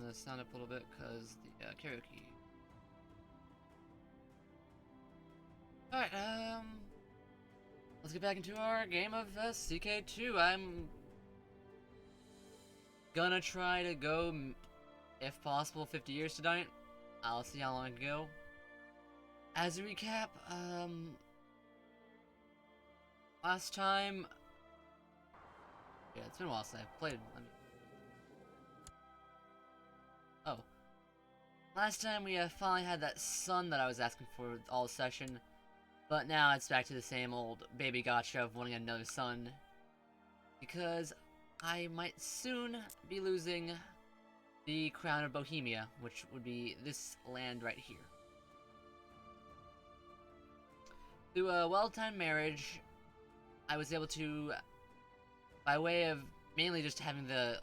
the sound up a little bit because the karaoke. Alright, let's get back into our game of CK2. I'm gonna try to go, if possible, 50 years tonight. I'll see how long I can go. As a recap, last time... Yeah, it's been a while since I've played. Oh. Last time we finally had that son that I was asking for all session. But now it's back to the same old baby gotcha of wanting another son. Because I might soon be losing the crown of Bohemia, which would be this land right here. Through a well-timed marriage, I was able to, by way of mainly just having the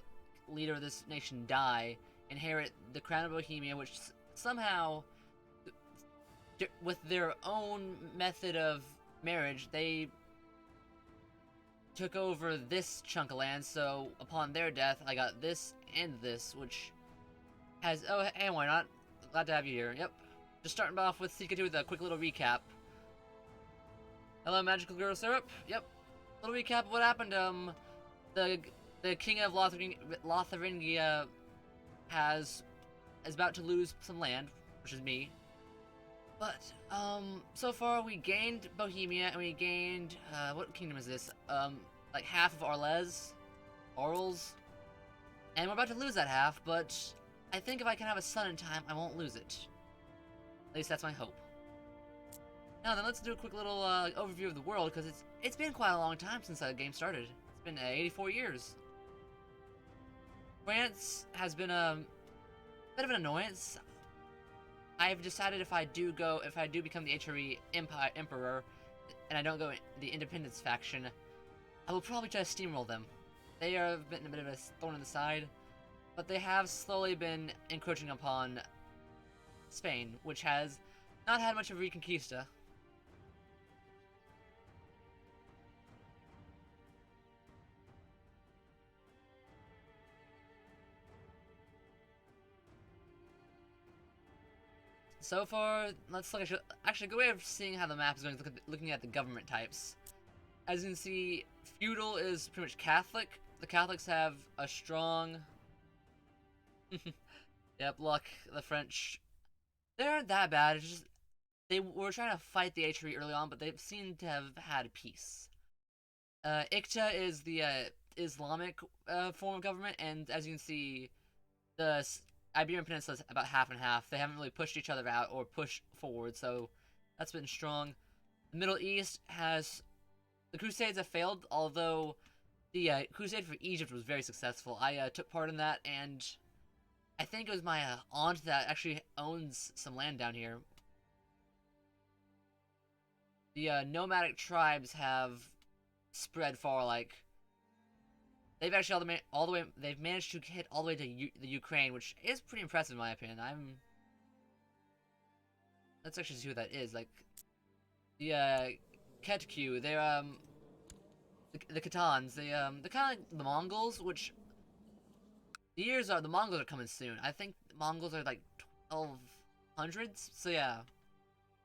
leader of this nation die, inherit the crown of Bohemia, which somehow, with their own method of marriage, they took over this chunk of land. So upon their death, I got this and this, which has, oh, and why not? Glad to have you here. Yep. Just starting off with CK2 with a quick little recap. Hello, Magical Girl Syrup. Yep. Little recap of what happened. The king of Lotharingia is about to lose some land, which is me. But, so far we gained Bohemia, and we gained, what kingdom is this? Like half of Orls. And we're about to lose that half, but I think if I can have a son in time, I won't lose it. At least that's my hope. Now then, let's do a quick little, overview of the world, because it's been quite a long time since the game started. It's been, 84 years. France has been a bit of an annoyance. I've decided if I do become the HRE Emperor, and I don't go the Independence faction, I will probably try to steamroll them. They have been a bit of a thorn in the side, but they have slowly been encroaching upon Spain, which has not had much of a reconquista. So far, let's look at actually a good way of seeing how the map is going. Looking at the government types. As you can see, feudal is pretty much Catholic. The Catholics have a strong. Yep, look, the French. They aren't that bad. It's just they were trying to fight the HRE early on, but they seem to have had peace. ICTA is the Islamic form of government, and as you can see, the Iberian Peninsula is about half and half. They haven't really pushed each other out or pushed forward, so that's been strong. The Middle East has... The Crusades have failed, although the Crusade for Egypt was very successful. I took part in that, and I think it was my aunt that actually owns some land down here. The nomadic tribes have spread far, like... They've actually they've managed to hit all the way to the Ukraine, which is pretty impressive in my opinion. Let's actually see who that is. Like, the Ketku, they're the Khitans, they're kind of like the Mongols, which the Mongols are coming soon. I think the Mongols are like 1200s, so yeah,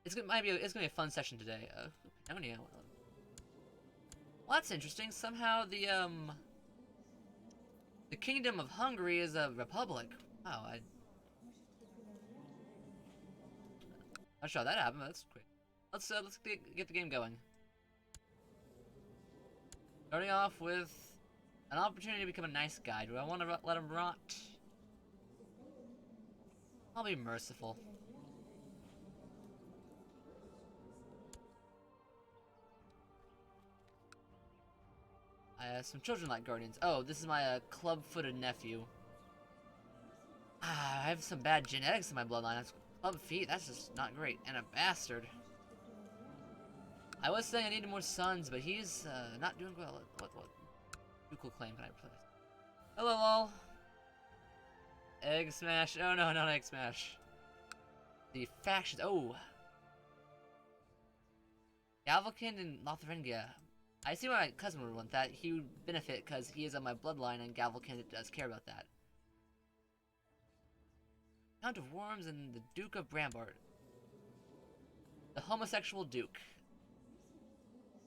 it's gonna be a fun session today. Pannonia. Well, that's interesting. Somehow the Kingdom of Hungary is a republic. Wow, not sure how that happened, but that's quick. Let's get the game going. Starting off with an opportunity to become a nice guy. Do I want to let him rot? I'll be merciful. Some children like guardians. Oh, this is my club-footed nephew. I have some bad genetics in my bloodline. That's club feet. That's just not great. And a bastard. I was saying I needed more sons, but he's not doing well. What ducal claim can I place? Hello, lol. Egg smash. Oh no, not egg smash. The factions. Oh. Galvalkind and Lotharingia. I see why my cousin would want that. He would benefit because he is on my bloodline and Galvalkind does care about that. Count of Worms and the Duke of Brambart. The homosexual Duke.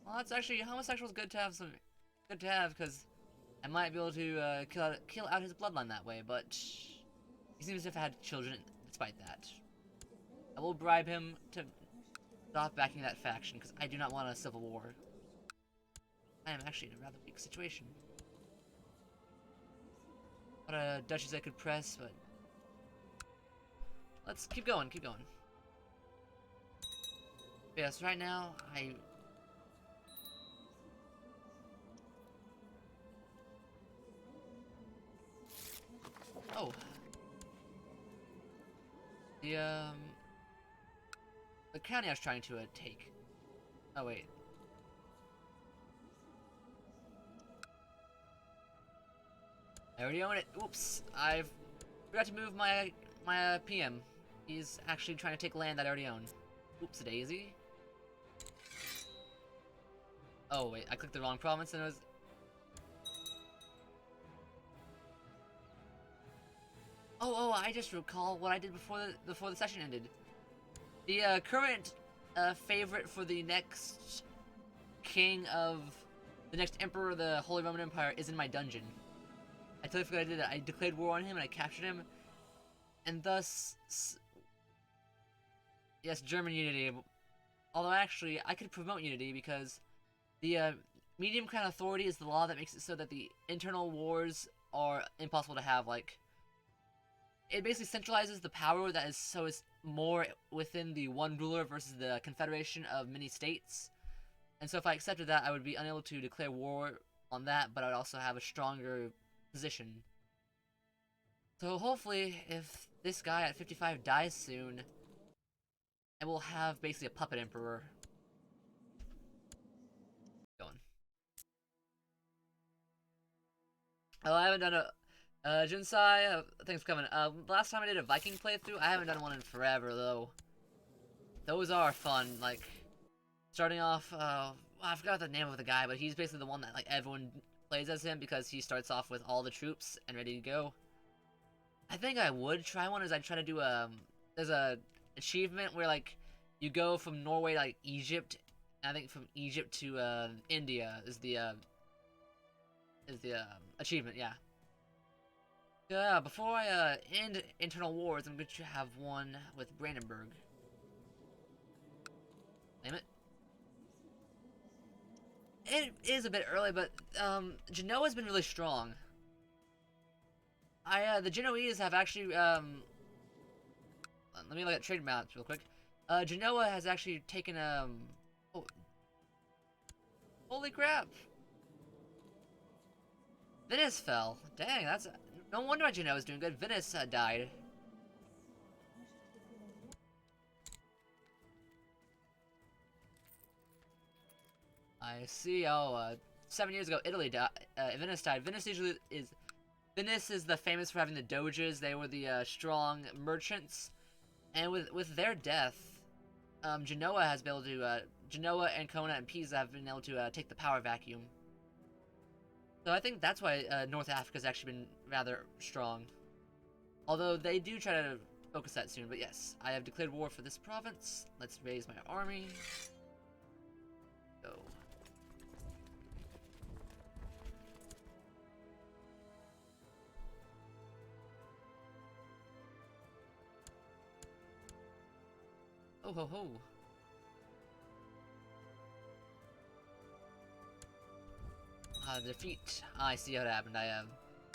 Well, that's actually, homosexual is good to have because I might be able to kill out his bloodline that way, but he seems to have had children despite that. I will bribe him to stop backing that faction, because I do not want a civil war. I am actually in a rather weak situation. What a duchies I could press, but let's keep going, keep going. But yes, right now, oh. The county I was trying to take. Oh, wait. I already own it. Oops. I forgot to move my PM. He's actually trying to take land that I already own. Oops, a daisy. Oh, wait. I clicked the wrong province and it was... Oh, I just recall what I did before the session ended. The current favorite for the next king of the next emperor of the Holy Roman Empire is in my dungeon. I totally forgot I did that. I declared war on him and I captured him, and thus, yes, German unity. Although actually, I could promote unity because the medium crown authority is the law that makes it so that the internal wars are impossible to have. Like, it basically centralizes the power that is so is more within the one ruler versus the confederation of many states. And so if I accepted that, I would be unable to declare war on that, but I would also have a stronger position. So hopefully, if this guy at 55 dies soon, I will have basically a puppet emperor. Going. Oh, I haven't done a Jinsai, thanks for coming. Last time I did a Viking playthrough, I haven't done one in forever, though. Those are fun, like, starting off, I forgot the name of the guy, but he's basically the one that, like, everyone plays as him because he starts off with all the troops and ready to go. I think I would try one, I'd try to do, there's a achievement where, like, you go from Norway to, like, Egypt, and I think from Egypt to, India is the achievement, yeah. Before I end internal wars, I'm going to have one with Brandenburg. Name it. It is a bit early, but Genoa's been really strong. The Genoese have actually let me look at trade maps real quick. Genoa has actually taken oh, holy crap! Venice fell. Dang, that's no wonder why Genoa's doing good. Venice died. I see. Oh, 7 years ago, Italy died. Venice died. Venice is the famous for having the doges. They were the strong merchants, and with their death, Genoa has been able to Genoa and Kona and Pisa have been able to take the power vacuum. So I think that's why North Africa's actually been rather strong. Although they do try to focus that soon. But yes, I have declared war for this province. Let's raise my army. Go. Oh ho ho. Defeat. I see what happened. I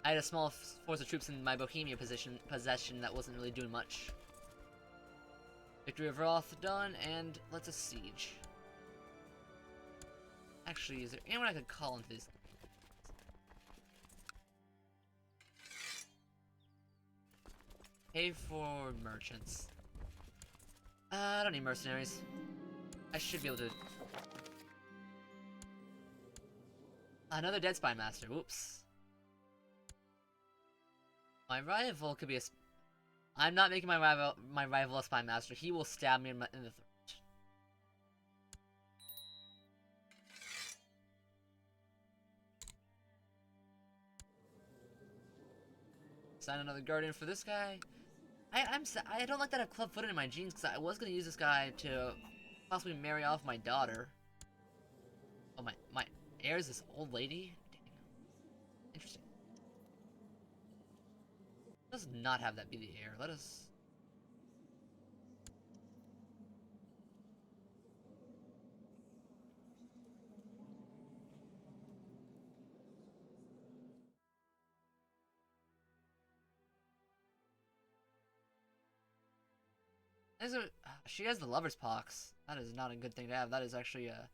had a small force of troops in my Bohemia possession that wasn't really doing much. Victory of Roth done, and let's a siege. Actually, is there anyone I could call into this? Pay for merchants. I don't need mercenaries. I should be able to... Another Dead Spy Master, whoops. My rival could be a... I'm not making my rival a Spy Master. He will stab me in the throat. Sign another Guardian for this guy. I don't like that I have club-footed in my genes, because I was gonna use this guy to possibly marry off my daughter. Oh, my heir is this old lady? Dang. Interesting. Let's not have that be the heir. Let us... She has the lover's pox. That is not a good thing to have. That is actually a...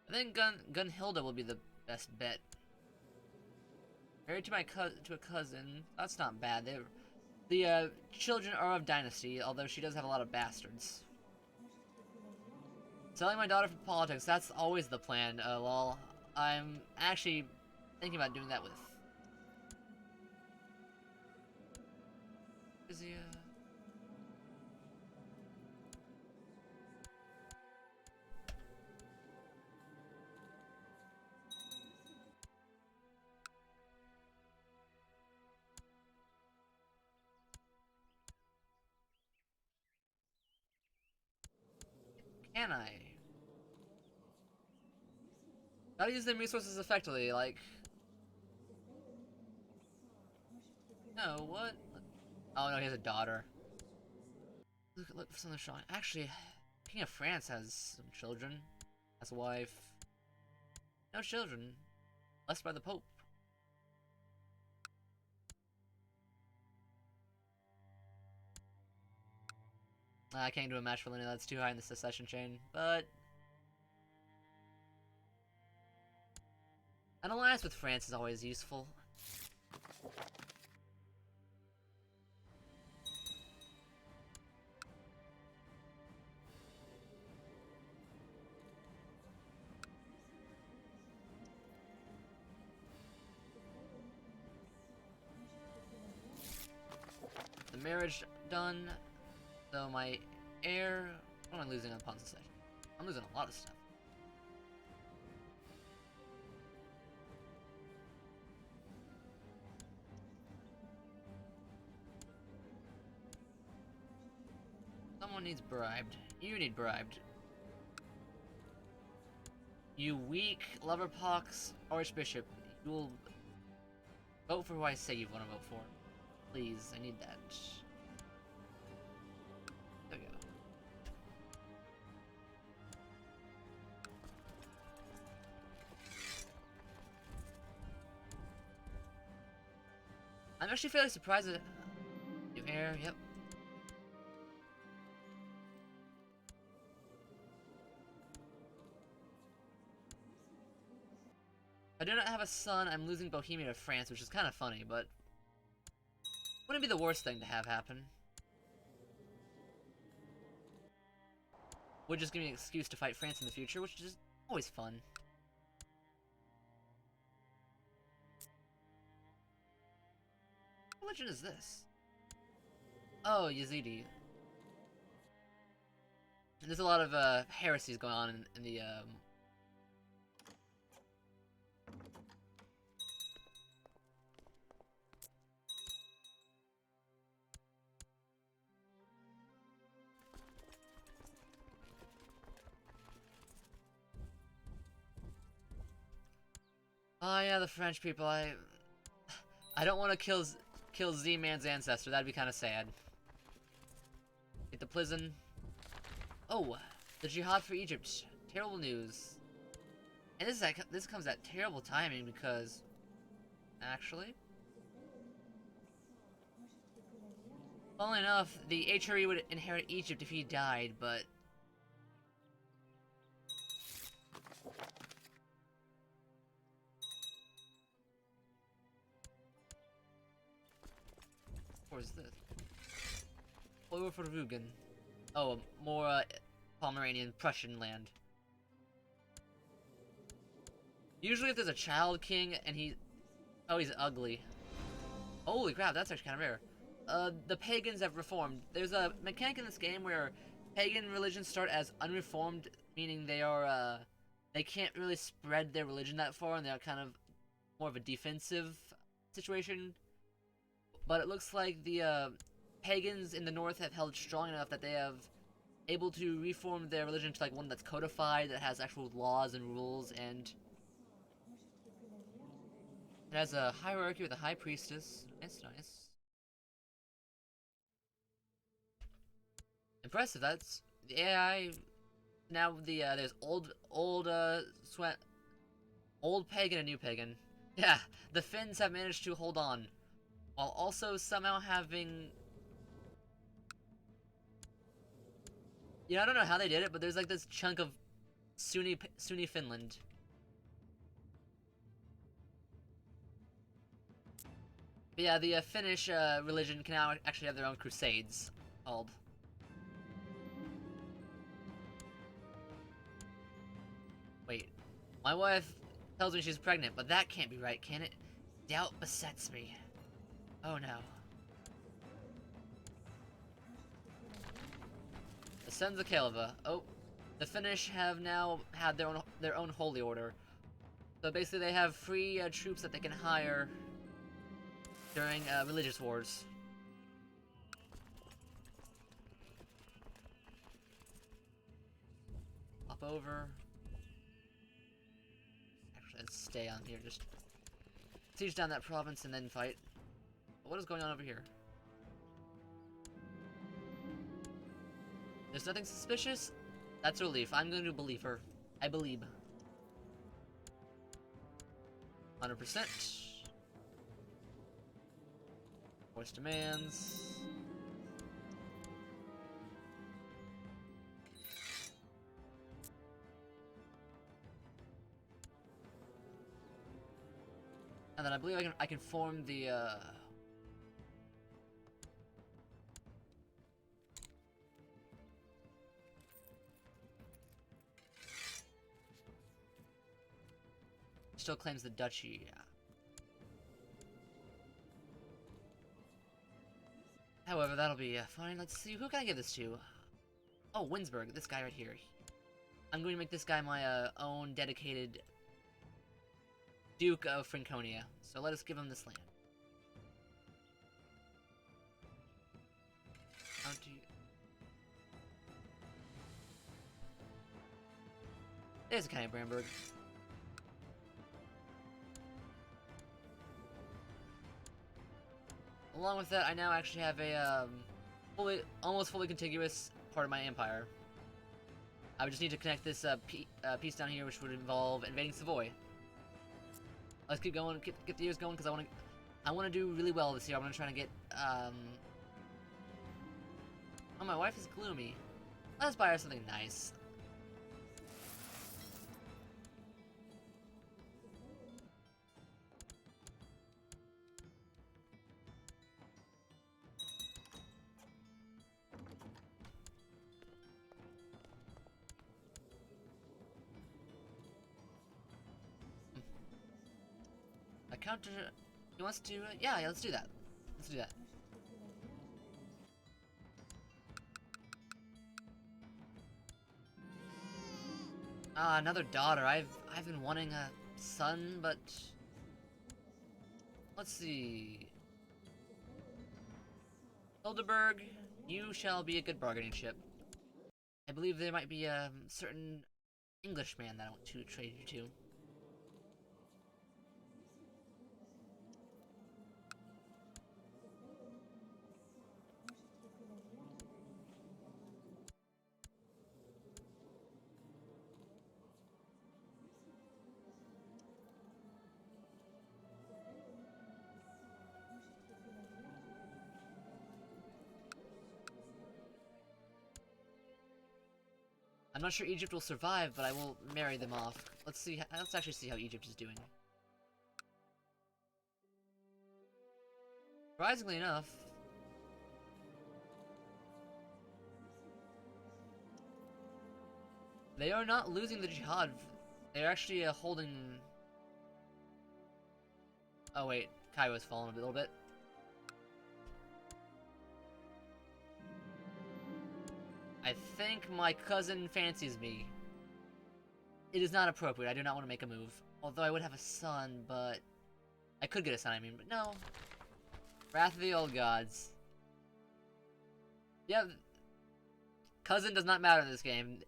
I think Gunhilda will be the best bet. Married to a cousin. That's not bad. The children are of dynasty, although she does have a lot of bastards. Selling my daughter for politics. That's always the plan. Lol. I'm actually thinking about doing that with... Is he, Can I? Gotta use them resources effectively, like... No, what? Oh no, he has a daughter. Look for some of the showing. Actually, King of France has some children. Has a wife. No children. Blessed by the Pope. I can't do a match for Lena, that's too high in the succession chain, but... An alliance with France is always useful. The marriage done. So my heir... What am I losing on pawn succession? I'm losing a lot of stuff. Someone needs bribed. You need bribed. You weak Loverpox Archbishop. You will vote for who I say you want to vote for. Please, I need that. There we go. I'm actually fairly surprised that... New heir, yep. I do not have a son, I'm losing Bohemia to France, which is kind of funny, but... Wouldn't be the worst thing to have happen. Would just give me an excuse to fight France in the future, which is always fun. What religion is this? Oh, Yazidi. There's a lot of heresies going on in the Oh yeah, the French people. I don't want to kill Z-Man's ancestor. That'd be kind of sad. Get the prison. Oh, the jihad for Egypt. Terrible news. And this comes at terrible timing because, actually, funnily enough, the HRE would inherit Egypt if he died, but. What is this? Over for Rugen. Oh, more Pomeranian Prussian land. Usually if there's a child king and he's ugly. Holy crap, that's actually kind of rare. The pagans have reformed. There's a mechanic in this game where pagan religions start as unreformed, meaning they are, they can't really spread their religion that far, and they're kind of more of a defensive situation. But it looks like the pagans in the north have held strong enough that they have able to reform their religion to like one that's codified, that has actual laws and rules, and it has a hierarchy with a high priestess. Nice, nice. Impressive. That's the AI. Now there's old pagan and new pagan. Yeah, the Finns have managed to hold on, while also somehow having. I don't know how they did it, but there's like this chunk of Sunni Finland. But yeah, the Finnish religion can now actually have their own crusades called. Wait, my wife tells me she's pregnant, but that can't be right, can it? Doubt besets me. Oh no. The Sons of Kaleva. Oh, the Finnish have now had their own holy order. So basically, they have free troops that they can hire during religious wars. Hop over. Actually, let's stay on here. Just siege down that province and then fight. What is going on over here? There's nothing suspicious? That's a relief. I'm going to believe her. I believe. 100%. Voice demands. And then I believe I can form the still claims the duchy. Yeah. However, that'll be fine. Let's see, who can I give this to? Oh, Winsburg, this guy right here. I'm going to make this guy my own dedicated Duke of Franconia. So let us give him this land. There's a County of Bramberg. Along with that, I now actually have a almost fully contiguous part of my empire. I would just need to connect this piece down here, which would involve invading Savoy. Let's keep going, get the years going, because I want to do really well this year. I'm gonna try to get Oh, my wife is gloomy. Let's buy her something nice. A counter. He wants to. Yeah, let's do that. Let's do that. Ah, another daughter. I've been wanting a son, but let's see. Hildeberg, you shall be a good bargaining chip. I believe there might be a certain Englishman that I want to trade you to. I'm not sure Egypt will survive, but I will marry them off. Let's see. Let's actually see how Egypt is doing. Surprisingly enough, they are not losing the jihad. They're actually holding. Oh wait, Kairo's fallen a little bit. I think my cousin fancies me. It is not appropriate. I do not want to make a move. Although I would have a son, but... I could get a son, I mean, but no. Wrath of the Old Gods. Yeah, cousin does not matter in this game.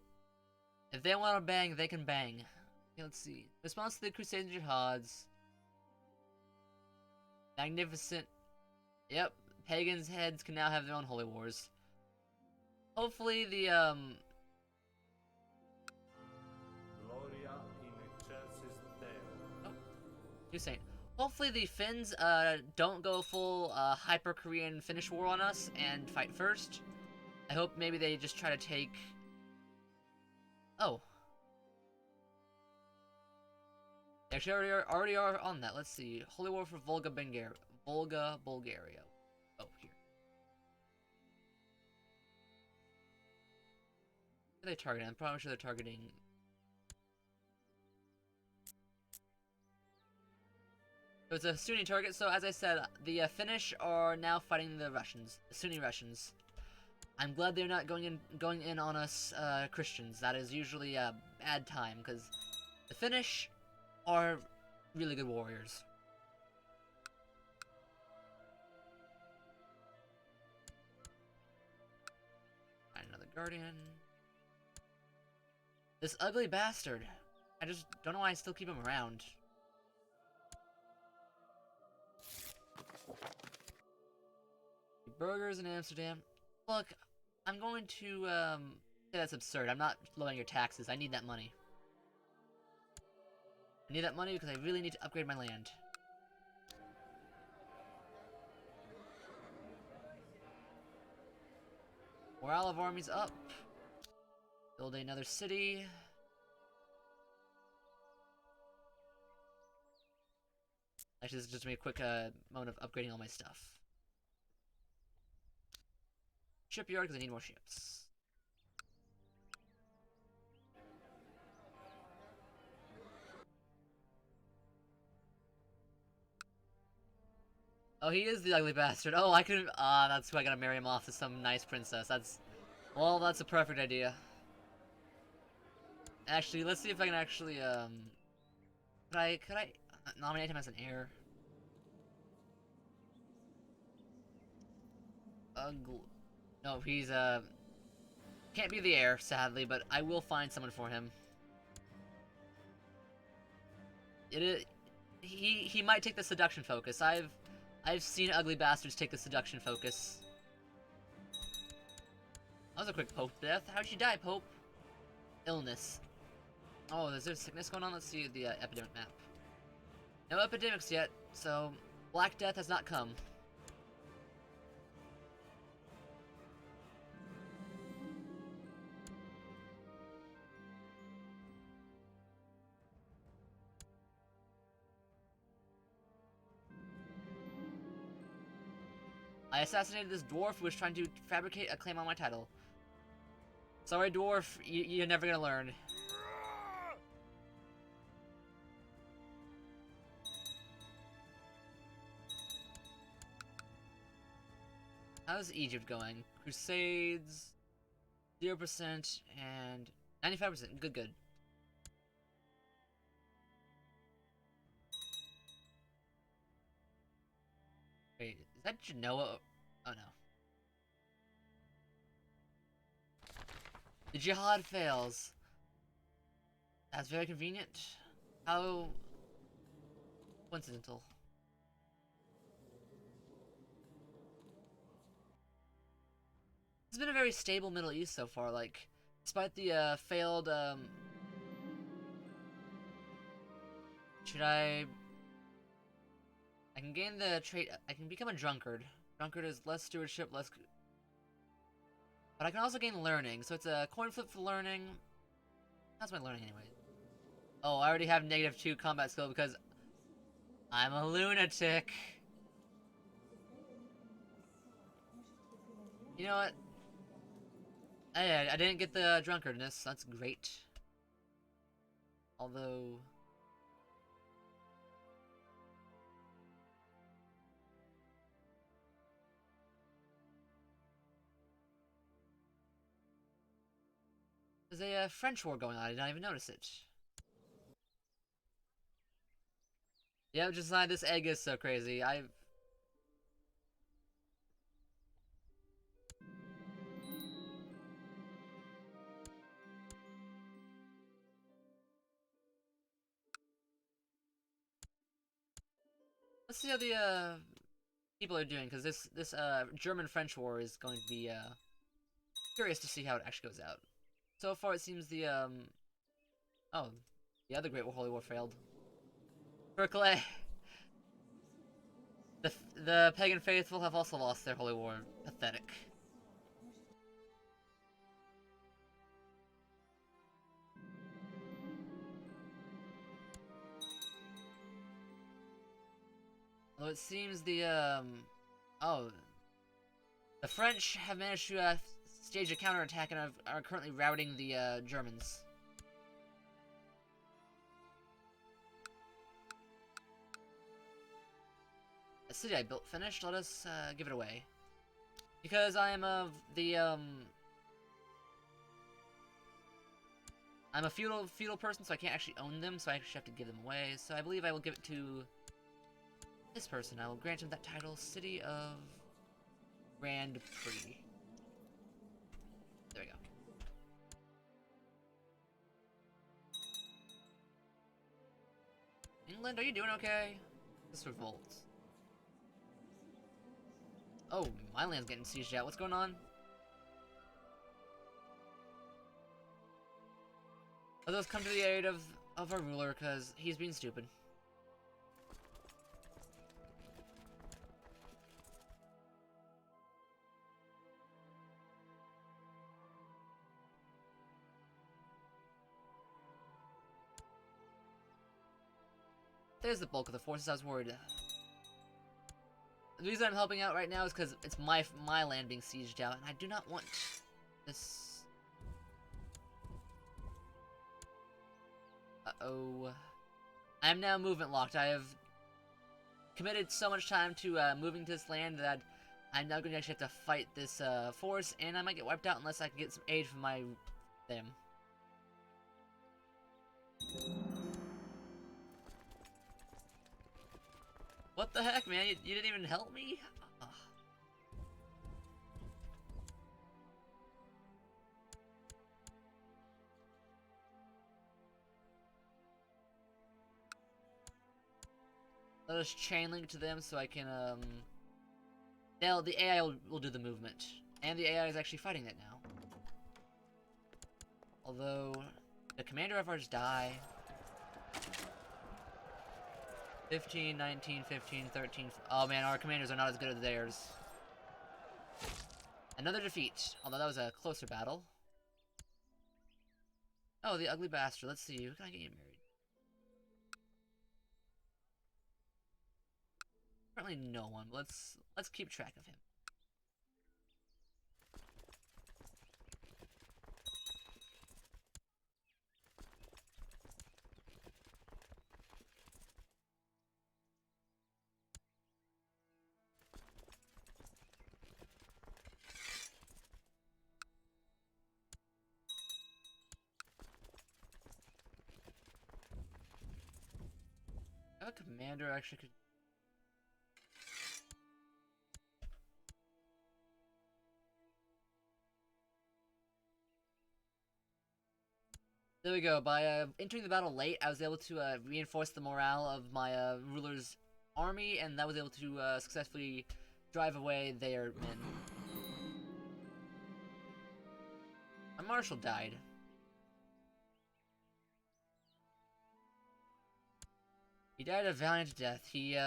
If they want to bang, they can bang. Okay, let's see. Response to the Crusades and Jihads. Magnificent. Yep, pagans' heads can now have their own holy wars. Hopefully the, Gloria in excelsis Deo. Oh, you're saying. Hopefully the Finns, don't go full, Hyper-Korean Finnish war on us and fight first. I hope maybe they just try to take... Oh. They actually already are on that. Let's see. Holy War for Volga, Bulgaria. Oh, here. What are they targeting? I'm probably sure they're targeting... So it's a Sunni target, so as I said, the Finnish are now fighting the Russians. The Sunni Russians. I'm glad they're not going in on us, Christians. That is usually a bad time, because the Finnish are really good warriors. Find another Guardian. This ugly bastard. I just don't know why I still keep him around. Burgers in Amsterdam. Look, I'm going to, say that's absurd. I'm not lowering your taxes. I need that money. I need that money because I really need to upgrade my land. Morale of armies up. Build another city. Actually, this is just a quick, moment of upgrading all my stuff. Shipyard, because I need more ships. Oh, he is the ugly bastard. Oh, I can... that's who I gotta marry him off to some nice princess. That's... Well, that's a perfect idea. Actually, let's see if I can actually, Could I nominate him as an heir? No, he's, can't be the heir, sadly, but I will find someone for him. He might take the seduction focus. I've seen ugly bastards take the seduction focus. That was a quick Pope death. How'd she die, Pope? Illness. Oh, is there sickness going on? Let's see the epidemic map. No epidemics yet, so Black Death has not come. I assassinated this dwarf who was trying to fabricate a claim on my title. Sorry, dwarf, you're never gonna learn. How's Egypt going? Crusades, 0% and 95%. Good, good. Wait, is that Genoa? Oh no. The jihad fails. That's very convenient. How coincidental. It's been a very stable Middle East so far, like, despite the, failed, should I can gain the trait, I can become a drunkard. Drunkard is less stewardship, less... But I can also gain learning, so it's a coin flip for learning. How's my learning anyway? Oh, I already have -2 combat skill because I'm a lunatic. You know what? I didn't get the drunkardness. That's great. Although... There's a French war going on. I did not even notice it. Yeah, just like this egg is so crazy. Let's see how the people are doing, because this German-French war is going to be curious to see how it actually goes out. So far, it seems the oh, the other Great Holy War failed. Berkeley. The pagan faithful have also lost their holy war. Pathetic. Although it seems the oh, the French have managed to stage a counterattack and are currently routing the Germans. The city I built finished. Let us give it away, because I am of the I'm a feudal person, so I can't actually own them. So I actually have to give them away. So I believe I will give it to this person. I will grant him that title, City of Grand Prix. There we go. England, are you doing okay? This revolt. Oh, my land's getting sieged out. What's going on? Let us come to the aid of our ruler, because he's being stupid. There's the bulk of the forces I was worried. The reason I'm helping out right now is because it's my land being sieged out, and I do not want this. Uh-oh. I am now movement locked. I have committed so much time to moving to this land that I'm now going to actually have to fight this force, and I might get wiped out unless I can get some aid from them. What the heck, man? You didn't even help me? Ugh. Let us chain link to them so I can, the AI will do the movement. And the AI is actually fighting it now. Although, the commander of ours die. 15, 19, 15, 13... Oh man, our commanders are not as good as theirs. Another defeat, although that was a closer battle. Oh, the ugly bastard. Let's see. Who can I get you married? Apparently no one. Let's keep track of him. I have a commander actually could. There we go. By entering the battle late, I was able to reinforce the morale of my ruler's army, and that was able to successfully drive away their men. My marshal died. He died a valiant death. He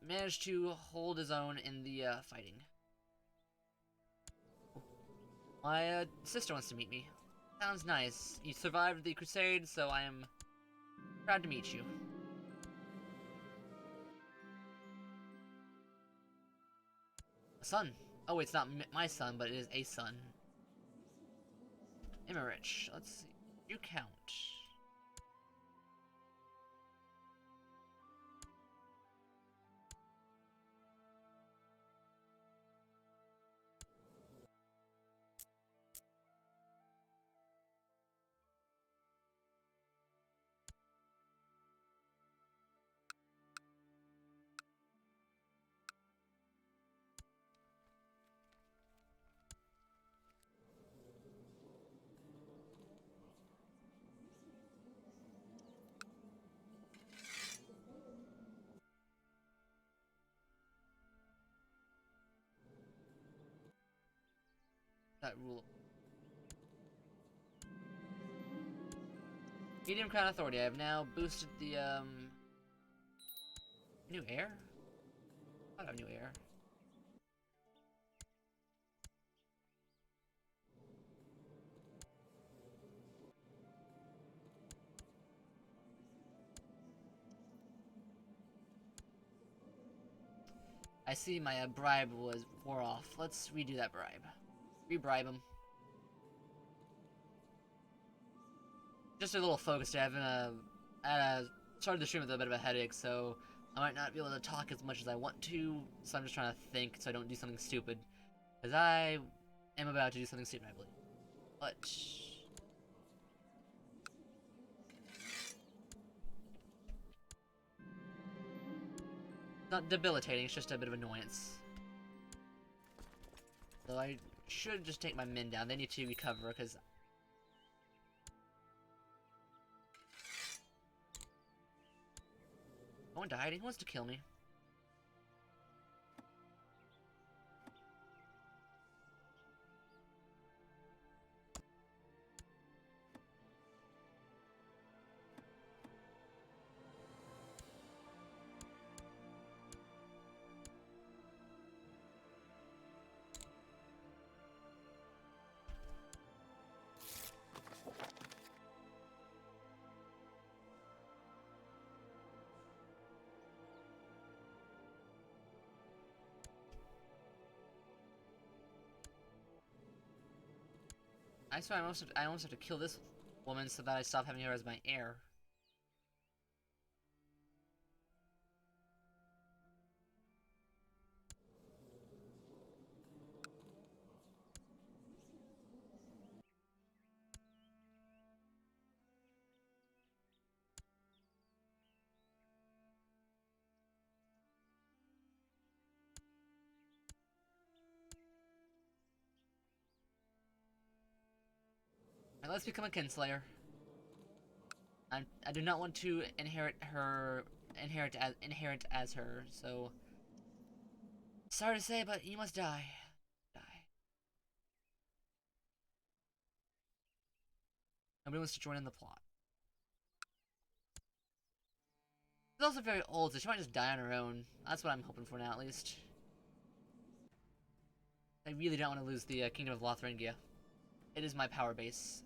managed to hold his own in the fighting. My sister wants to meet me. Sounds nice. You survived the crusade, so I am proud to meet you. A son. Oh, it's not my son, but it is a son. Emmerich. Let's see. You count. That rule. Medium Crown Authority. I have now boosted the, new air? I don't have new air. I see my bribe wore off. Let's redo that bribe. Re-bribe him. Just a little focused. I started the stream with a bit of a headache, so I might not be able to talk as much as I want to. So I'm just trying to think so I don't do something stupid, because I am about to do something stupid, I believe. But not debilitating, it's just a bit of annoyance. So I should just take my men down. They need to recover, because... No one died. He wants to kill me. I swear I almost have to kill this woman so that I stop having her as my heir. Alright, let's become a kinslayer. I do not want to inherit as her, so sorry to say, but you must die. Die. Nobody wants to join in the plot. She's also very old, so she might just die on her own. That's what I'm hoping for now, at least. I really don't want to lose the Kingdom of Lotharingia. It is my power base.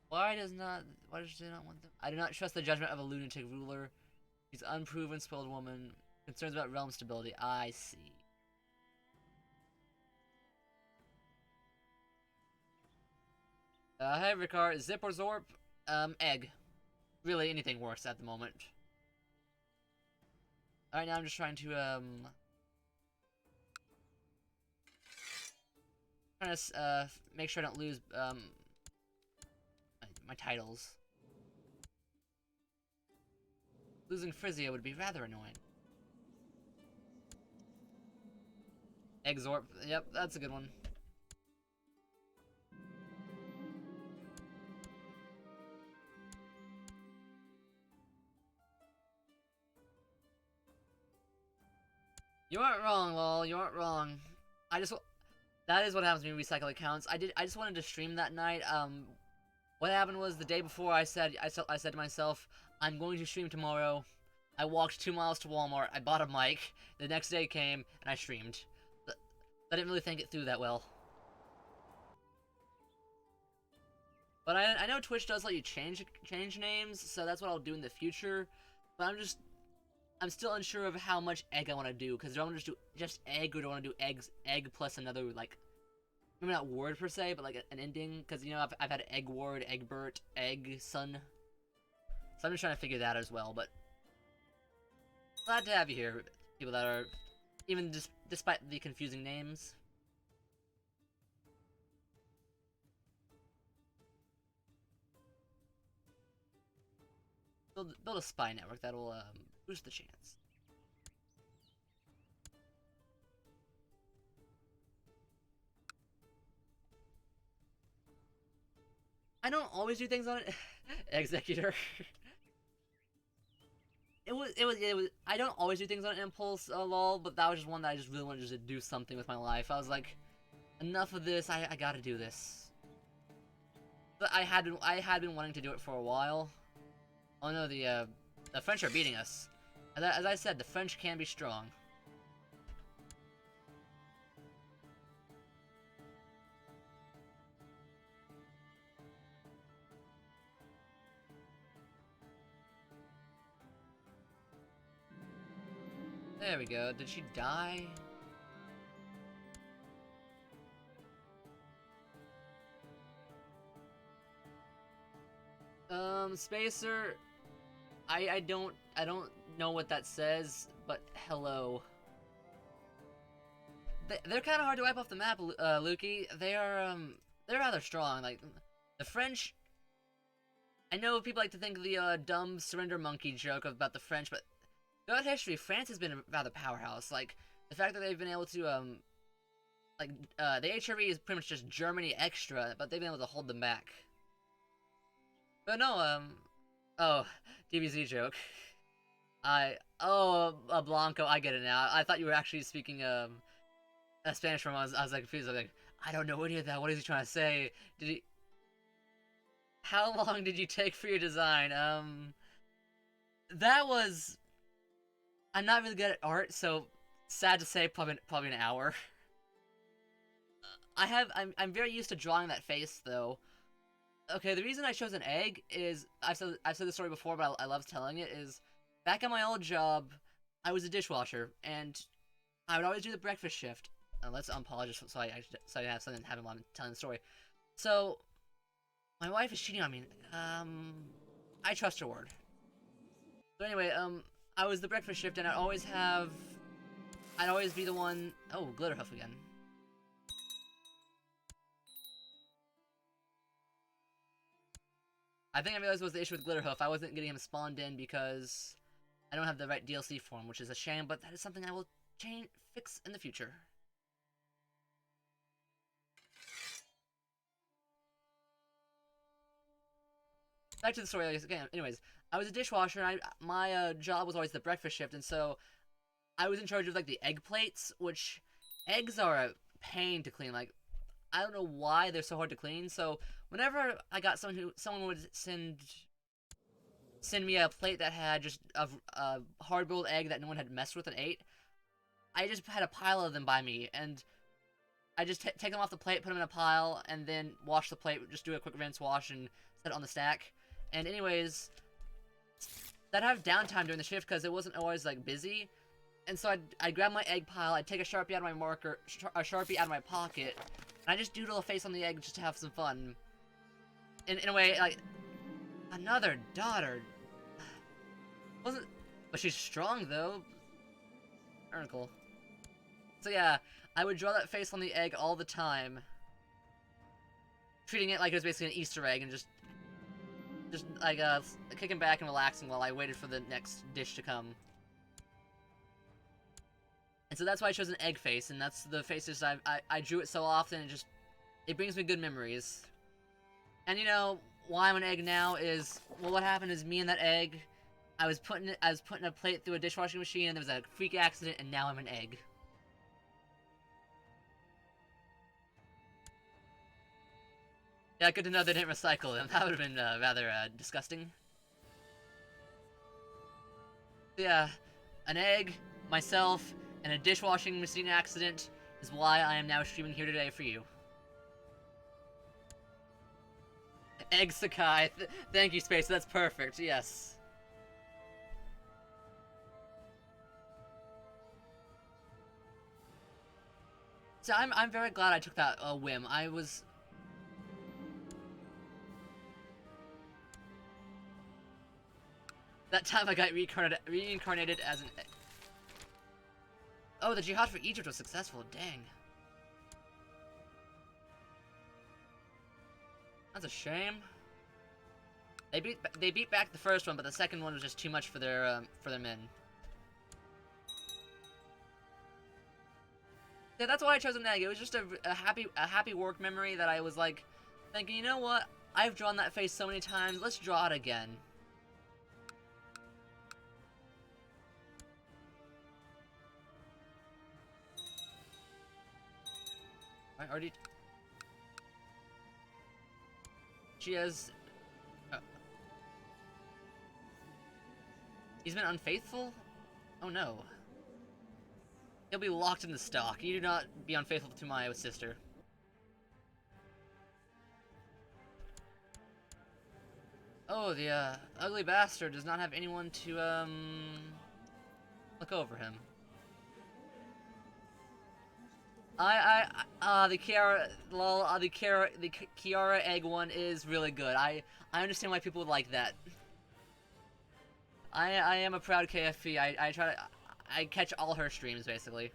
Why does she not want them? I do not trust the judgment of a lunatic ruler. She's unproven, spoiled woman. Concerns about realm stability. I see. Hey Ricard, zip or zorp? Egg. Really, anything works at the moment. Alright, now I'm just trying to, make sure I don't lose, my titles. Losing Frisia would be rather annoying. Exorp, yep, that's a good one. You aren't wrong, lol, you aren't wrong. That is what happens when you recycle accounts. I just wanted to stream that night, what happened was the day before I said to myself, I'm going to stream tomorrow. I walked 2 miles to Walmart, I bought a mic, the next day came, and I streamed. I didn't really think it through that well. But I know Twitch does let you change names, so that's what I'll do in the future. But I'm still unsure of how much egg I want to do, because do I want to just egg, or do I want to do egg plus another, like, maybe not word per se, but like an ending, because, you know, I've had egg ward, Egbert, egg son. So I'm just trying to figure that as well, but glad to have you here, people that are, even despite the confusing names. Build a spy network that'll boost the chance. I don't always do things on it. Executor. It was. I don't always do things on impulse, lol, but that was just one that I just really wanted to just do something with my life. I was like, enough of this. I gotta do this. But I had been wanting to do it for a while. Oh no, the French are beating us. As I said, the French can be strong. There we go. Did she die? Spacer. I don't know what that says, but hello. They're kind of hard to wipe off the map, Lukey. They're rather strong. Like the French. I know people like to think of the dumb surrender monkey joke about the French, but throughout history, France has been a rather powerhouse. Like the fact that they've been able to the HRE is pretty much just Germany extra, but they've been able to hold them back. But no, oh, DBZ joke. Blanco, I get it now. I thought you were actually speaking Spanish from. I was like confused. I was like, I don't know any of that. What is he trying to say? Did he? How long did you take for your design? That was. I'm not really good at art, so sad to say, probably an hour. I'm very used to drawing that face though. Okay, the reason I chose an egg is I've said this story before, but I love telling it. Is back at my old job, I was a dishwasher, and I would always do the breakfast shift. Let's unpause just so I have something to have him on telling the story. So my wife is cheating on me. I trust her word. So anyway, I was the breakfast shift, and I'd always be the one. Oh, Glitterhoof again. I think I realized what was the issue with Glitterhoof. I wasn't getting him spawned in because I don't have the right DLC for him, which is a shame, but that is something I will fix in the future. Back to the story again. Anyways, I was a dishwasher, and my job was always the breakfast shift, and so I was in charge of like the egg plates, which eggs are a pain to clean. Like I don't know why they're so hard to clean. So whenever I got someone would send me a plate that had just a hard-boiled egg that no one had messed with and ate, I just had a pile of them by me, and I just take them off the plate, put them in a pile, and then wash the plate. Just do a quick rinse, wash, and set it on the stack. And anyways, I'd have downtime during the shift because it wasn't always like busy. And so I'd grab my egg pile, I'd take a Sharpie out of my a Sharpie out of my pocket, and I just doodle a face on the egg just to have some fun. In a way, like, another daughter. But she's strong though. Urkel. So yeah, I would draw that face on the egg all the time, treating it like it was basically an Easter egg, and just like kicking back and relaxing while I waited for the next dish to come. And so that's why I chose an egg face, and that's the faces I drew it so often. It brings me good memories. And you know why I'm an egg now is, well, what happened is me and that egg, I was putting a plate through a dishwashing machine, and there was a freak accident, and now I'm an egg. Yeah, good to know they didn't recycle them. That would have been rather disgusting. Yeah, an egg, myself, and a dishwashing machine accident is why I am now streaming here today for you. Egg Sakai, thank you, Space. That's perfect. Yes. So I'm very glad I took that whim. I was. That time I got reincarnated as an. Oh, the jihad for Egypt was successful. Dang. That's a shame. They beat back the first one, but the second one was just too much for their men. Yeah, that's why I chose an egg. It was just a happy work memory that I was like thinking, you know what? I've drawn that face so many times. Let's draw it again. I already... She has... He's been unfaithful? Oh no. He'll be locked in the stock. You do not be unfaithful to my sister. Oh, the ugly bastard does not have anyone to look over him. The Kiara egg one is really good. I understand why people would like that. I am a proud KFP. I try to... I catch all her streams, basically.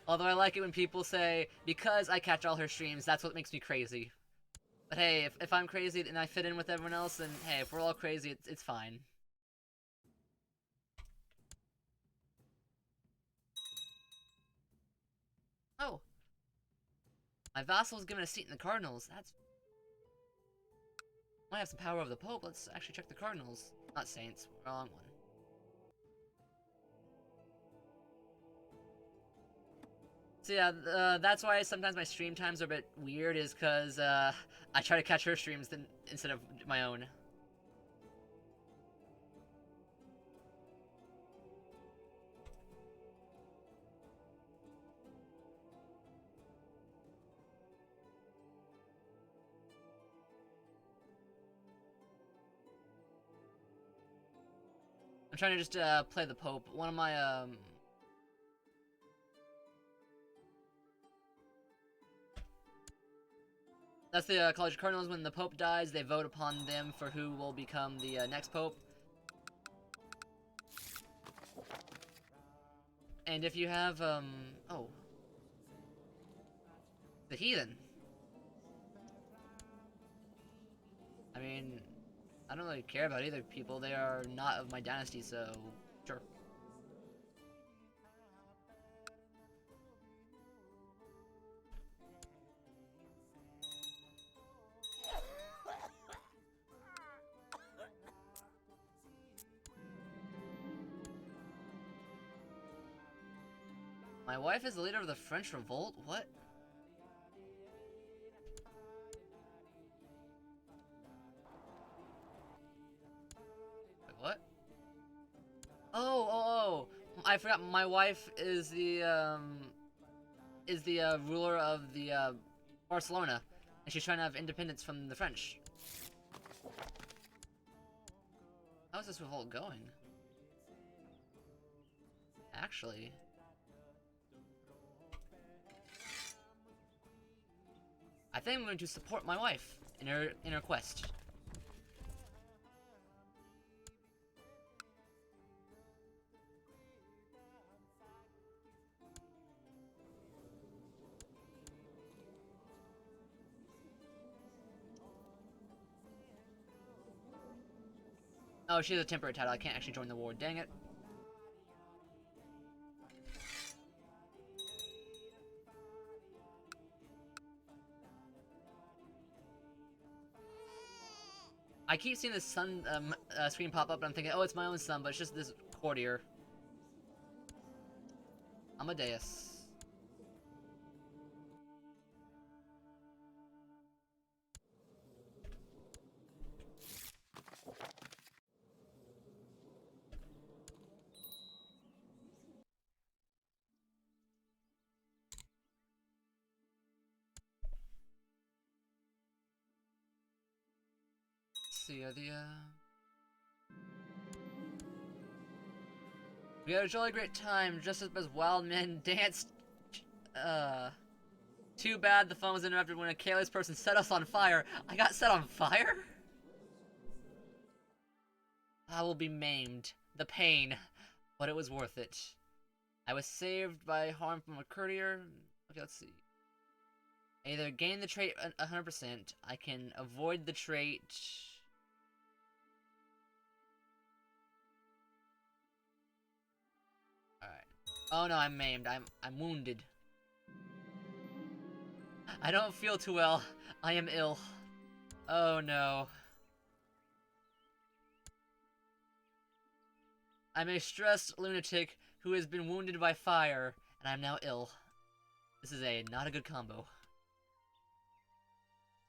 Although I like it when people say, because I catch all her streams, that's what makes me crazy. But hey, if I'm crazy and I fit in with everyone else, then hey, if we're all crazy, it's fine. Oh. My vassal was given a seat in the Cardinals. That's... Might have some power over the Pope. Let's actually check the Cardinals. Not Saints. Wrong one. So yeah, that's why sometimes my stream times are a bit weird, is because I try to catch her streams instead of my own. I'm trying to just play the Pope. One of my that's the College Cardinals. When the Pope dies, they vote upon them for who will become the next Pope. And if you have, oh. The Heathen. I mean, I don't really care about either people. They are not of my dynasty, so sure. My wife is the leader of the French Revolt? What? Wait, what? Oh, I forgot my wife is the ruler of the, Barcelona. And she's trying to have independence from the French. How's this revolt going? Actually... I think I'm going to support my wife in her quest. Oh, she has a temporary title. I can't actually join the war. Dang it. I keep seeing this son screen pop up, and I'm thinking, oh, it's my own son, but it's just this courtier. Amadeus. See we had a jolly great time, just as wild men danced. Too bad the phone was interrupted when a careless person set us on fire. I got set on fire? I will be maimed. The pain. But it was worth it. I was saved by harm from a courier. Okay, let's see. Either gain the trait 100%. I can avoid the trait... Alright. Oh no, I'm maimed. I'm wounded. I don't feel too well. I am ill. Oh no. I'm a stressed lunatic who has been wounded by fire, and I'm now ill. This is not a good combo.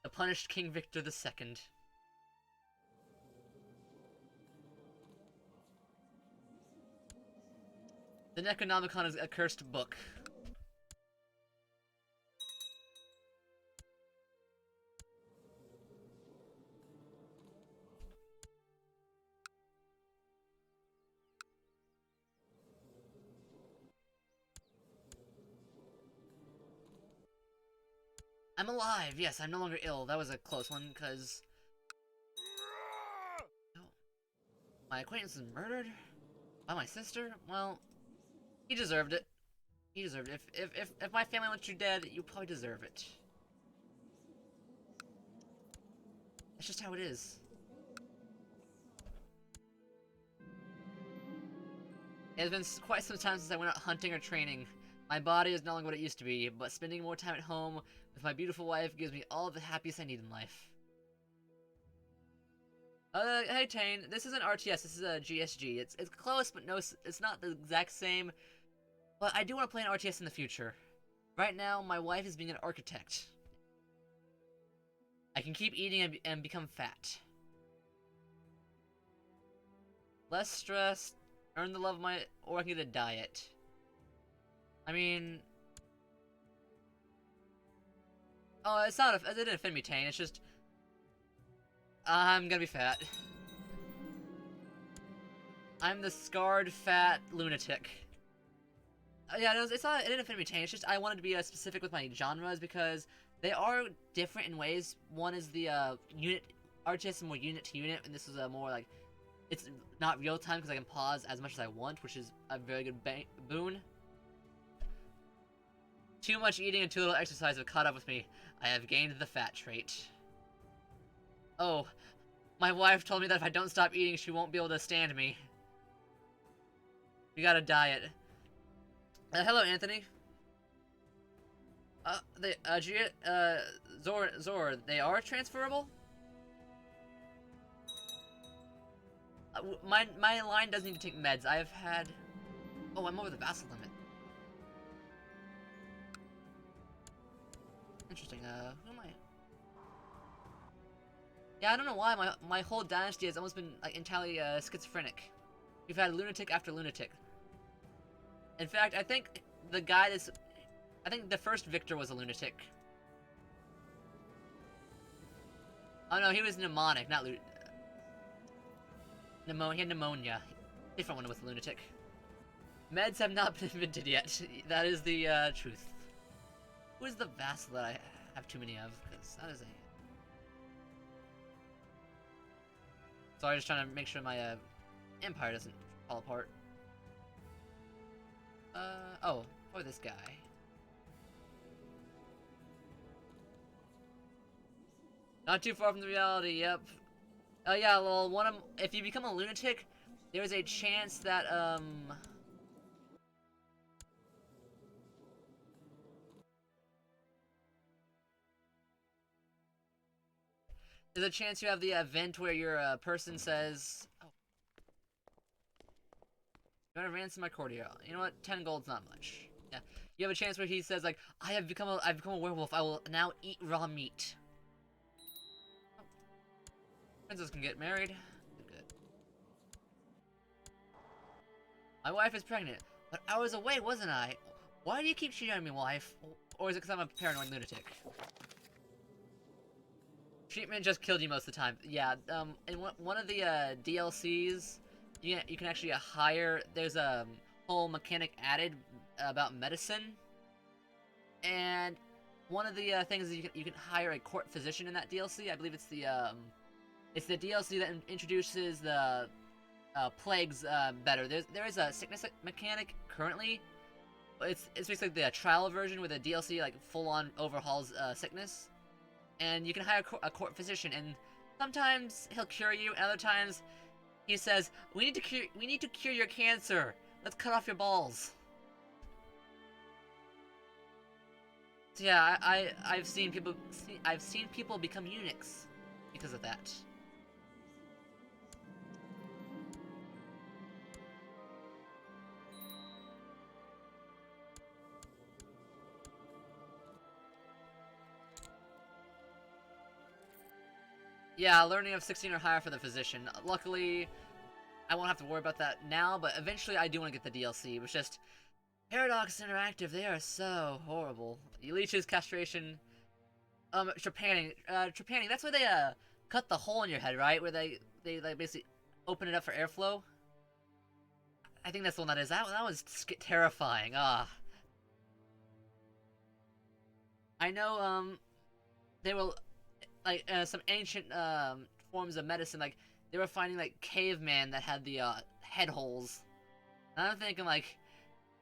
The punished King Victor II. The Necronomicon is a cursed book. I'm alive! Yes, I'm no longer ill. That was a close one, because... Oh. My acquaintance was murdered? By my sister? Well, he deserved it. He deserved it. If my family wants you dead, you probably deserve it. That's just how it is. It has been quite some time since I went out hunting or training. My body is no longer what it used to be, but spending more time at home with my beautiful wife gives me all the happiness I need in life. Hey Tane, this isn't RTS, this is a GSG. It's close, but no, it's not the exact same. But I do want to play an RTS in the future. Right now, my wife is being an architect. I can keep eating and become fat. Less stress, earn the love of my, or I can get a diet. I mean... Oh, it's not, it didn't offend me, Tane, it's just... I'm gonna be fat. I'm the scarred, fat lunatic. Yeah, it's not, it didn't offend me, Tane, it's just I wanted to be specific with my genres because they are different in ways. One is the unit, RTS is more unit to unit, and this is more like, it's not real time because I can pause as much as I want, which is a very good boon. Too much eating and too little exercise have caught up with me. I have gained the fat trait. Oh, my wife told me that if I don't stop eating, she won't be able to stand me. We got a diet. Hello, Anthony. Zor, they are transferable? My line doesn't need to take meds. I have had... Oh, I'm over the vassal limit. Interesting, who am I? Yeah, I don't know why, my whole dynasty has almost been, like, entirely, schizophrenic. We've had lunatic after lunatic. In fact, I think the guy that's... I think the first Victor was a lunatic. Oh no, he was mnemonic, not he had pneumonia. Different one with lunatic. Meds have not been invented yet. That is the, truth. Who is the vassal that I have too many of? Because that is a... Sorry, just trying to make sure my, empire doesn't fall apart. Oh, or this guy. Not too far from the reality, yep. Oh yeah, well, if you become a lunatic, there's a chance that, there's a chance you have the event where your, person says, oh, you wanna ransom my courtier? You know what, 10 gold's not much. Yeah, you have a chance where he says, like, I've become a werewolf, I will now eat raw meat. Princess can get married. Good. My wife is pregnant, but I was away, wasn't I? Why do you keep cheating on me, wife? Or is it because I'm a paranoid lunatic? Treatment just killed you most of the time. Yeah, in one of the, DLCs, you can actually hire, there's a whole mechanic added about medicine. And one of the, things is you can hire a court physician in that DLC. I believe it's the DLC that introduces the plagues better. There is a sickness mechanic currently. It's basically the trial version with a DLC like full on overhauls sickness, and you can hire a court physician, and sometimes he'll cure you, and other times he says, we need to cure your cancer. Let's cut off your balls. So yeah, I've seen people I've seen people become eunuchs because of that. Yeah, learning of 16 or higher for the physician. Luckily, I won't have to worry about that now, but eventually I do want to get the DLC. It was just Paradox Interactive, they are so horrible. Leech's castration, trepanning, that's where they cut the hole in your head, right? Where they like basically open it up for airflow. I think that's the one that is. That was terrifying. Ah, I know. They were like some ancient forms of medicine. Like they were finding like caveman that had the head holes. And I'm thinking like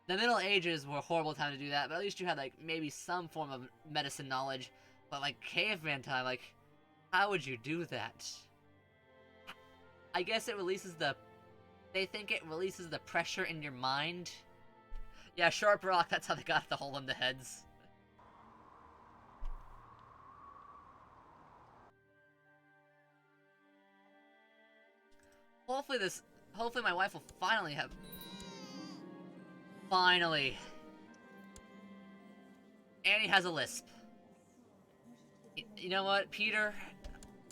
the Middle Ages were a horrible time to do that, but at least you had like maybe some form of medicine knowledge. But like caveman time, like how would you do that? I guess it releases the. They think it releases the pressure in your mind. Yeah, sharp rock. That's how they got the hole in the heads. Hopefully this. Hopefully my wife will finally have. Finally. Annie has a lisp. You know what, Peter?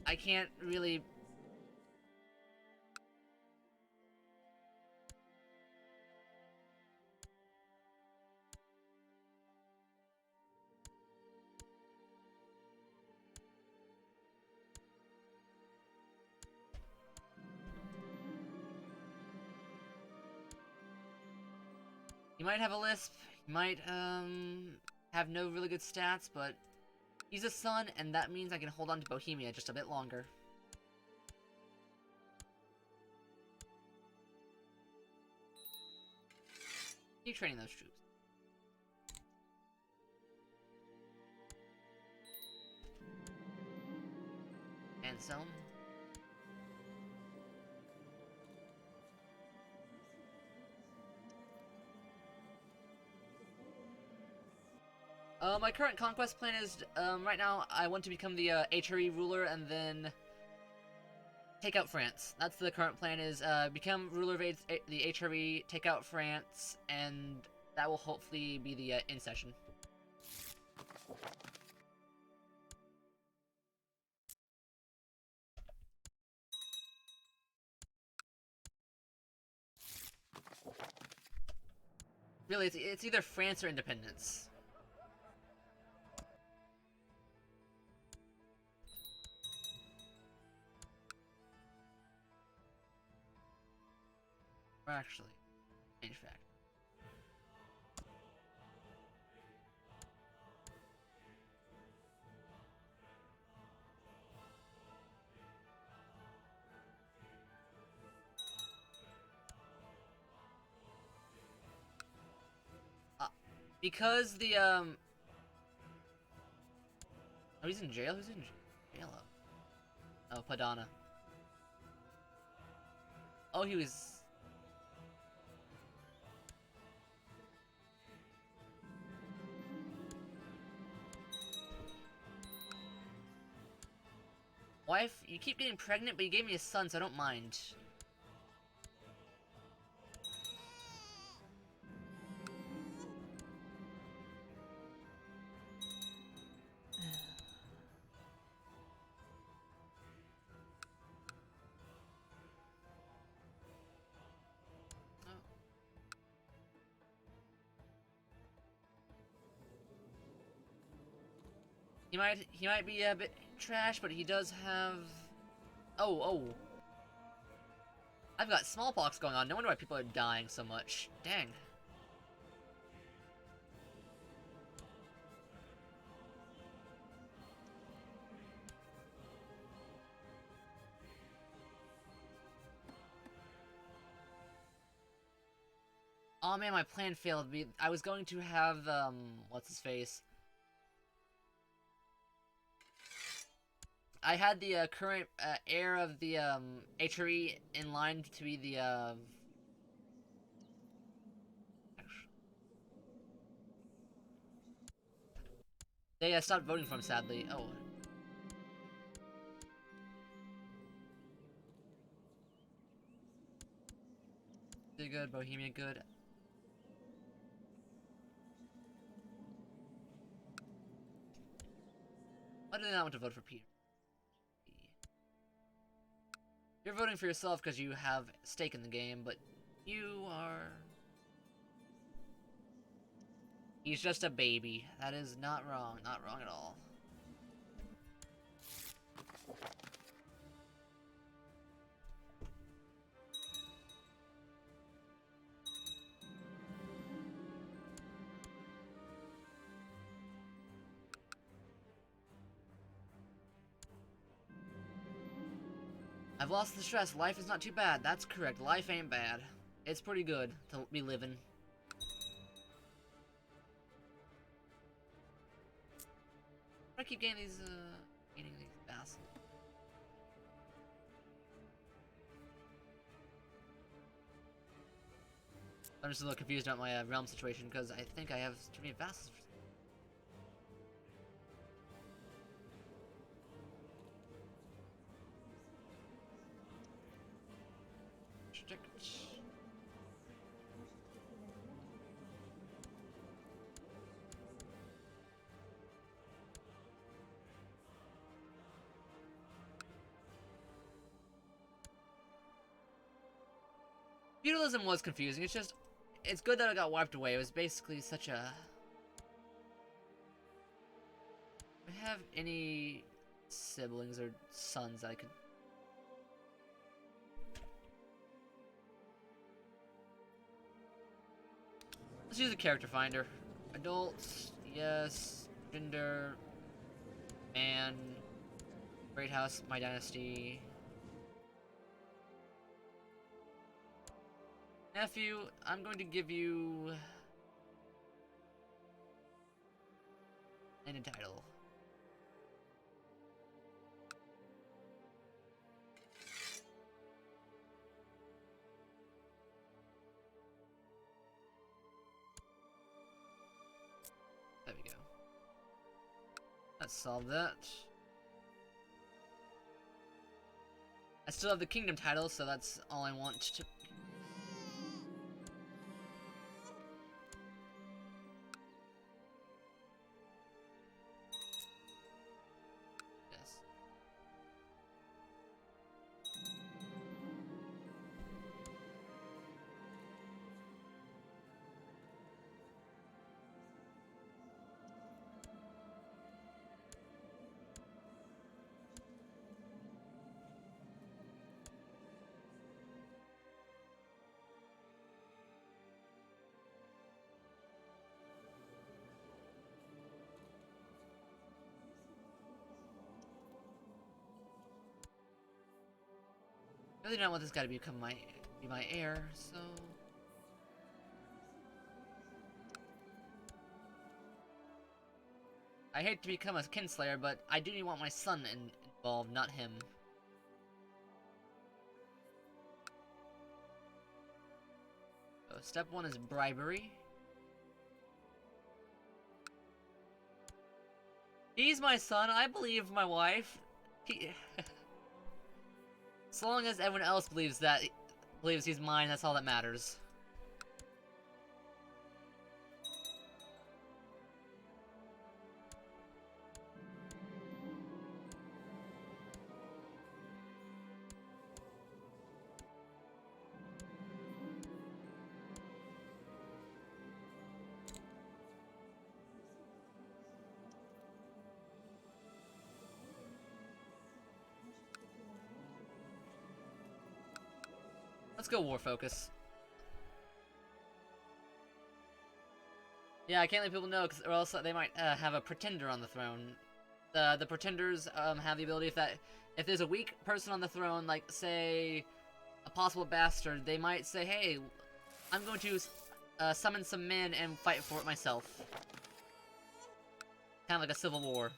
I can't really. He might have a lisp. He might have no really good stats, but he's a son, and that means I can hold on to Bohemia just a bit longer. Keep training those troops. Anselm. My current conquest plan is, right now, I want to become the HRE ruler and then take out France. That's the current plan is, become ruler of the HRE, take out France, and that will hopefully be the in session. Really, it's either France or independence. Or actually, change fact. Because the oh, he's in jail. Who's in jail? Oh, Padana. Oh, he was. Wife, you keep getting pregnant, but you gave me a son, so I don't mind. He might be a bit trash, but he does have. Oh. I've got smallpox going on. No wonder why people are dying so much. Dang. Oh man, my plan failed. I was going to have, what's his face? I had the current heir of the HRE in line to be the They stopped voting for him, sadly. Oh. Pretty good, Bohemia good. Why did I not want to vote for Peter? You're voting for yourself because you have stake in the game, but you are... He's just a baby. That is not wrong. Not wrong at all. I've lost the stress. Life is not too bad. That's correct. Life ain't bad. It's pretty good to be living. I keep getting these, vassals. I'm just a little confused about my realm situation because I think I have too many vassals. Feudalism was confusing. It's just, it's good that it got wiped away. It was basically such a... Do I have any siblings or sons that I could... Let's use a character finder. Adults, yes. Gender, man, Great House, My Dynasty. Nephew, I'm going to give you a title. There we go. Let's solve that. I still have the kingdom title, so that's all I want to... I really don't want this guy to be my heir, so... I hate to become a kinslayer, but I do want my son involved, not him. So step 1 is bribery. He's my son, I believe my wife. As long as everyone else believes he's mine, that's all that matters. Let's go war focus. Yeah, I can't let people know, or else they might have a pretender on the throne. The pretenders have the ability if there's a weak person on the throne, like say a possible bastard, they might say, "Hey, I'm going to summon some men and fight for it myself." Kind of like a civil war.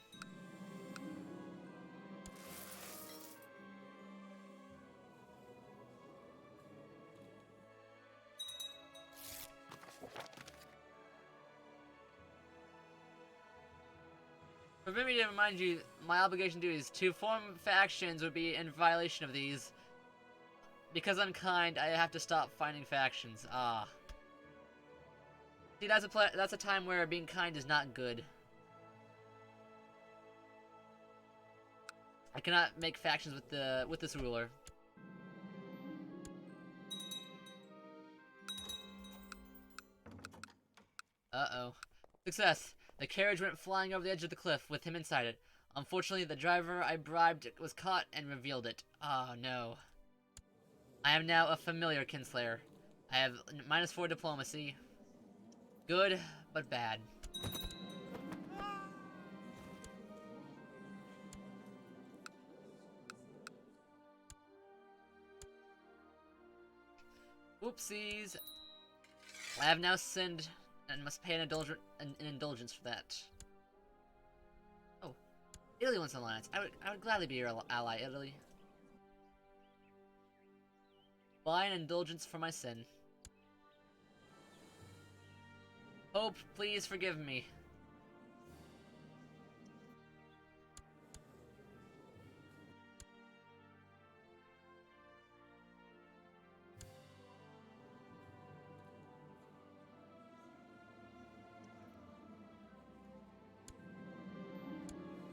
Permit me to remind you, my obligation duties to form factions would be in violation of these. Because I'm kind, I have to stop finding factions. Ah. See, that's a time where being kind is not good. I cannot make factions with this ruler. Uh-oh. Success! The carriage went flying over the edge of the cliff with him inside it. Unfortunately, the driver I bribed was caught and revealed it. Oh no. I am now a familiar kinslayer. I have -4 diplomacy. Good, but bad. Oopsies. I have now sinned and must pay an indulgence for that. Oh, Italy wants an alliance. I would gladly be your ally, Italy. Buy an indulgence for my sin. Pope, please forgive me.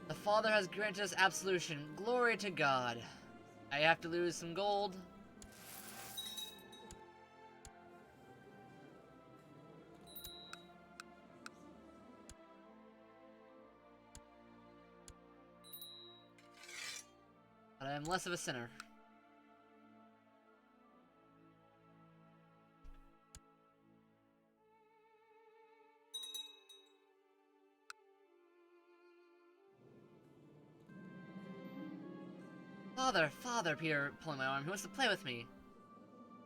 The Father has granted us absolution. Glory to God. I have to lose some gold. But I am less of a sinner. Father, Peter, pulling my arm. He wants to play with me.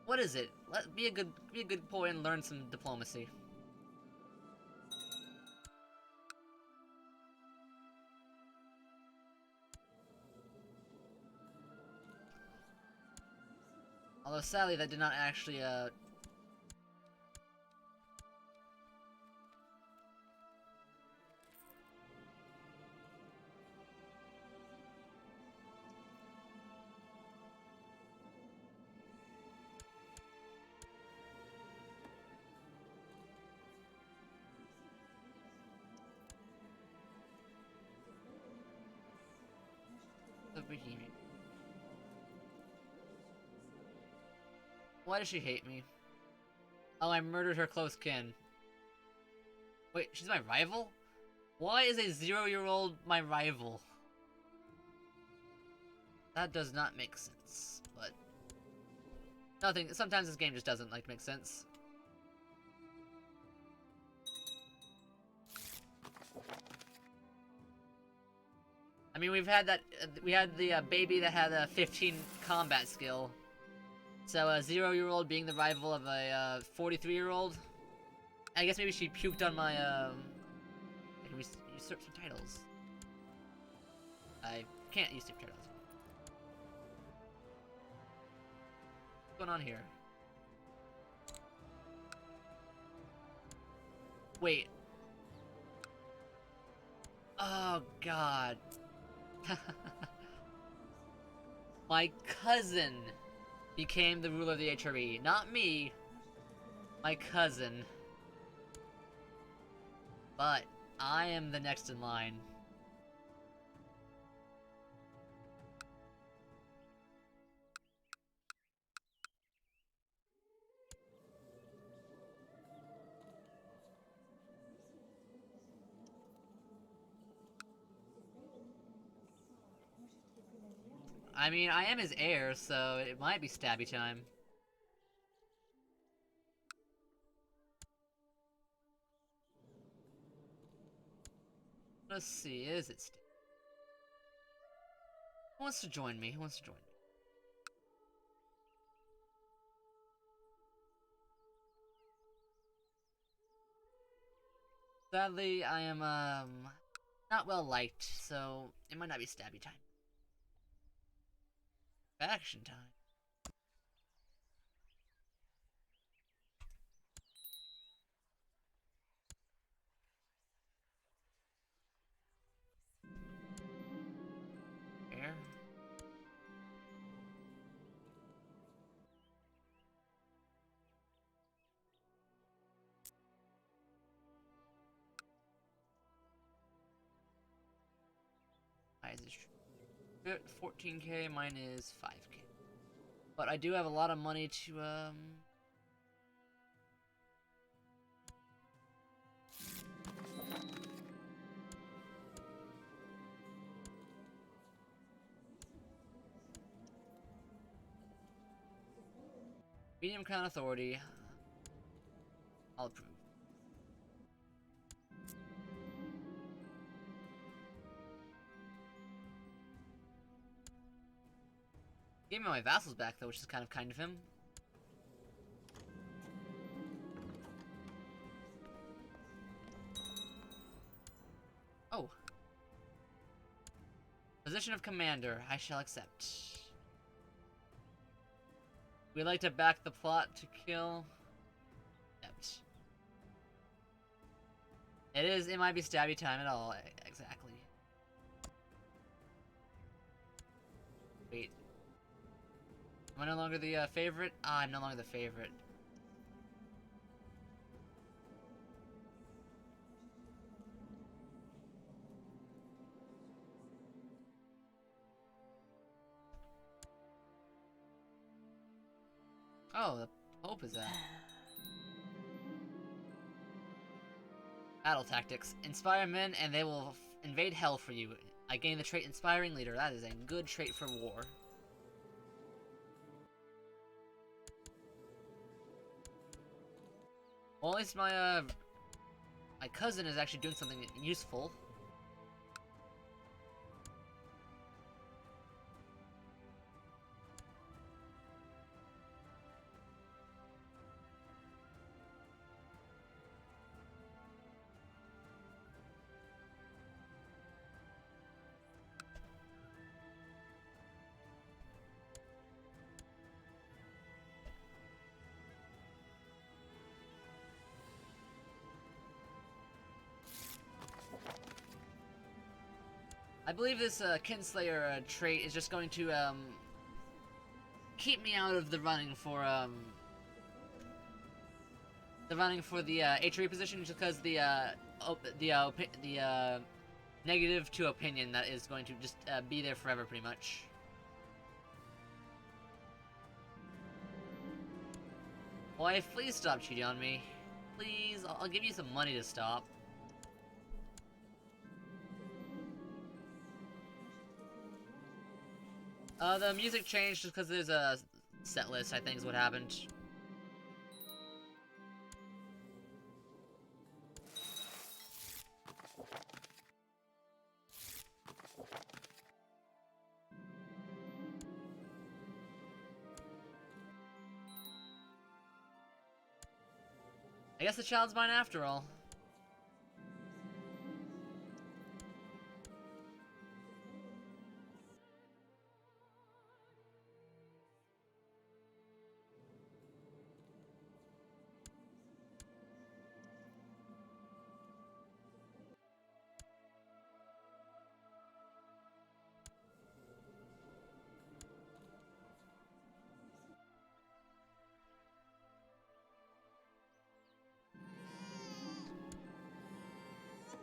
What is it? Be a good boy and learn some diplomacy. Although sadly, that did not actually Why does she hate me? Oh, I murdered her close kin. Wait, she's my rival? Why is a 0-year-old my rival? That does not make sense, but... sometimes this game just doesn't, make sense. I mean, we had the baby that had a 15 combat skill. So a 0-year-old being the rival of a 43-year-old. I guess maybe she puked on my I can usurp some titles. I can't usurp titles. What's going on here? Wait. Oh God. My cousin became the ruler of the HRE. Not me. My cousin. But I am the next in line. I mean, I am his heir, so it might be stabby time. Let's see, is it stabby? Who wants to join me? Who wants to join me? Sadly, I am, not well liked, so it might not be stabby time. Faction time. is his 14k, mine is 5k. But I do have a lot of money to, medium crown authority. I'll approve. Gave me my vassals back though, which is kind of him. Oh. Position of commander, I shall accept. We like to back the plot to kill. Accept. It might be stabby time at all, exactly. Wait. Am I no longer the favorite? Ah, I'm no longer the favorite. Oh, the Pope is that. Battle tactics. Inspire men and they will invade hell for you. I gain the trait Inspiring Leader. That is a good trait for war. Well, at least my cousin is actually doing something useful. I believe this Kinslayer trait is just going to keep me out of the running for the HRE position, just because the negative to opinion that is going to just be there forever, pretty much. Wife, please stop cheating on me. Please, I'll give you some money to stop. The music changed just because there's a set list, I think is what happened. I guess the child's mine after all.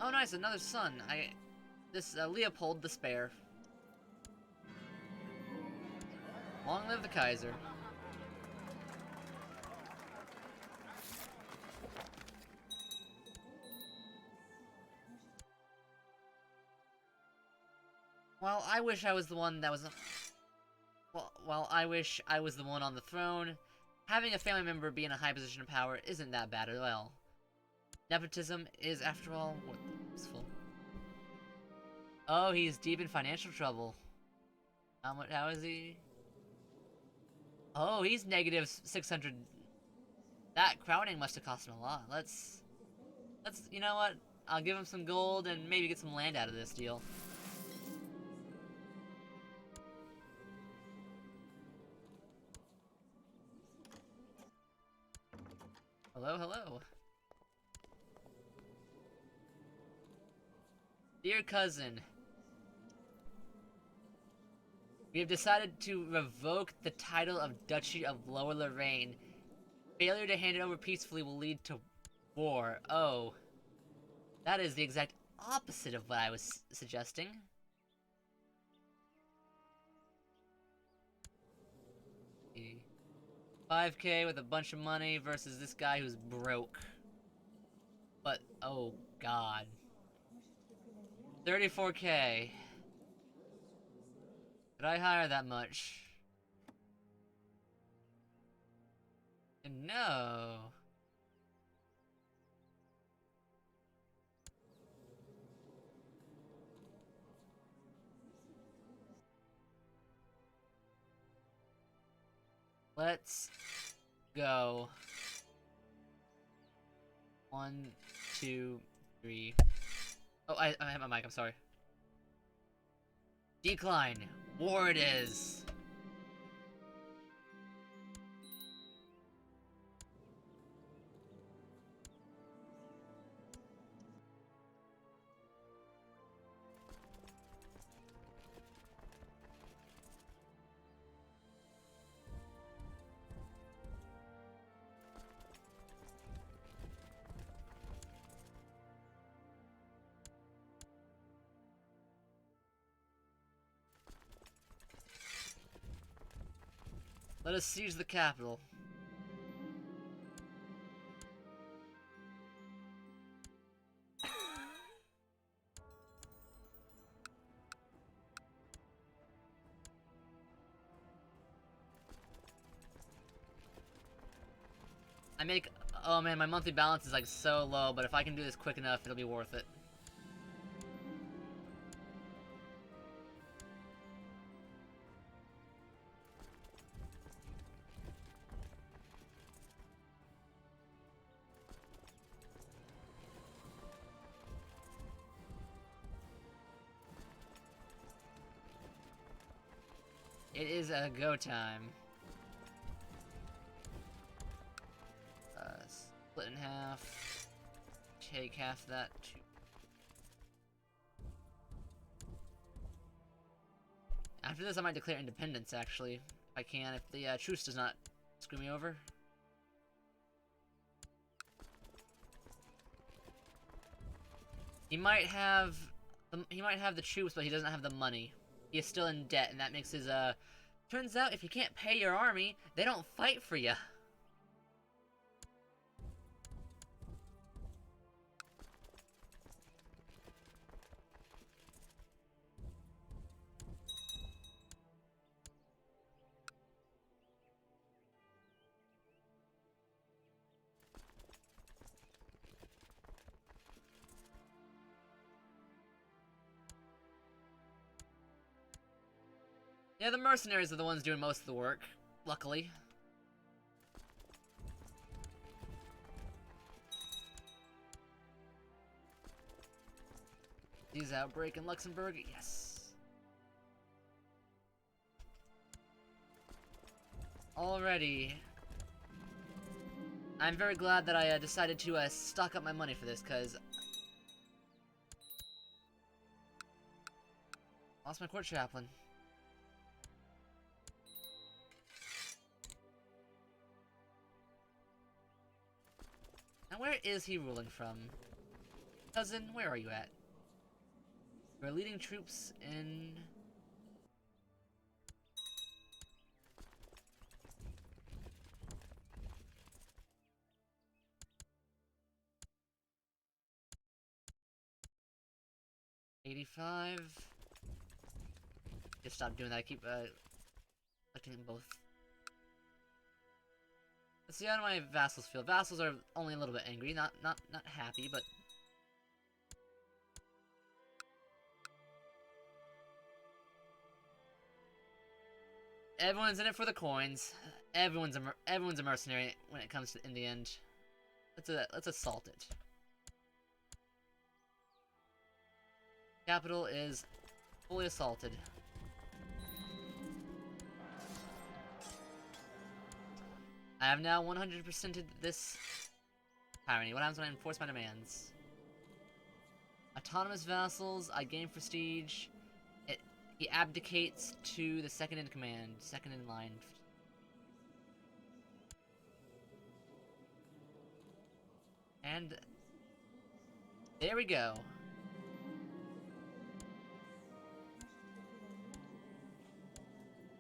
Oh nice, another son. This Leopold the Spare. Long live the Kaiser. Well, I wish I was the one that was... Well, I wish I was the one on the throne. Having a family member be in a high position of power isn't that bad at all. Nepotism is, after all, useful. Oh, he's deep in financial trouble. How is he? Oh, he's negative 600. That crowning must have cost him a lot. Let's, you know what? I'll give him some gold and maybe get some land out of this deal. Hello, hello. Dear cousin, we have decided to revoke the title of Duchy of Lower Lorraine. Failure to hand it over peacefully will lead to war. Oh. That is the exact opposite of what I was suggesting. 5K with a bunch of money versus this guy who's broke. But, oh god. 34K. Did I hire that much? No. Let's go. 1, 2, 3. Oh, I hit my mic, I'm sorry. Decline. War it is. Let us seize the capital. I make... Oh man, my monthly balance is like so low, but if I can do this quick enough, it'll be worth it. It is a go time. Split in half. Take half that to... After this, I might declare independence, actually. If I can, if the truce does not screw me over. He might have the troops, but he doesn't have the money. He is still in debt, and that makes his, Turns out, if you can't pay your army, they don't fight for you. Yeah, the mercenaries are the ones doing most of the work, luckily. Disease outbreak in Luxembourg, yes. Alrighty. I'm very glad that I decided to stock up my money for this, because... Lost my court chaplain. Now where is he ruling from? Cousin, where are you at? We're leading troops in... $85. Just stop doing that. I keep collecting them both. Let's see how my vassals feel. Vassals are only a little bit angry, not happy, but everyone's in it for the coins. Everyone's a mercenary when it comes to in the end. Let's assault it. Capital is fully assaulted. I have now 100%ed this tyranny. What happens when I enforce my demands? Autonomous vassals, I gain prestige. He abdicates to the second in command, second in line. And there we go.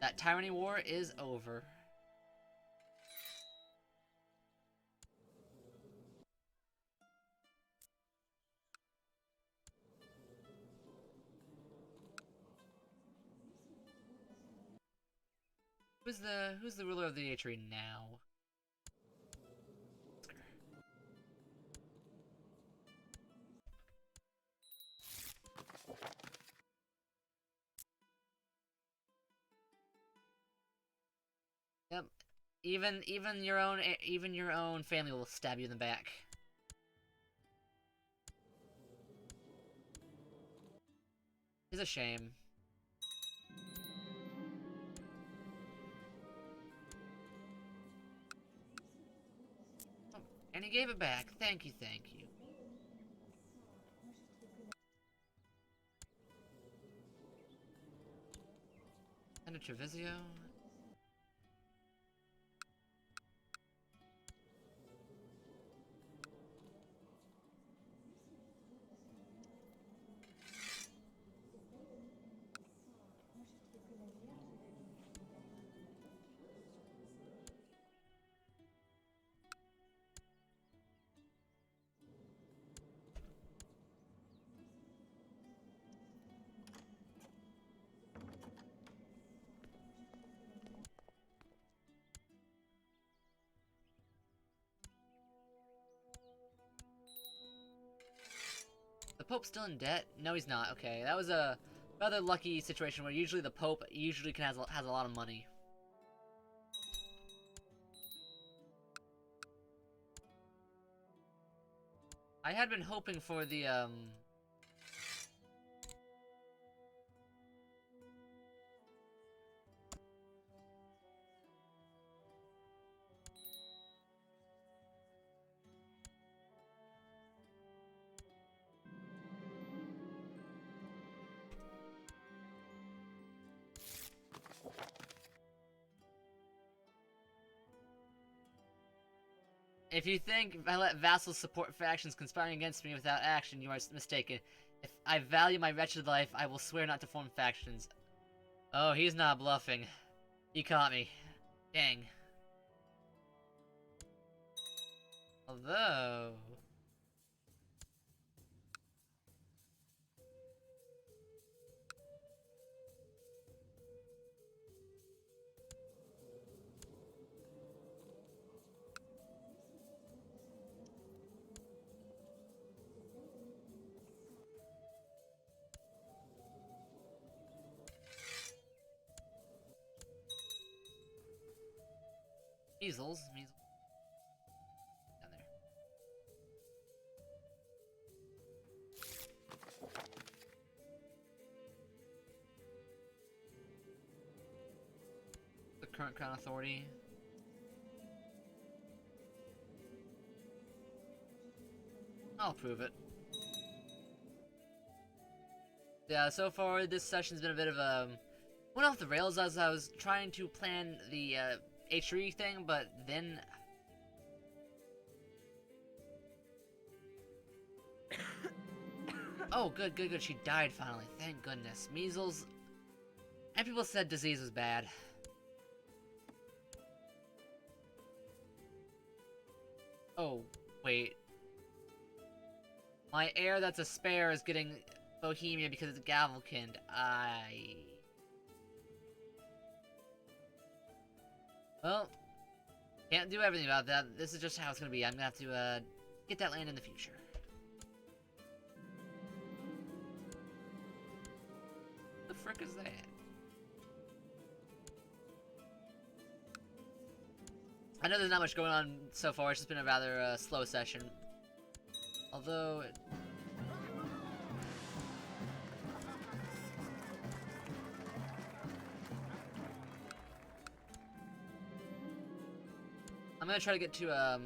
That tyranny war is over. Who's the ruler of the Atri now? Yep. Even your own family will stab you in the back. It's a shame. Oh, and he gave it back. Thank you, thank you. And a Trevisio. The Pope's still in debt? No, he's not. Okay, that was a rather lucky situation where usually the Pope has a lot of money. I had been hoping for the If you think I let vassals support factions conspiring against me without action, you are mistaken. If I value my wretched life, I will swear not to form factions. Oh, he's not bluffing. He caught me. Dang. Although... Measles. Measles. Down there. The current Crown Authority. I'll prove it. Yeah, so far this session's been a bit of a... went off the rails as I was trying to plan the H3 thing, but then... Oh, good, good, good. She died finally. Thank goodness. Measles... And people said disease was bad. Oh, wait. My heir that's a spare is getting Bohemia because it's Gavelkind. Well, can't do everything about that. This is just how it's gonna be. I'm gonna have to, get that land in the future. What the frick is that? I know there's not much going on so far. It's just been a rather slow session. Although... I'm gonna try to get to,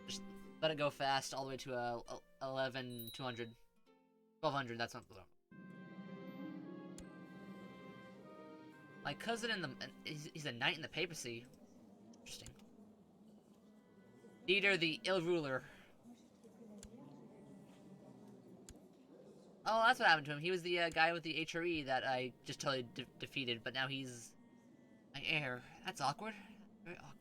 just let it go fast all the way to, 11,200. 1,200, that's not... My cousin in the... He's a knight in the papacy. Interesting. Dieter the Ill Ruler. Oh, that's what happened to him. He was the guy with the HRE that I just totally defeated, but now he's my heir. That's awkward. Very awkward.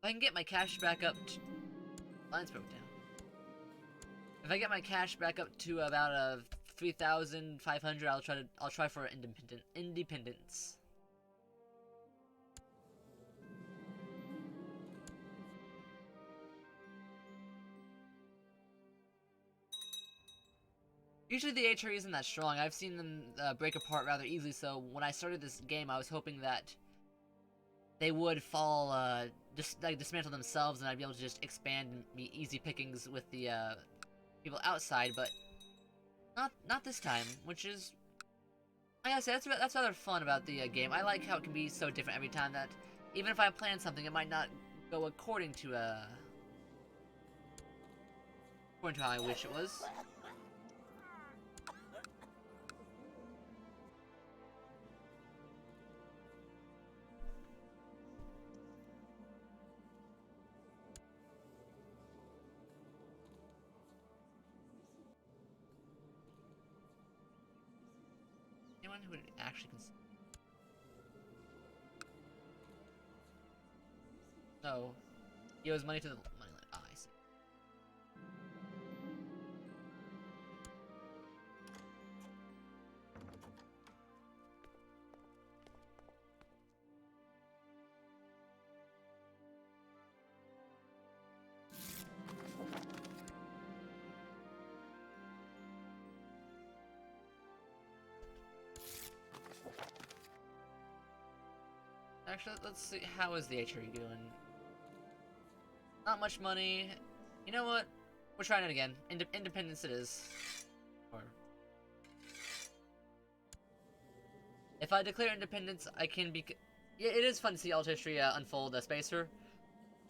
If I can get my cash back up to... Lines broke down. If I get my cash back up to about 3,500, I'll try for independence. Usually the HRE isn't that strong. I've seen them break apart rather easily, so when I started this game, I was hoping that they would fall, dismantle themselves, and I'd be able to just expand and be easy pickings with the people outside, but not this time, which is, like I said, that's rather fun about the game. I like how it can be so different every time that even if I plan something, it might not go according to how I wish it was. Anyone who would actually consider... No. He owes money to the money line. Ah, I see. Actually, let's see, how is the HRE doing? Not much money. You know what? We're trying it again. Independence it is. Or... if I declare independence, I can be... yeah, it is fun to see alt history unfold, Spacer.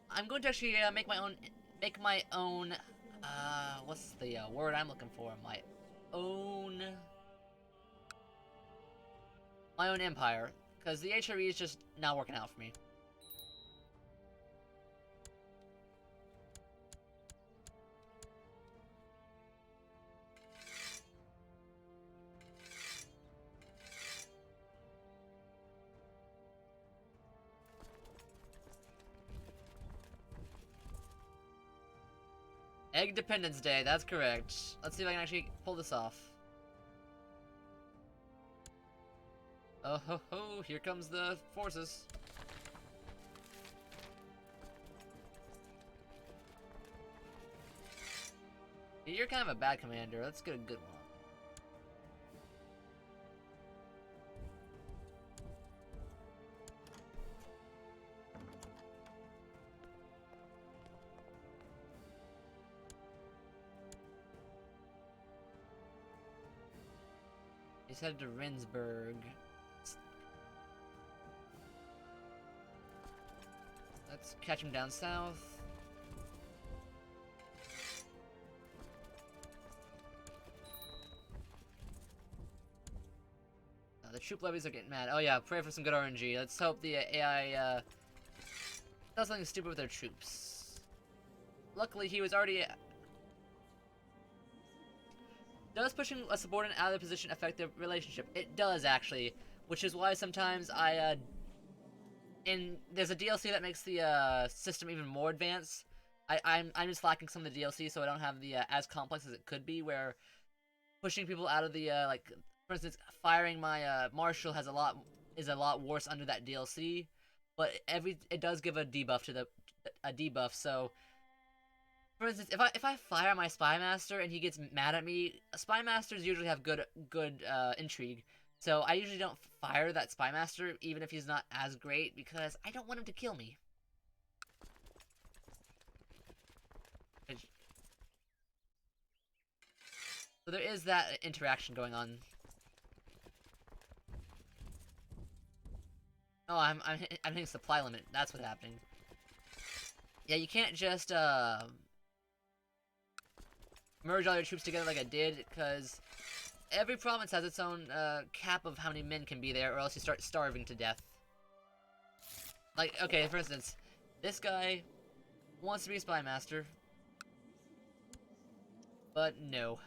I'm going to actually make my own... what's the word I'm looking for? My own empire. Because the HRE is just not working out for me. Egg Dependence Day, that's correct. Let's see if I can actually pull this off. Oh ho ho, here comes the forces. You're kind of a bad commander, let's get a good one. He's headed to Rendsburg. Let's catch him down south. The troop levies are getting mad. Oh yeah, pray for some good RNG. Let's hope the AI does something stupid with their troops. Luckily, he was already... does pushing a subordinate out of the position affect their relationship? It does, actually. Which is why sometimes I, there's a DLC that makes the system even more advanced. I'm just lacking some of the DLC, so I don't have the as complex as it could be, where pushing people out of the like, for instance, firing my marshal is a lot worse under that DLC, but it does give a debuff to a debuff. So, for instance, if I fire my spy master and he gets mad at me, spy masters usually have good intrigue. So I usually don't fire that spy master, even if he's not as great, because I don't want him to kill me. So there is that interaction going on. Oh, I'm hitting supply limit. That's what's happening. Yeah, you can't just merge all your troops together like I did, because every province has its own cap of how many men can be there, or else you start starving to death. Like, okay, for instance, this guy wants to be a spy master, but no.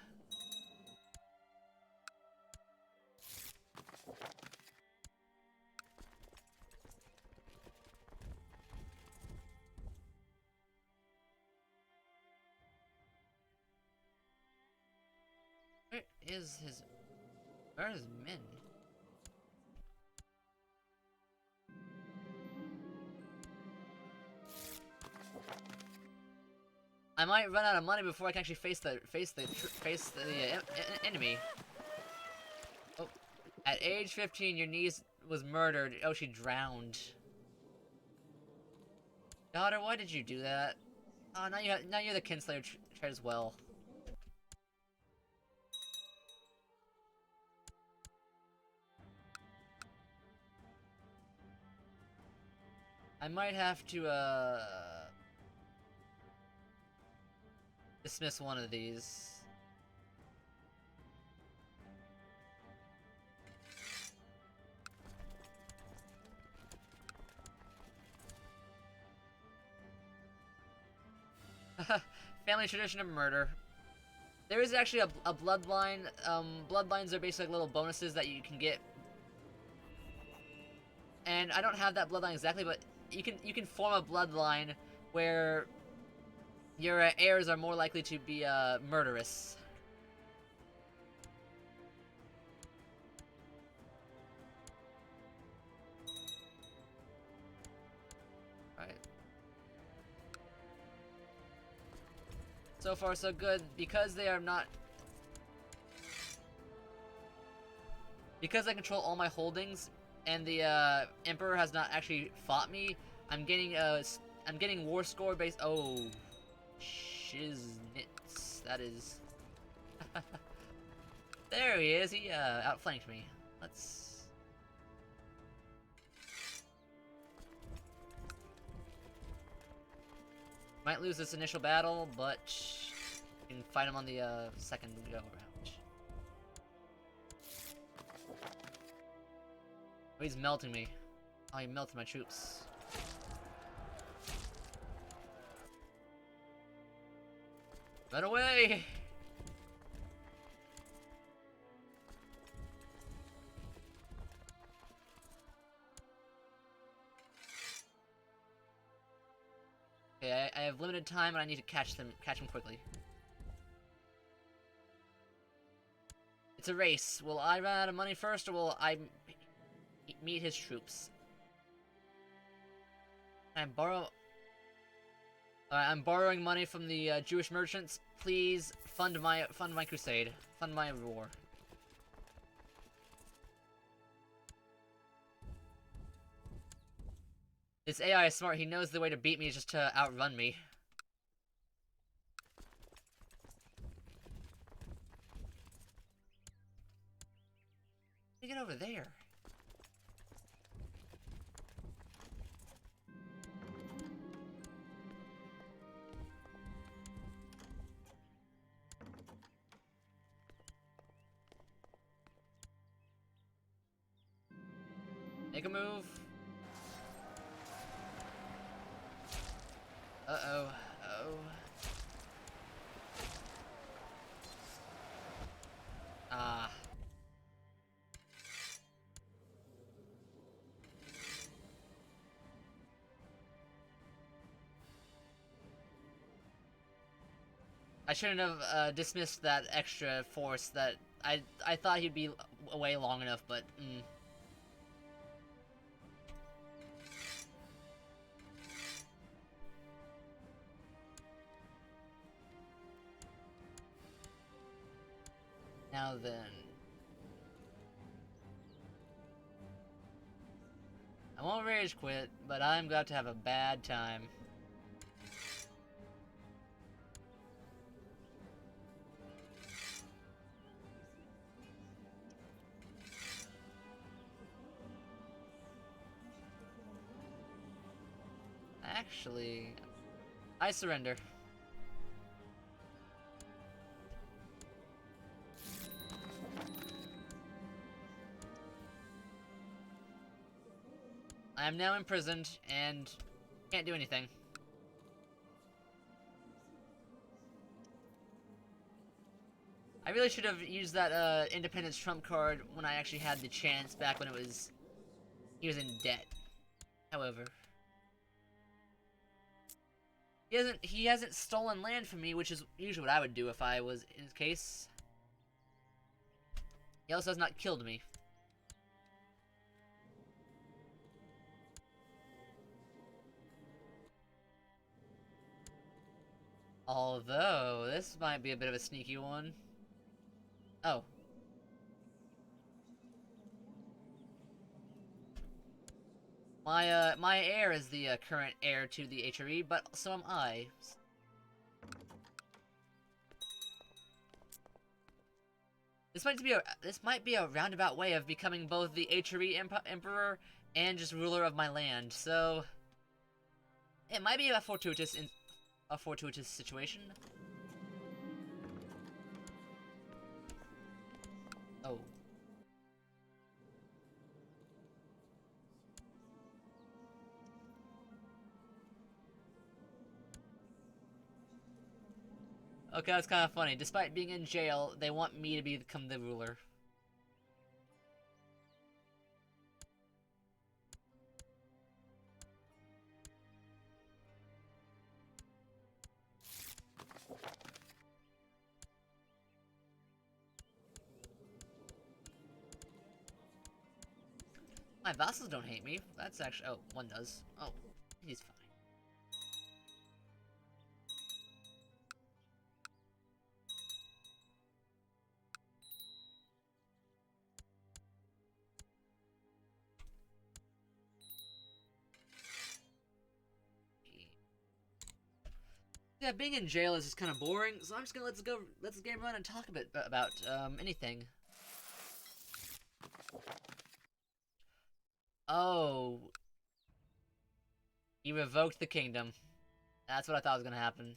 Where is his... Where is Min? I might run out of money before I can actually face the enemy. Oh, at age 15, your niece was murdered. Oh, she drowned. Daughter, why did you do that? Oh, now you're the Kinslayer trait as well. I might have to dismiss one of these. Family tradition of murder. There is actually a bloodline. Bloodlines are basically like little bonuses that you can get. And I don't have that bloodline exactly, but you can form a bloodline where your heirs are more likely to be murderous. Right. So far, so good. Because they are not... Because I control all my holdings, and the Emperor has not actually fought me, I'm getting war score based... Oh... Shiznits. That is... There he is. He outflanked me. Let's... Might lose this initial battle, but you can fight him on the second go around. Oh, he's melting me. Oh, he melted my troops. Run away! Okay, I have limited time and I need to catch him quickly. It's a race. Will I run out of money first, or will I meet his troops? Can I borrow... I'm borrowing money from the Jewish merchants. Please fund my crusade. Fund my war. This AI is smart. He knows the way to beat me is just to outrun me. Let me get over there. Make a move. Uh-oh. Uh-oh. Ah. I shouldn't have dismissed that extra force that I thought he'd be away long enough, but Now then. I won't rage quit, but I'm about to have a bad time. Actually, I surrender. I am now imprisoned and can't do anything. I really should have used that independence trump card when I actually had the chance back when he was in debt. However, he hasn't stolen land from me, which is usually what I would do if I was in his case. He also has not killed me. Although, this might be a bit of a sneaky one. Oh. My heir is the current heir to the HRE, but so am I. This might be a roundabout way of becoming both the HRE emperor and just ruler of my land. So it might be a fortuitous situation. Oh. Okay, that's kind of funny. Despite being in jail, they want me to become the ruler. My vassals don't hate me. That's actually... Oh, one does. Oh, he's fine. Yeah, being in jail is just kind of boring, so I'm just gonna let this game run and talk a bit about anything. Oh, he revoked the kingdom. That's what I thought was gonna happen.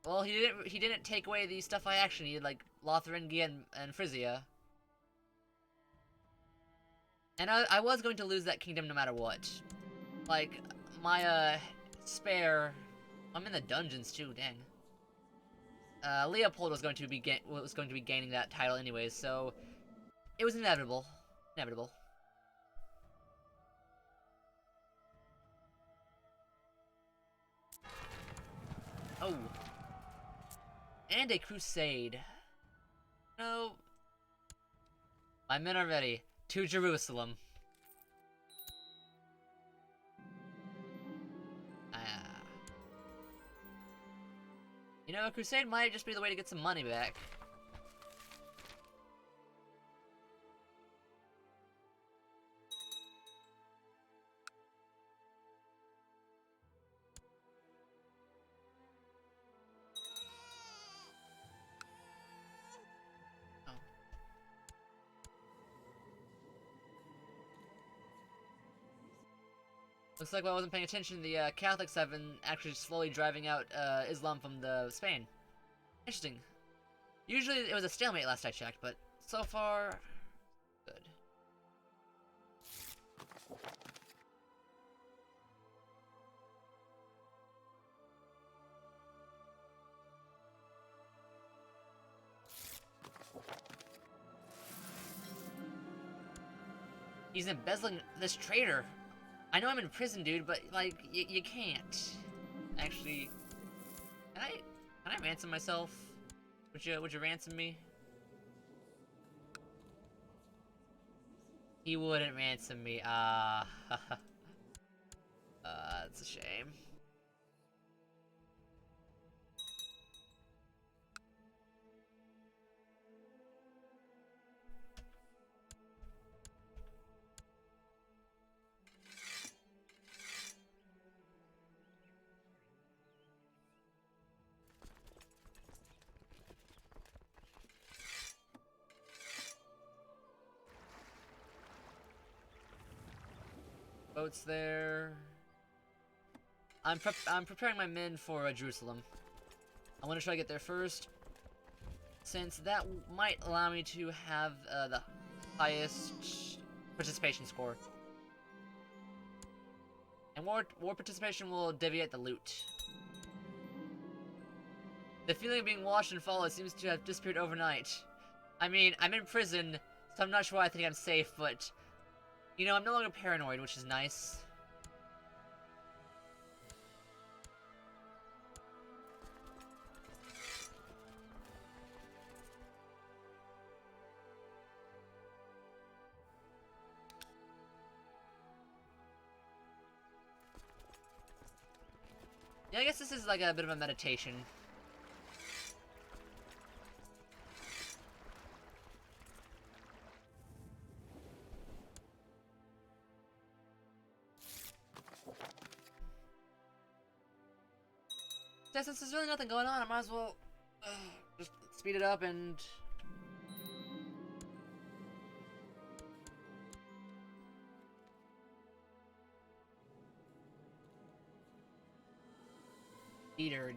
Well, he didn't take away the stuff I actually needed, like Lotharingia and Frisia. And I was going to lose that kingdom no matter what. Like, my, spare... I'm in the dungeons too, dang. Leopold was going to be gaining that title anyways, so... It was inevitable. Inevitable. Oh. And a crusade. No. My men are ready. To Jerusalem. You know, a crusade might just be the way to get some money back. Oh. Looks like while I wasn't paying attention, the Catholics have been actually slowly driving out Islam from Spain. Interesting. Usually it was a stalemate last I checked, but so far, good. He's embezzling this traitor. I know I'm in prison, dude, but like you can't. Actually, can I ransom myself? Would you ransom me? He wouldn't ransom me. That's a shame. Boats there. I'm preparing my men for Jerusalem. I want to try to get there first, since that might allow me to have the highest participation score. And war participation will deviate the loot. The feeling of being watched and followed seems to have disappeared overnight. I mean, I'm in prison, so I'm not sure I think I'm safe, but... You know, I'm no longer paranoid, which is nice. Yeah, I guess this is like a bit of a meditation. Yeah, since there's really nothing going on, I might as well just speed it up and... Deeter.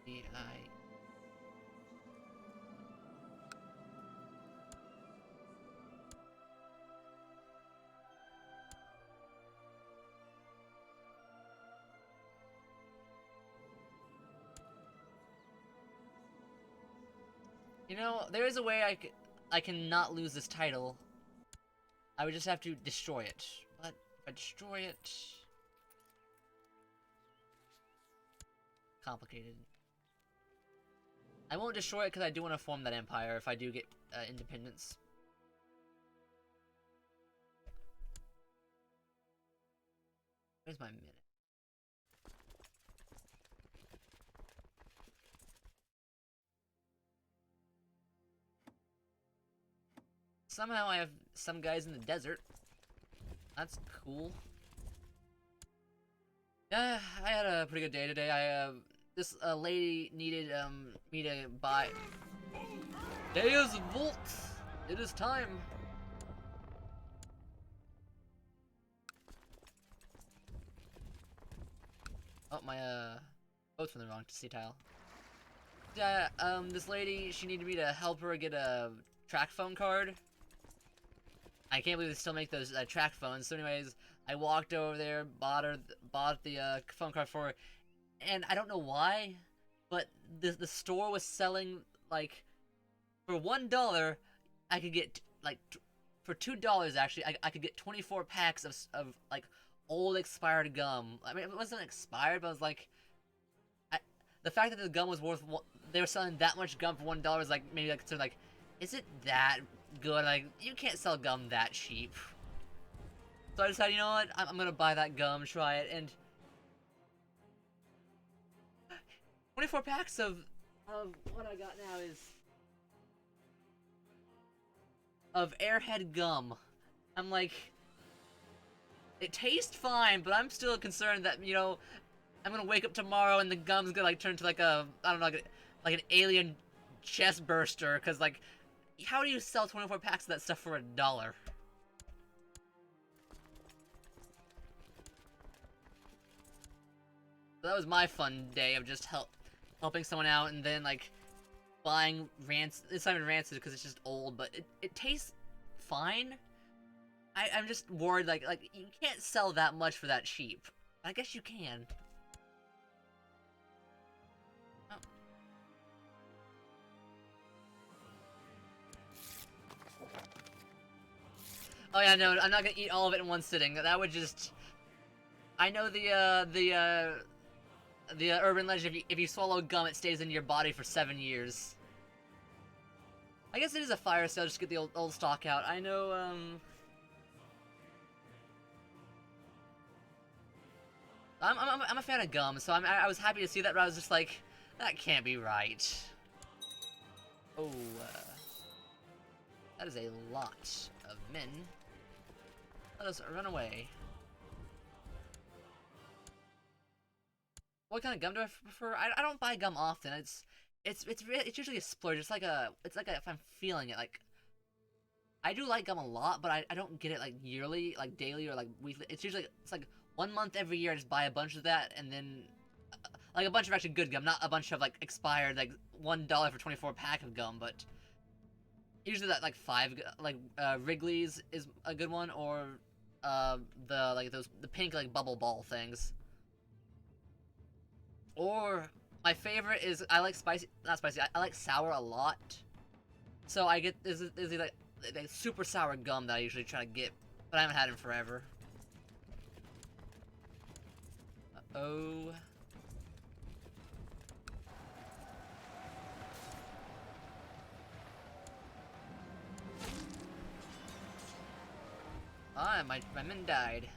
D-I... You know, there is a way I can not lose this title. I would just have to destroy it. But if I destroy it... Complicated. I won't destroy it because I do want to form that empire if I do get independence. Where's my minute? Somehow I have some guys in the desert. That's cool. Yeah, I had a pretty good day today. This lady needed me to buy. Deus Volt. It is time. Oh, my boat's in the wrong sea tile. Yeah, this lady, she needed me to help her get a track phone card. I can't believe they still make those track phones. So anyways, I walked over there, bought the phone card for her, and I don't know why, but the store was selling, like, for $1, I could get, like, for $2 actually, I could get 24 packs of like, old expired gum. I mean, it wasn't expired, but I was like, the fact that the gum was worth, they were selling that much gum for $1 is like, maybe like, consider, like, is it that good? Like, you can't sell gum that cheap. So I decided, you know what, I'm gonna buy that gum, try it, and 24 packs of what I got now is of Airhead gum. I'm like, it tastes fine, but I'm still concerned that, you know, I'm gonna wake up tomorrow and the gum's gonna like turn to like a, I don't know, like an alien chest burster, cause like, how do you sell 24 packs of that stuff for $1? So that was my fun day of just helping someone out, and then like buying Rancid. It's not even Rancid because it's just old, but it tastes fine. I'm just worried, like you can't sell that much for that cheap. I guess you can. Oh. Oh yeah, no, I'm not gonna eat all of it in one sitting. That would just... I know the urban legend, if you swallow gum, it stays in your body for 7 years. I guess it is a fire sale just to get the old stock out. I know, I'm a fan of gum, so I was happy to see that, but I was just like, that can't be right. Oh, that is a lot of men. Let us run away. What kind of gum do I prefer? I don't buy gum often. It's usually a splurge. It's like if I'm feeling it. Like, I do like gum a lot, but I don't get it like yearly, like daily, or like weekly. It's usually, it's like 1 month every year I just buy a bunch of that, and then like a bunch of actually good gum, not a bunch of like expired, like $1 for 24 pack of gum, but usually that like Wrigley's is a good one, or the pink like bubble ball things. Or my favorite is, I like spicy, not spicy, I like sour a lot. So I get this is like super sour gum that I usually try to get, but I haven't had it in forever. Uh-oh. Ah, my men died.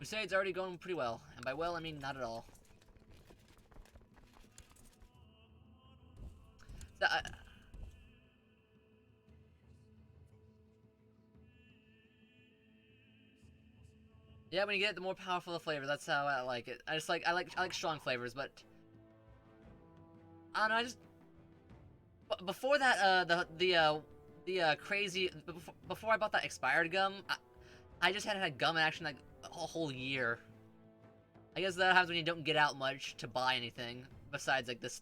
Crusade's already going pretty well, and by well I mean not at all. So, yeah, when you get the more powerful the flavor, that's how I like it. I like strong flavors, but I don't know. I just before that crazy before I bought that expired gum, I just hadn't had gum in action like a whole year. I guess that happens when you don't get out much to buy anything besides like this,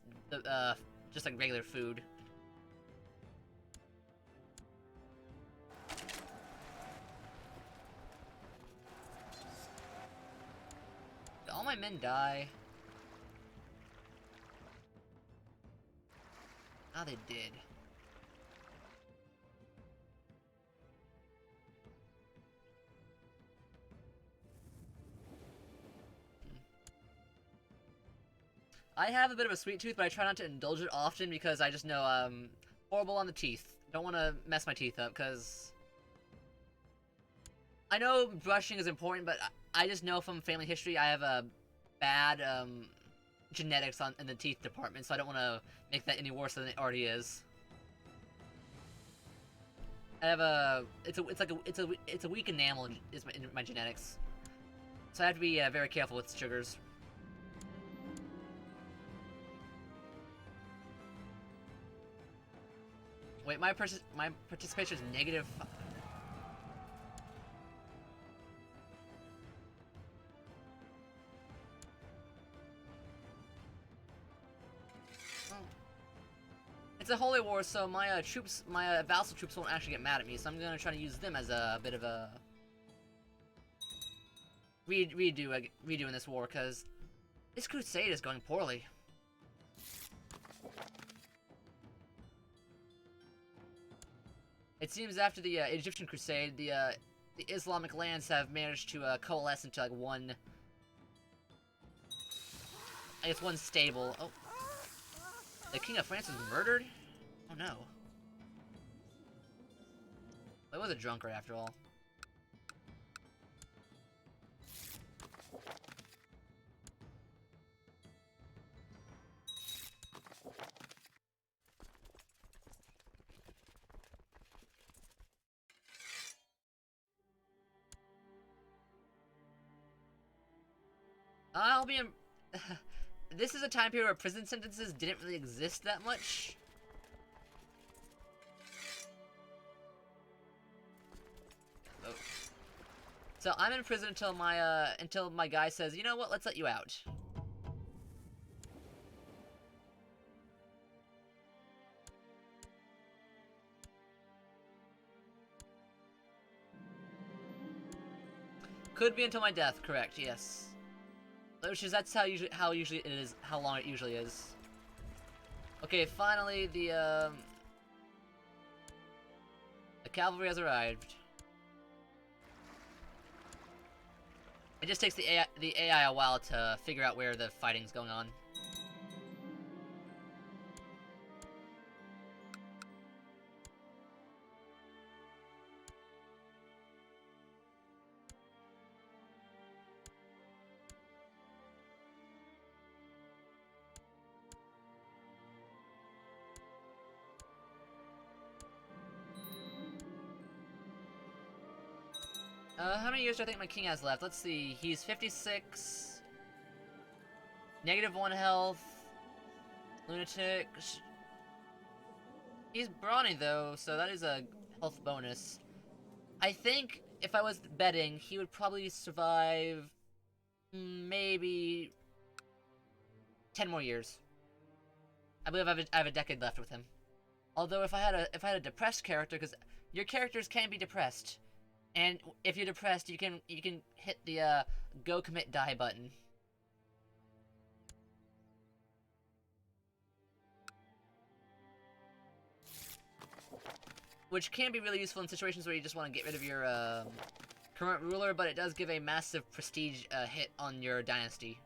just like regular food. Did all my men die? Ah, they did. I have a bit of a sweet tooth, but I try not to indulge it often because I just know, horrible on the teeth. Don't want to mess my teeth up, because I know brushing is important, but I just know from family history I have a bad, genetics in the teeth department, so I don't want to make that any worse than it already is. I have it's a weak enamel in my genetics, so I have to be very careful with sugars. Wait, my participation is negative. Oh. It's a holy war, so my troops, my vassal troops won't actually get mad at me. So I'm gonna try to use them as a bit of a redo in this war, because this crusade is going poorly. It seems after the Egyptian crusade, the Islamic lands have managed to coalesce into like one, I guess one stable. Oh, the King of France was murdered? Oh no. It was a drunkard after all. I'll be in... This is a time period where prison sentences didn't really exist that much. Oh. So I'm in prison until my guy says, you know what, let's let you out. Could be until my death, correct, yes. That's how usually it is, how long it usually is. Okay, finally the cavalry has arrived. It just takes the AI a while to figure out where the fighting's going on. How many years do I think my king has left? Let's see. He's 56. -1 health. Lunatic. He's brawny though, so that is a health bonus. I think if I was betting, he would probably survive maybe 10 more years. I believe I have a decade left with him. Although if I had a depressed character, because your characters can be depressed. And if you're depressed, you can hit the go commit die button. Which can be really useful in situations where you just want to get rid of your current ruler, but it does give a massive prestige hit on your dynasty.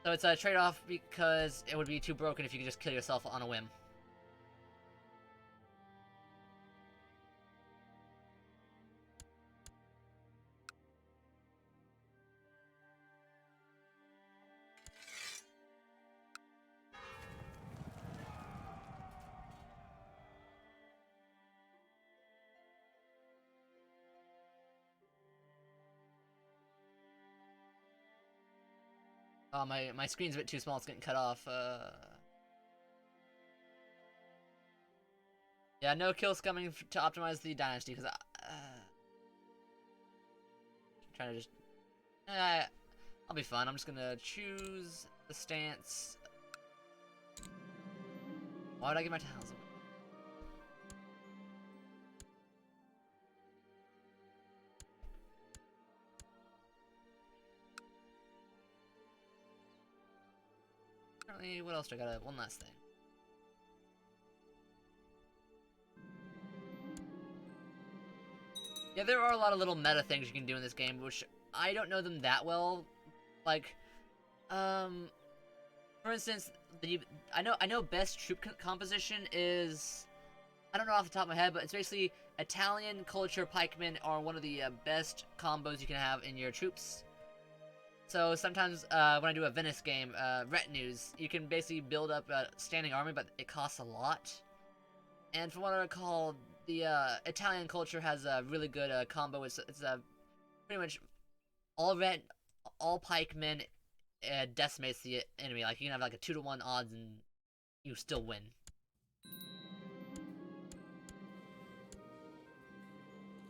So it's a trade-off because it would be too broken if you could just kill yourself on a whim. Oh, my screen's a bit too small. It's getting cut off. Yeah, no kills coming to optimize the dynasty because trying to just. I'll be fine. I'm just gonna choose the stance. Why would I get my tiles? Currently, what else do I got? One last thing. Yeah, there are a lot of little meta things you can do in this game, which I don't know them that well. Like, for instance, I know best troop composition is, I don't know off the top of my head, but it's basically Italian culture pikemen are one of the best combos you can have in your troops. So sometimes when I do a Venice game, retinues, you can basically build up a standing army, but it costs a lot. And from what I recall, the Italian culture has a really good combo. It's pretty much all pikemen decimates the enemy. Like, you can have like a 2-to-1 odds and you still win.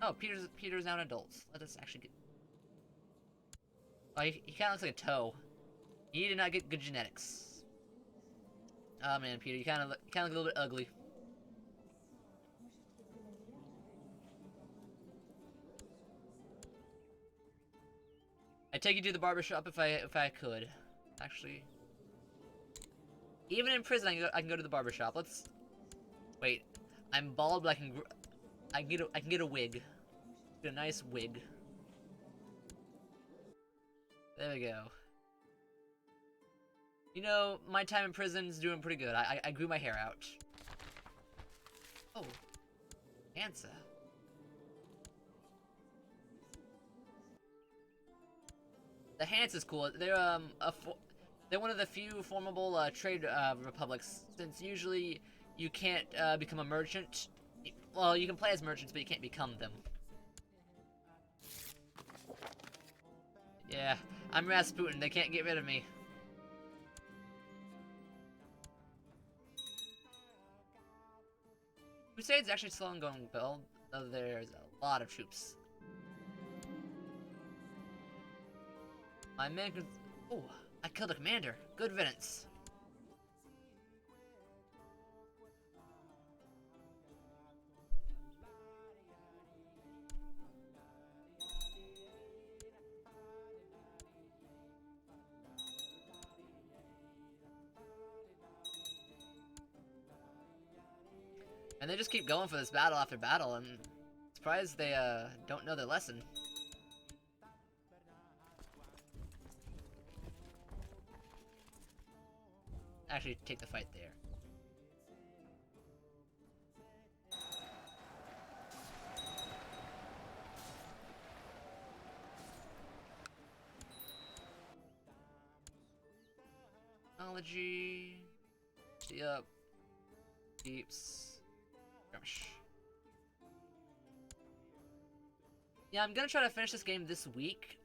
Oh, Peter's now an adult. Let us actually get. Oh, he kind of looks like a toe. He did not get good genetics. Oh man, Peter, you kind of look a little bit ugly. I'd take you to the barbershop if I could. Actually, even in prison, I can go to the barbershop. Let's wait. I'm bald, but I can get a wig. Get a nice wig. There we go. You know, my time in prison's doing pretty good. I grew my hair out. Oh, Hansa. The Hansa is cool. They're one of the few formable trade republics, since usually you can't become a merchant. Well, you can play as merchants, but you can't become them. Yeah, I'm Rasputin. They can't get rid of me. Crusade's actually slow and going well, though there's a lot of troops. My men can. Oh, I killed a commander. Good riddance. And they just keep going for this battle after battle, and I'm surprised they don't know their lesson. Actually, take the fight there. Technology. See up. Deeps. Yeah, I'm gonna try to finish this game this week,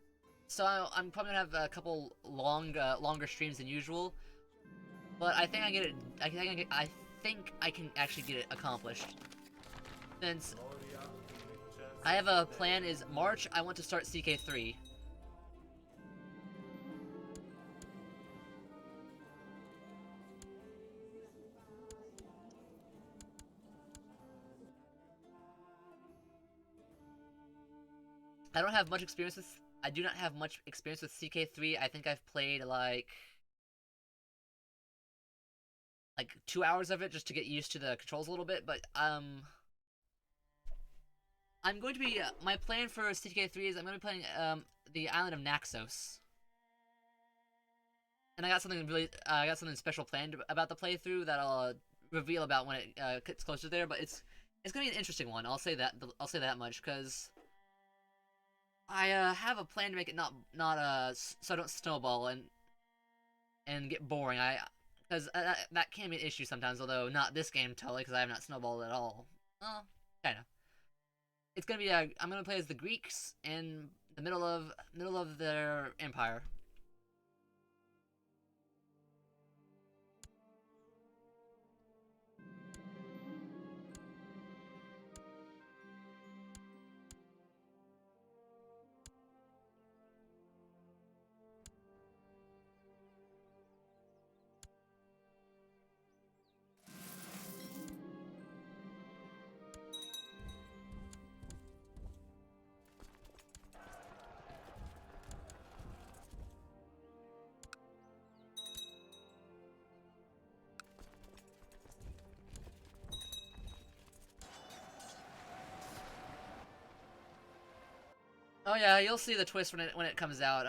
so I'm probably gonna have a couple longer streams than usual. But I think I get it. I think I can actually get it accomplished. Since I have a plan, is March I want to start CK3. I don't have much experience with. I do not have much experience with CK3. I think I've played like 2 hours of it just to get used to the controls a little bit. But I'm going to be my plan for CK3 is I'm going to be playing the island of Naxos. And I got something special planned about the playthrough that I'll reveal about when it gets closer there. But it's going to be an interesting one. I'll say that much, because I have a plan to make it not so I don't snowball and get boring. Because that can be an issue sometimes. Although not this game totally, because I have not snowballed at all. Well, kind of. It's gonna be I'm gonna play as the Greeks in the middle of their empire. Oh yeah, you'll see the twist when it comes out.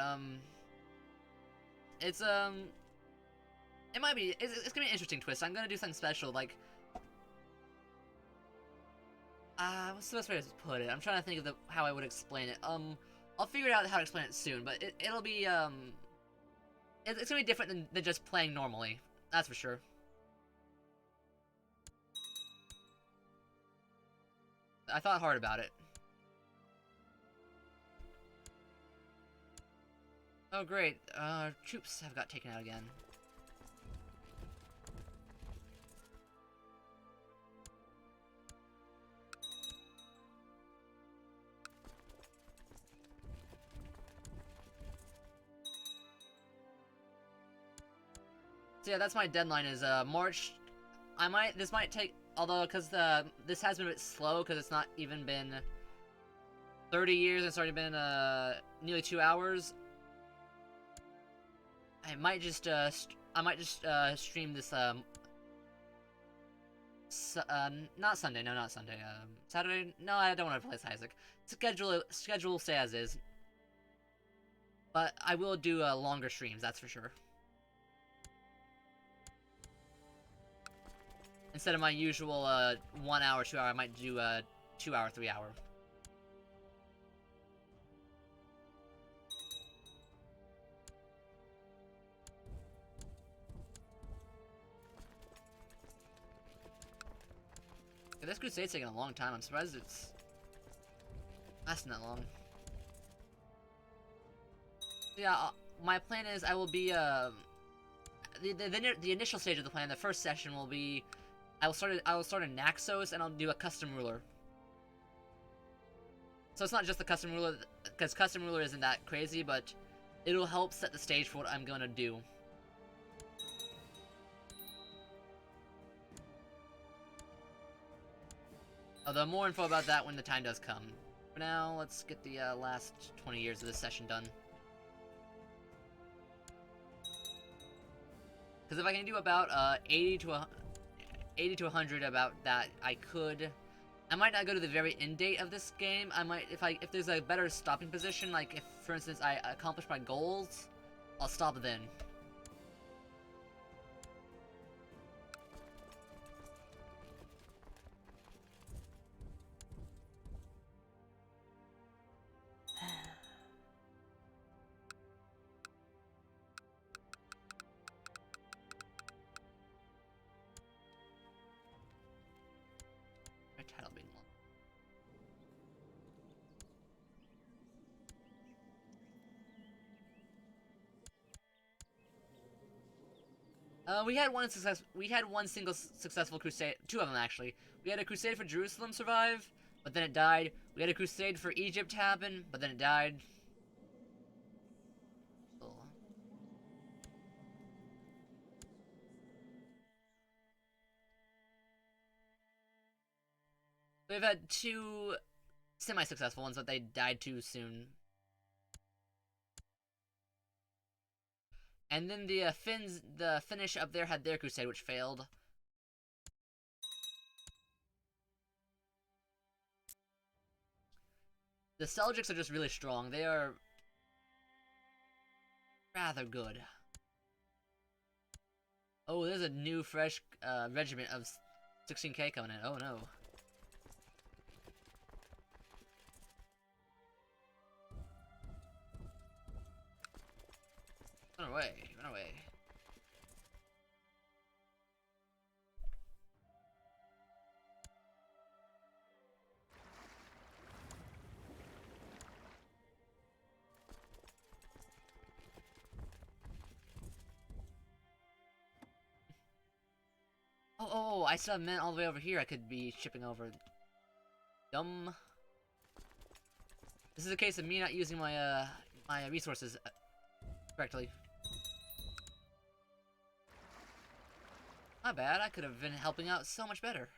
It's it might be it's gonna be an interesting twist. I'm gonna do something special, like what's the best way to put it? I'm trying to think of how I would explain it. I'll figure out how to explain it soon, but it'll be it's gonna be different than just playing normally. That's for sure. I thought hard about it. Oh great, troops have got taken out again. So yeah, that's my deadline is March. This might take, although because this has been a bit slow because it's not even been 30 years. It's already been nearly 2 hours. I might just stream this not Sunday, no, not Sunday. Saturday. No, I don't want to play Isaac. Schedule stay as is. But I will do longer streams, that's for sure. Instead of my usual 1 hour, 2 hour, I might do 2 hour, 3 hour. Yeah, this crusade's taking a long time. I'm surprised it's lasting that long. Yeah, my plan is I will be the initial stage of the plan. The first session will be I will start in Naxos and I'll do a custom ruler. So it's not just the custom ruler, because custom ruler isn't that crazy, but it'll help set the stage for what I'm gonna do. Although more info about that when the time does come. For now, let's get the last 20 years of this session done. Because if I can do about 80 to 100 about that, I might not go to the very end date of this game. I might, if there's a better stopping position, like if, for instance, I accomplish my goals, I'll stop then. My title being long. We had one single successful crusade. Two of them actually. We had a crusade for Jerusalem survive, but then it died. We had a crusade for Egypt happen, but then it died. Oh. We've had two semi-successful ones, but they died too soon. And then the Finnish up there had their crusade, which failed. The Seljuks are just really strong. They are rather good. Oh, there's a new, fresh regiment of 16k coming in. Oh no. Run away, run away. Oh, I still have men all the way over here I could be shipping over. Dumb. This is a case of me not using my, my resources correctly. Not bad, I could have been helping out so much better.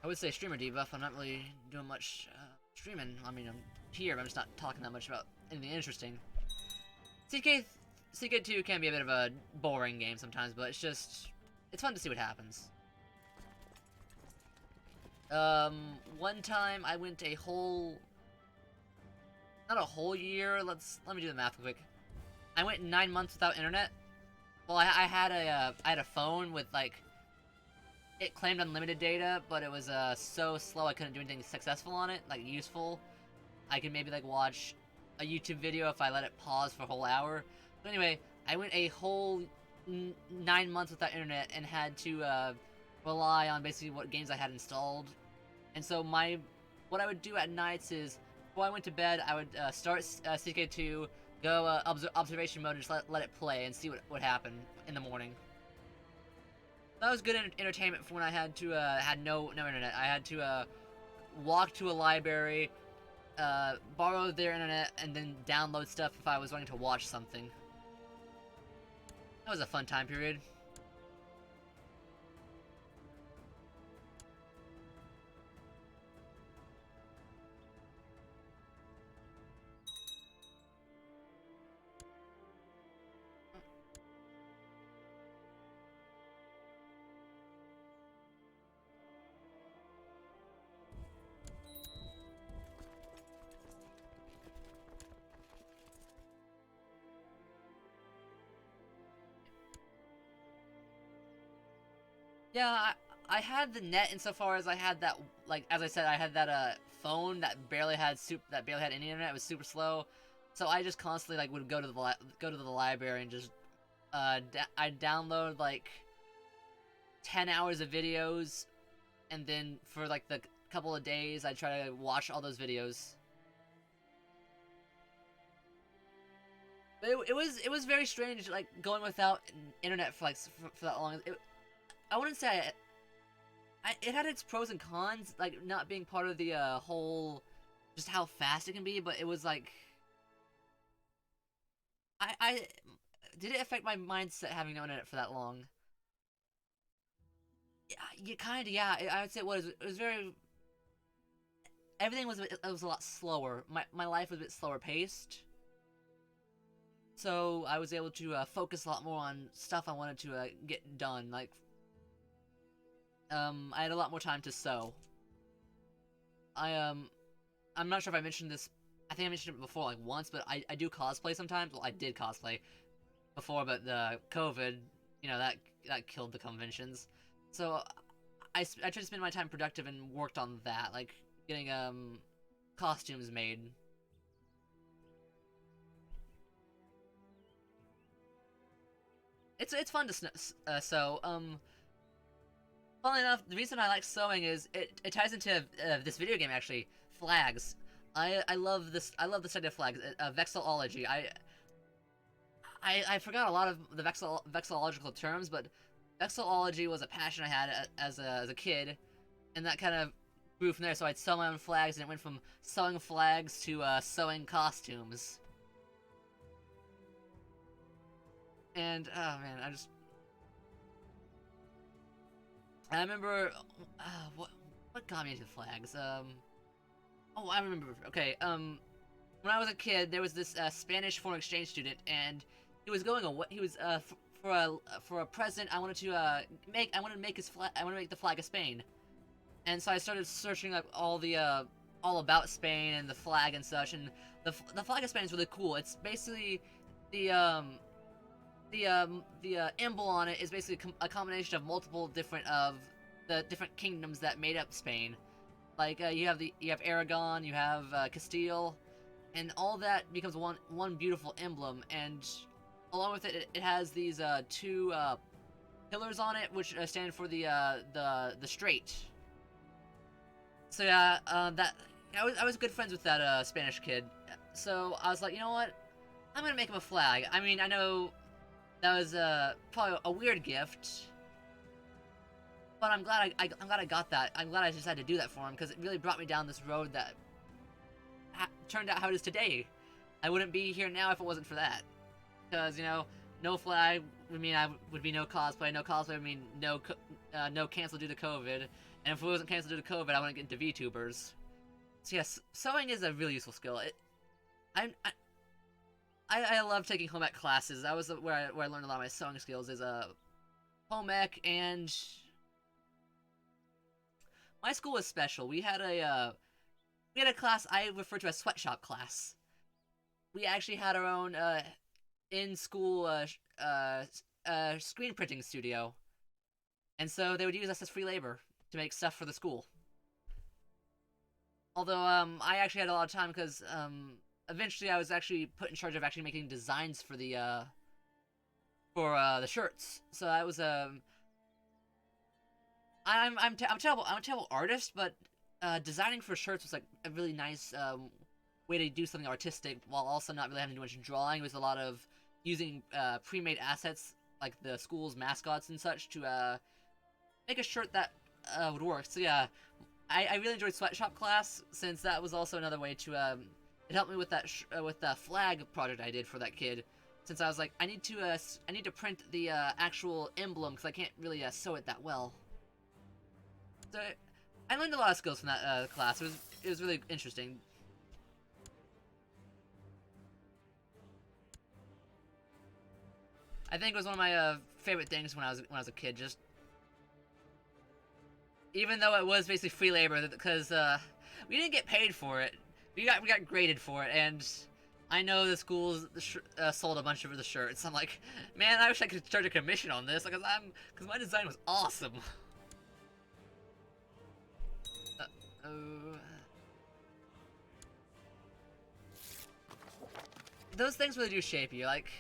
I would say streamer debuff, I'm not really doing much streaming. I mean, I'm here, but I'm just not talking that much about anything interesting. CK2 can be a bit of a boring game sometimes, but it's fun to see what happens. One time I went a whole, not a whole year, let me do the math real quick. I went 9 months without internet. Well, I had a phone with, like, it claimed unlimited data, but it was, so slow I couldn't do anything successful on it, like, useful. I could maybe, like, watch a YouTube video if I let it pause for a whole hour. But anyway, I went a whole 9 months without internet and had to, rely on basically what games I had installed. And so what I would do at nights is, before I went to bed, I would, start, CK2, go, observation mode and just let it play and see what happened in the morning. That was good entertainment for when I had no internet. I had to, walk to a library, borrow their internet, and then download stuff if I was wanting to watch something. That was a fun time period. Yeah, I had the net insofar as I had that, like, as I said, I had that phone that barely had any internet. It was super slow, so I just constantly, like, would go to the library and just I'd download like 10 hours of videos, and then for like the couple of days I'd try to watch all those videos. But it was very strange, like, going without internet for like for that long. I wouldn't say it had its pros and cons, like not being part of the whole, just how fast it can be. But it was like, I did it affect my mindset having no internet for that long? Yeah, kinda. Yeah, I would say it was. It was very. Everything was it was a lot slower. My life was a bit slower paced. So I was able to focus a lot more on stuff I wanted to get done. Like, I had a lot more time to sew. I'm not sure if I mentioned this. I think I mentioned it before, like, once, but I do cosplay sometimes. Well, I did cosplay before, but the COVID, that killed the conventions. So I tried to spend my time productive and worked on that, like getting costumes made. It's fun to sew. Funnily enough, the reason I like sewing is it ties into this video game, actually. Flags. I love this. I love the study of flags. Vexillology. I forgot a lot of the vexillological terms, but vexillology was a passion I had as a kid, and that kind of grew from there. So I'd sew my own flags, and it went from sewing flags to sewing costumes. And oh man, I remember what got me into flags. Oh, I remember. Okay, when I was a kid, there was this Spanish foreign exchange student, and he was going away. He was for a present. I wanted to make his flag. I wanted to make the flag of Spain, and so I started searching up all about Spain and the flag and such. And the flag of Spain is really cool. It's basically the emblem on it is basically a combination of multiple different kingdoms that made up Spain. Like, you have Aragon, you have Castile, and all that becomes one beautiful emblem. And along with it, it has these two pillars on it, which stand for the strait. So yeah, I was good friends with that Spanish kid. So I was like, you know what? I'm gonna make him a flag. I mean, I know that was probably a weird gift, but I'm glad I got that. I'm glad I decided to do that for him, because it really brought me down this road that turned out how it is today. I wouldn't be here now if it wasn't for that. Because, no flag would mean I would be no cosplay. No cosplay would mean no cancel due to COVID. And if it wasn't canceled due to COVID, I wouldn't get into VTubers. So yes, sewing is a really useful skill. I'm, I love taking home ec classes. That was where I learned a lot of my sewing skills. Is home ec, and my school was special. We had a class I refer to as sweatshop class. We actually had our own in school screen printing studio, and so they would use us as free labor to make stuff for the school. Although I actually had a lot of time because eventually I was actually put in charge of actually making designs for the shirts. So I was I'm a terrible artist, but designing for shirts was like a really nice way to do something artistic while also not really having to do much drawing. It was a lot of using pre-made assets like the school's mascots and such to make a shirt that would work. So yeah, I really enjoyed sweatshop class since that was also another way to it helped me with that with the flag project I did for that kid. Since I was like, I need to print the actual emblem because I can't really sew it that well. So I learned a lot of skills from that class. It was really interesting. I think it was one of my favorite things when I was a kid. Just even though it was basically free labor, because we didn't get paid for it. We got graded for it, and I know the schools sold a bunch of the shirts. I'm like, man, I wish I could charge a commission on this, because my design was awesome. Those things really do shape you. Like,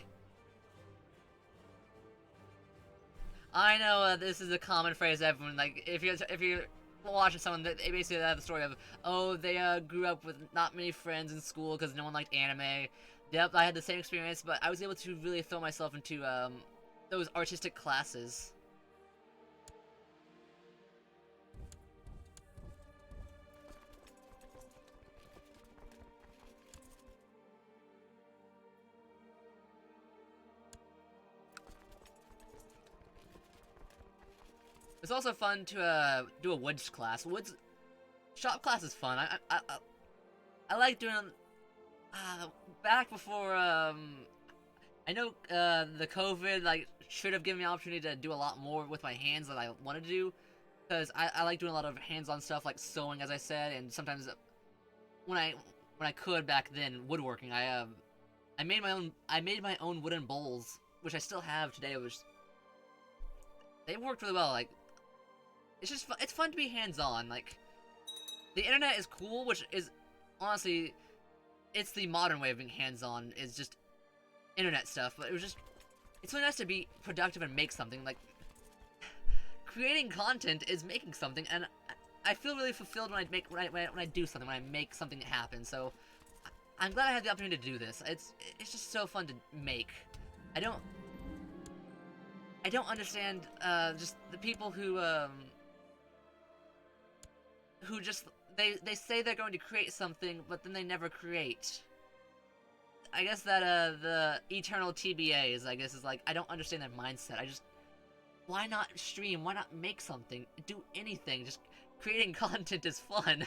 I know this is a common phrase. Everyone like if you're watching someone, they basically have the story of, oh, they grew up with not many friends in school because no one liked anime. Yep, I had the same experience, but I was able to really throw myself into those artistic classes. It's also fun to do a woods class. Woods shop class is fun. I like doing back before I know the COVID like should have given me an opportunity to do a lot more with my hands than I wanted to do, because I like doing a lot of hands-on stuff like sewing, as I said, and sometimes when I could back then, woodworking. I made my own wooden bowls, which I still have today. It was they worked really well. Like, it's just it's fun to be hands-on. Like, the internet is cool, which is honestly it's the modern way of being hands-on, is just internet stuff. But it's really nice to be productive and make something. Like, creating content is making something, and I feel really fulfilled when I do something, when I make something happen. So I'm glad I had the opportunity to do this. It's just so fun to make. I don't understand just the people who just they say they're going to create something, but then they never create. I guess that the eternal TBAs, I guess, is like, I don't understand their mindset. Why not stream? Why not make something? Do anything. Just creating content is fun.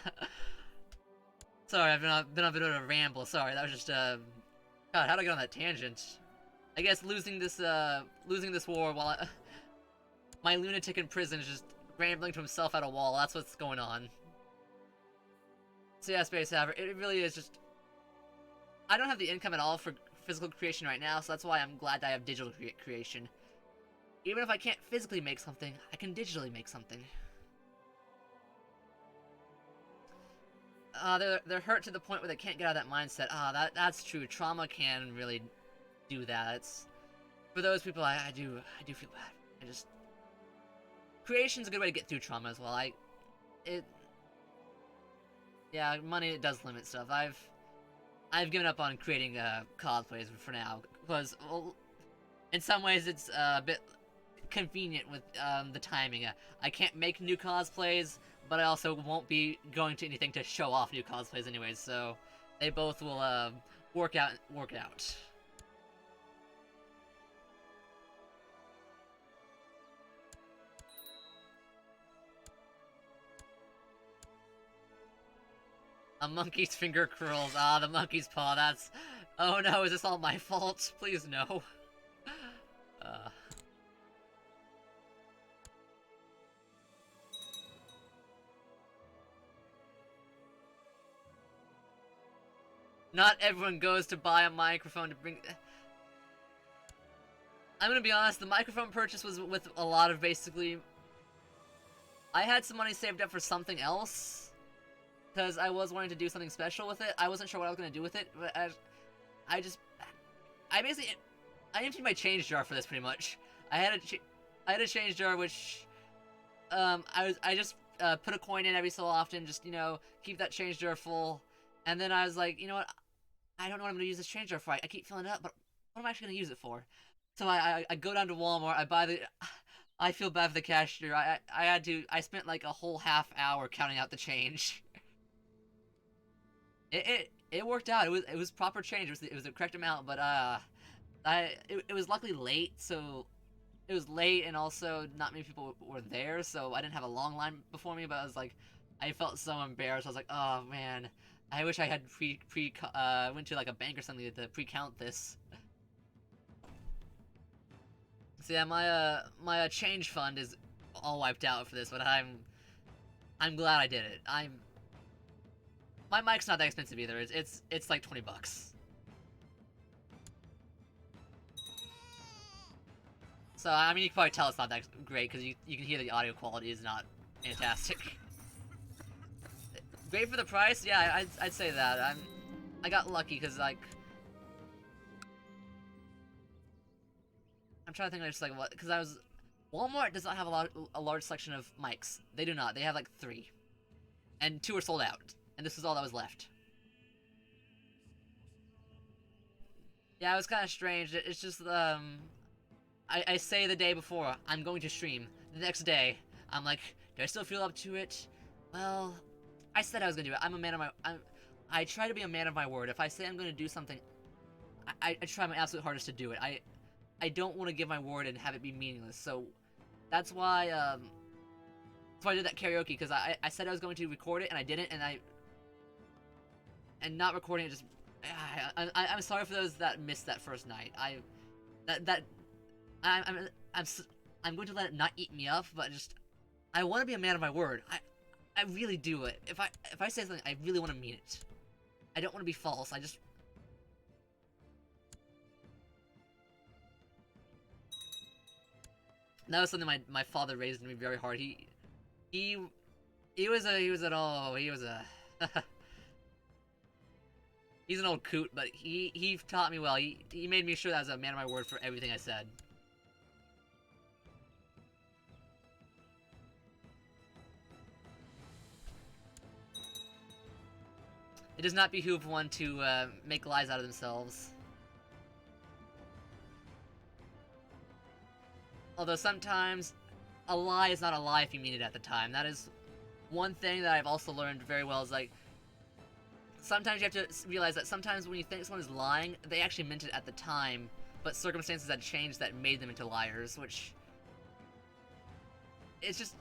Sorry, I've been on a bit of a ramble. Sorry, that was just God, how'd I get on that tangent? I guess losing this war while my lunatic in prison is just rambling to himself at a wall. That's what's going on. So yeah, Space Haver, it really is just, I don't have the income at all for physical creation right now, so that's why I'm glad that I have digital creation. Even if I can't physically make something, I can digitally make something. They're hurt to the point where they can't get out of that mindset. That's true. Trauma can really do that. It's, for those people, I do feel bad. Creation's a good way to get through trauma as well. Yeah, money does limit stuff. I've given up on creating cosplays for now, because, well, in some ways it's a bit convenient with the timing. I can't make new cosplays, but I also won't be going to anything to show off new cosplays anyways, so they both will work out. A monkey's finger curls. Ah, the monkey's paw. That's... Oh no, is this all my fault? Please no. Uh... Not everyone goes to buy a microphone to bring... I'm gonna be honest, the microphone purchase was with a lot of basically... I had some money saved up for something else, because I was wanting to do something special with it. I wasn't sure what I was gonna do with it, but I emptied my change jar for this pretty much. I had a change jar which, I just put a coin in every so often, just, you know, keep that change jar full, and then I was like, you know what, I don't know what I'm gonna use this change jar for. I keep filling it up, but what am I actually gonna use it for? So I go down to Walmart, I buy the... I feel bad for the cashier. I spent like a whole half hour counting out the change. It worked out. It was proper change. It was the correct amount, but it was luckily late, so it was late, and also not many people were there, so I didn't have a long line before me. But I was like, I felt so embarrassed. I was like, oh man, I wish I had went to like a bank or something to pre-count this. So yeah, my change fund is all wiped out for this, but I'm glad I did it. My mic's not that expensive either. It's like 20 bucks. So I mean, you can probably tell it's not that great because you can hear the audio quality is not fantastic. Great for the price, yeah, I'd say that. I got lucky because like. I'm trying to think of just like what, because Walmart does not have a large selection of mics. They do not. They have like 3, and 2 are sold out, and this is all that was left. Yeah, it was kind of strange. It's just I say the day before I'm going to stream. The next day, I'm like, do I still feel up to it? Well, I said I was gonna do it. I'm a man of my. I try to be a man of my word. If I say I'm gonna do something, I try my absolute hardest to do it. I don't want to give my word and have it be meaningless, so that's why I did that karaoke, because I said I was going to record it and I didn't, and not recording it just I'm sorry for those that missed that first night. I'm going to let it not eat me up, but just I want to be a man of my word. I really do it. If I say something, I really want to mean it. I don't want to be false. That was something my father raised me very hard. He was he's an old coot, but he taught me well. He made me sure that I was a man of my word for everything I said. It does not behoove one to make lies out of themselves. Although sometimes a lie is not a lie if you mean it at the time. That is one thing that I've also learned very well, is like, sometimes you have to realize that sometimes when you think someone is lying, they actually meant it at the time, but circumstances had changed that made them into liars, which... It's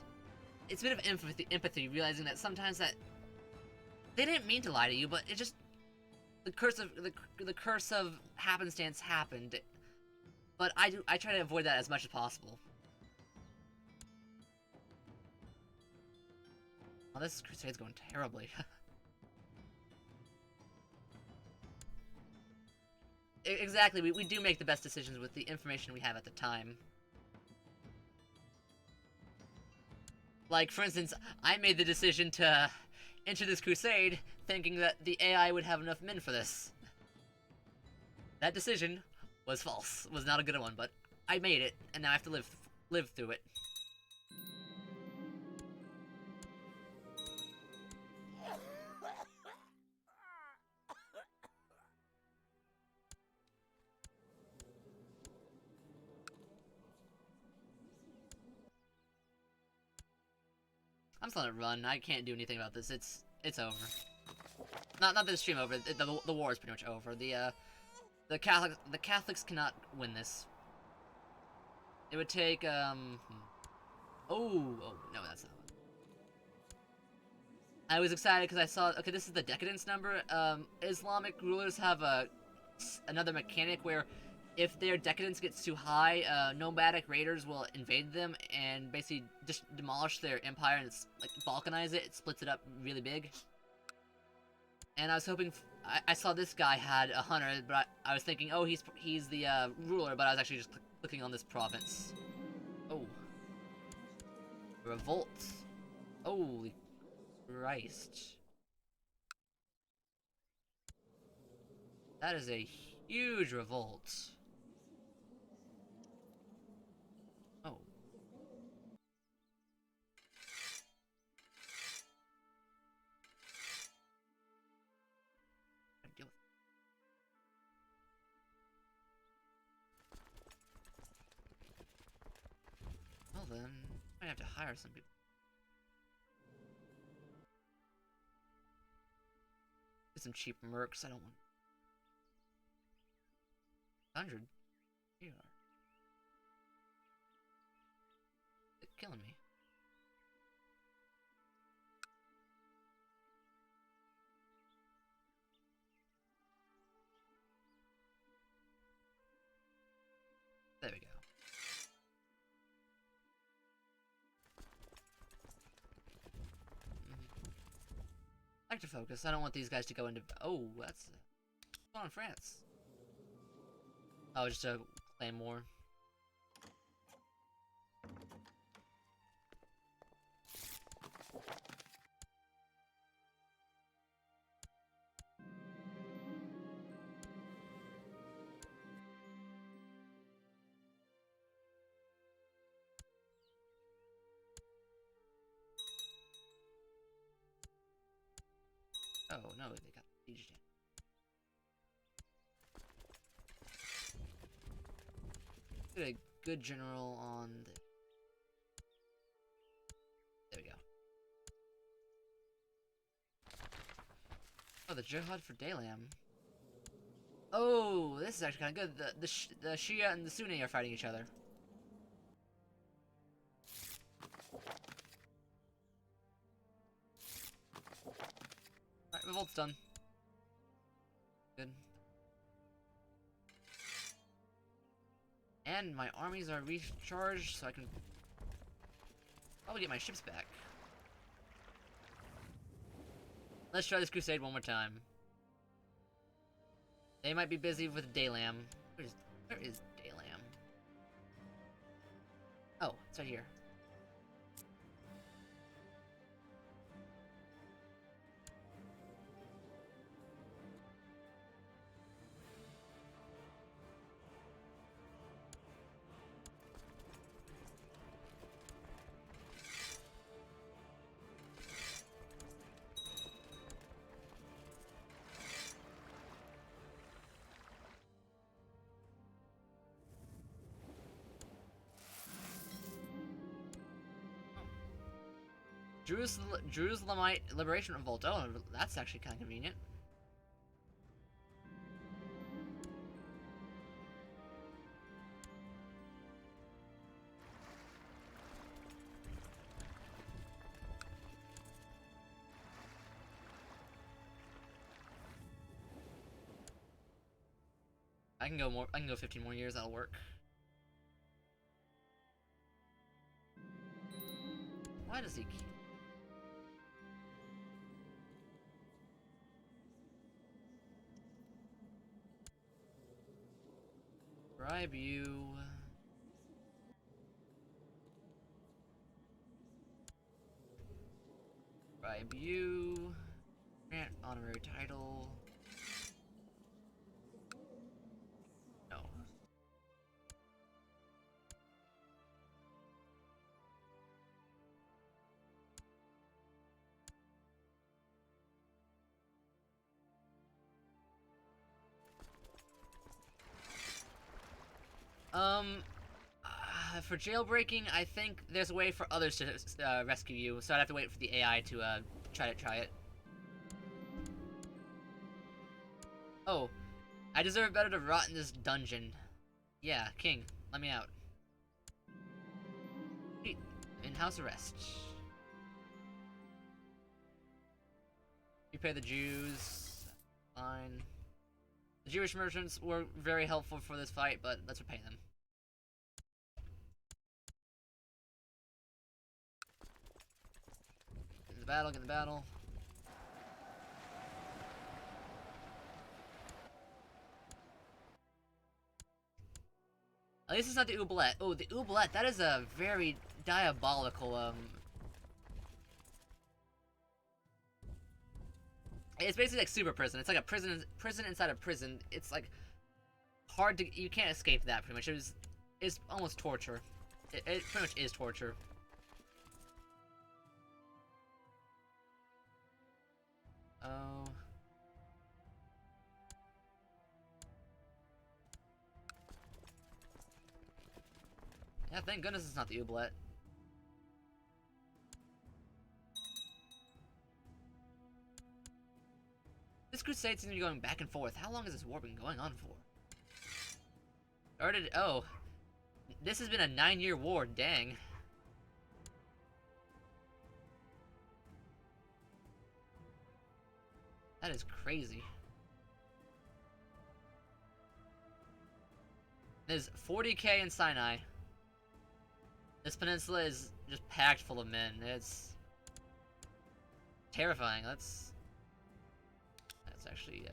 a bit of empathy, realizing that sometimes that they didn't mean to lie to you, but it just... The curse of happenstance happened. But I try to avoid that as much as possible. Oh, this crusade's going terribly. Exactly, we do make the best decisions with the information we have at the time. Like, for instance, I made the decision to enter this crusade thinking that the AI would have enough men for this. That decision was false. Was not a good one, but I made it, and now I have to live through it. I'm just letting it run. I can't do anything about this. It's over. Not the stream over. The war is pretty much over. The Catholics cannot win this. It would take oh no, that's not. I was excited because I saw, okay, this is the decadence number. Islamic rulers have another mechanic where if their decadence gets too high, nomadic raiders will invade them and basically just demolish their empire and like balkanize it. It splits it up really big. And I was hoping, I saw this guy had a hunter, but I was thinking, oh, he's the ruler, but I was actually just clicking on this province. Oh. Revolt. Holy Christ. That is a huge revolt. Oh. Well then, I might have to hire some people. Get some cheap mercs, I don't want 100? You are. They're killing me. There we go. I like to focus. I don't want these guys to go into. Oh, that's. What's going on in France? Oh, just a claymore. Oh no, they got siege down. Get a good general on the. There we go. Oh, the jihad for Dalam. Oh, this is actually kind of good. The Shia and the Sunni are fighting each other. Alright, revolt's done. Good. And my armies are recharged, so I can probably get my ships back. Let's try this crusade one more time. They might be busy with Dalam. Where is Dalam? Oh, it's right here. Jerusalemite Liberation Revolt. Oh, that's actually kind of convenient. I can go 15 more years, that'll work. Why does he keep... Bribe you... Bribe you... Grant honorary title... No. For jailbreaking, I think there's a way for others to rescue you, so I'd have to wait for the AI to try it. Oh, I deserve better to rot in this dungeon. Yeah, King, let me out. In house arrest. pay the Jews. Fine. The Jewish merchants were very helpful for this fight, but let's repay them. Get in the battle, get in the battle. At least it's not the oubliette. Oh, the oubliette, that is a very diabolical, It's basically like super prison. It's like a prison inside a prison. It's like hard to, you can't escape that pretty much. It's almost torture. It pretty much is torture. Oh. Yeah, thank goodness it's not the oubliette. This crusade seems to be going back and forth. How long has this war been going on for? Oh. This has been a 9-year war, dang. That is crazy. There's 40k in Sinai. This peninsula is just packed full of men. It's terrifying. That's actually,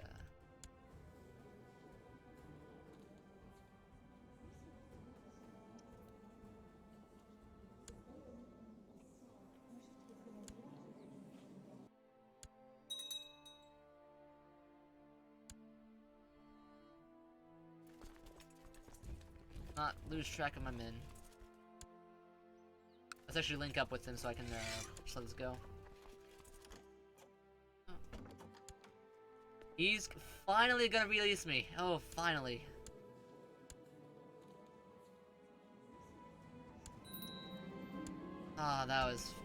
not lose track of my men. Let's actually link up with him so I can, just let this go. He's finally gonna release me. Oh, finally. Ah, that was...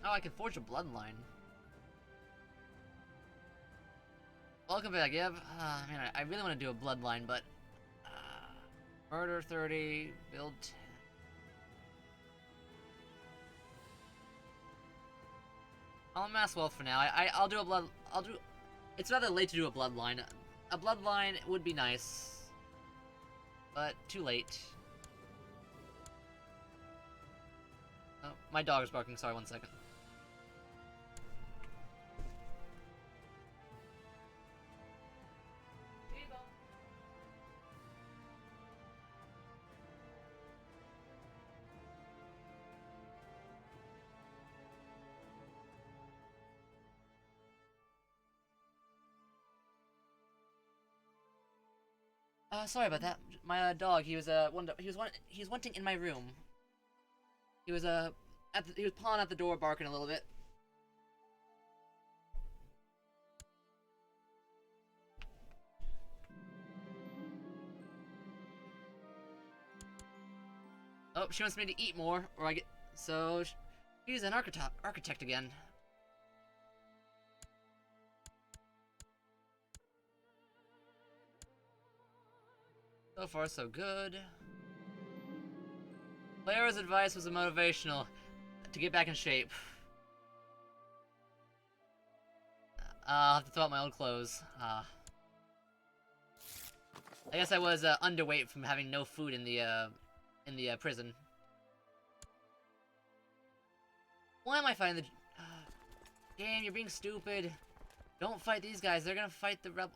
Oh, I can forge a bloodline. Welcome back, Yev. Man, I really want to do a bloodline, but... Murder 30, build 10. I'll amass wealth for now. I'll do a it's rather late to do a bloodline. A bloodline would be nice. But too late. Oh, my dog is barking, sorry, 1 second. Sorry about that. My dog, he was wanting in my room. He was he was pawing at the door, barking a little bit. Oh, she wants me to eat more, or I get so. He's an architect again. So far, so good. Clara's advice was motivational to get back in shape. I'll have to throw out my old clothes. I guess I was underweight from having no food in the prison. Why am I fighting the... Damn, you're being stupid. Don't fight these guys. They're gonna fight the rebel...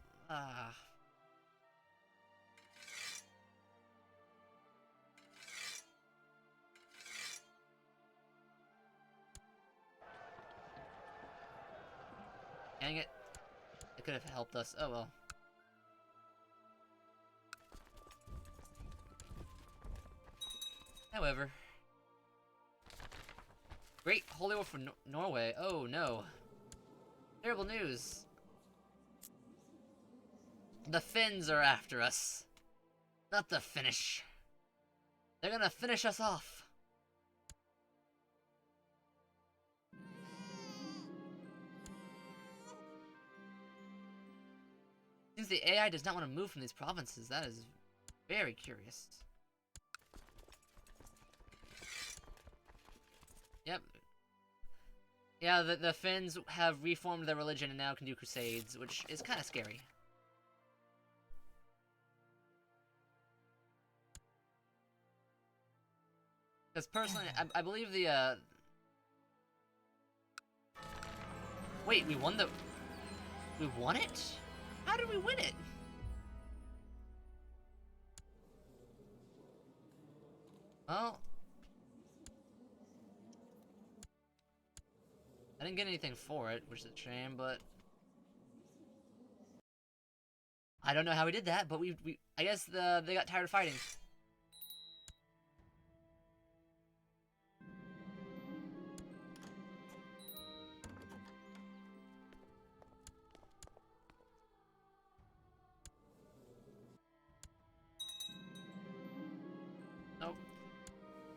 Dang it. It could have helped us. Oh well. However. Great Holy War for Norway. Oh no. Terrible news. The Finns are after us. Not the Finnish. They're gonna finish us off. Seems the AI does not want to move from these provinces. That is very curious. Yep. Yeah, the Finns have reformed their religion and now can do crusades, which is kind of scary. Because personally, I believe the, Wait, we won We won it? How did we win it? Well... I didn't get anything for it, which is a shame, but... I don't know how we did that, but I guess they got tired of fighting. Nope.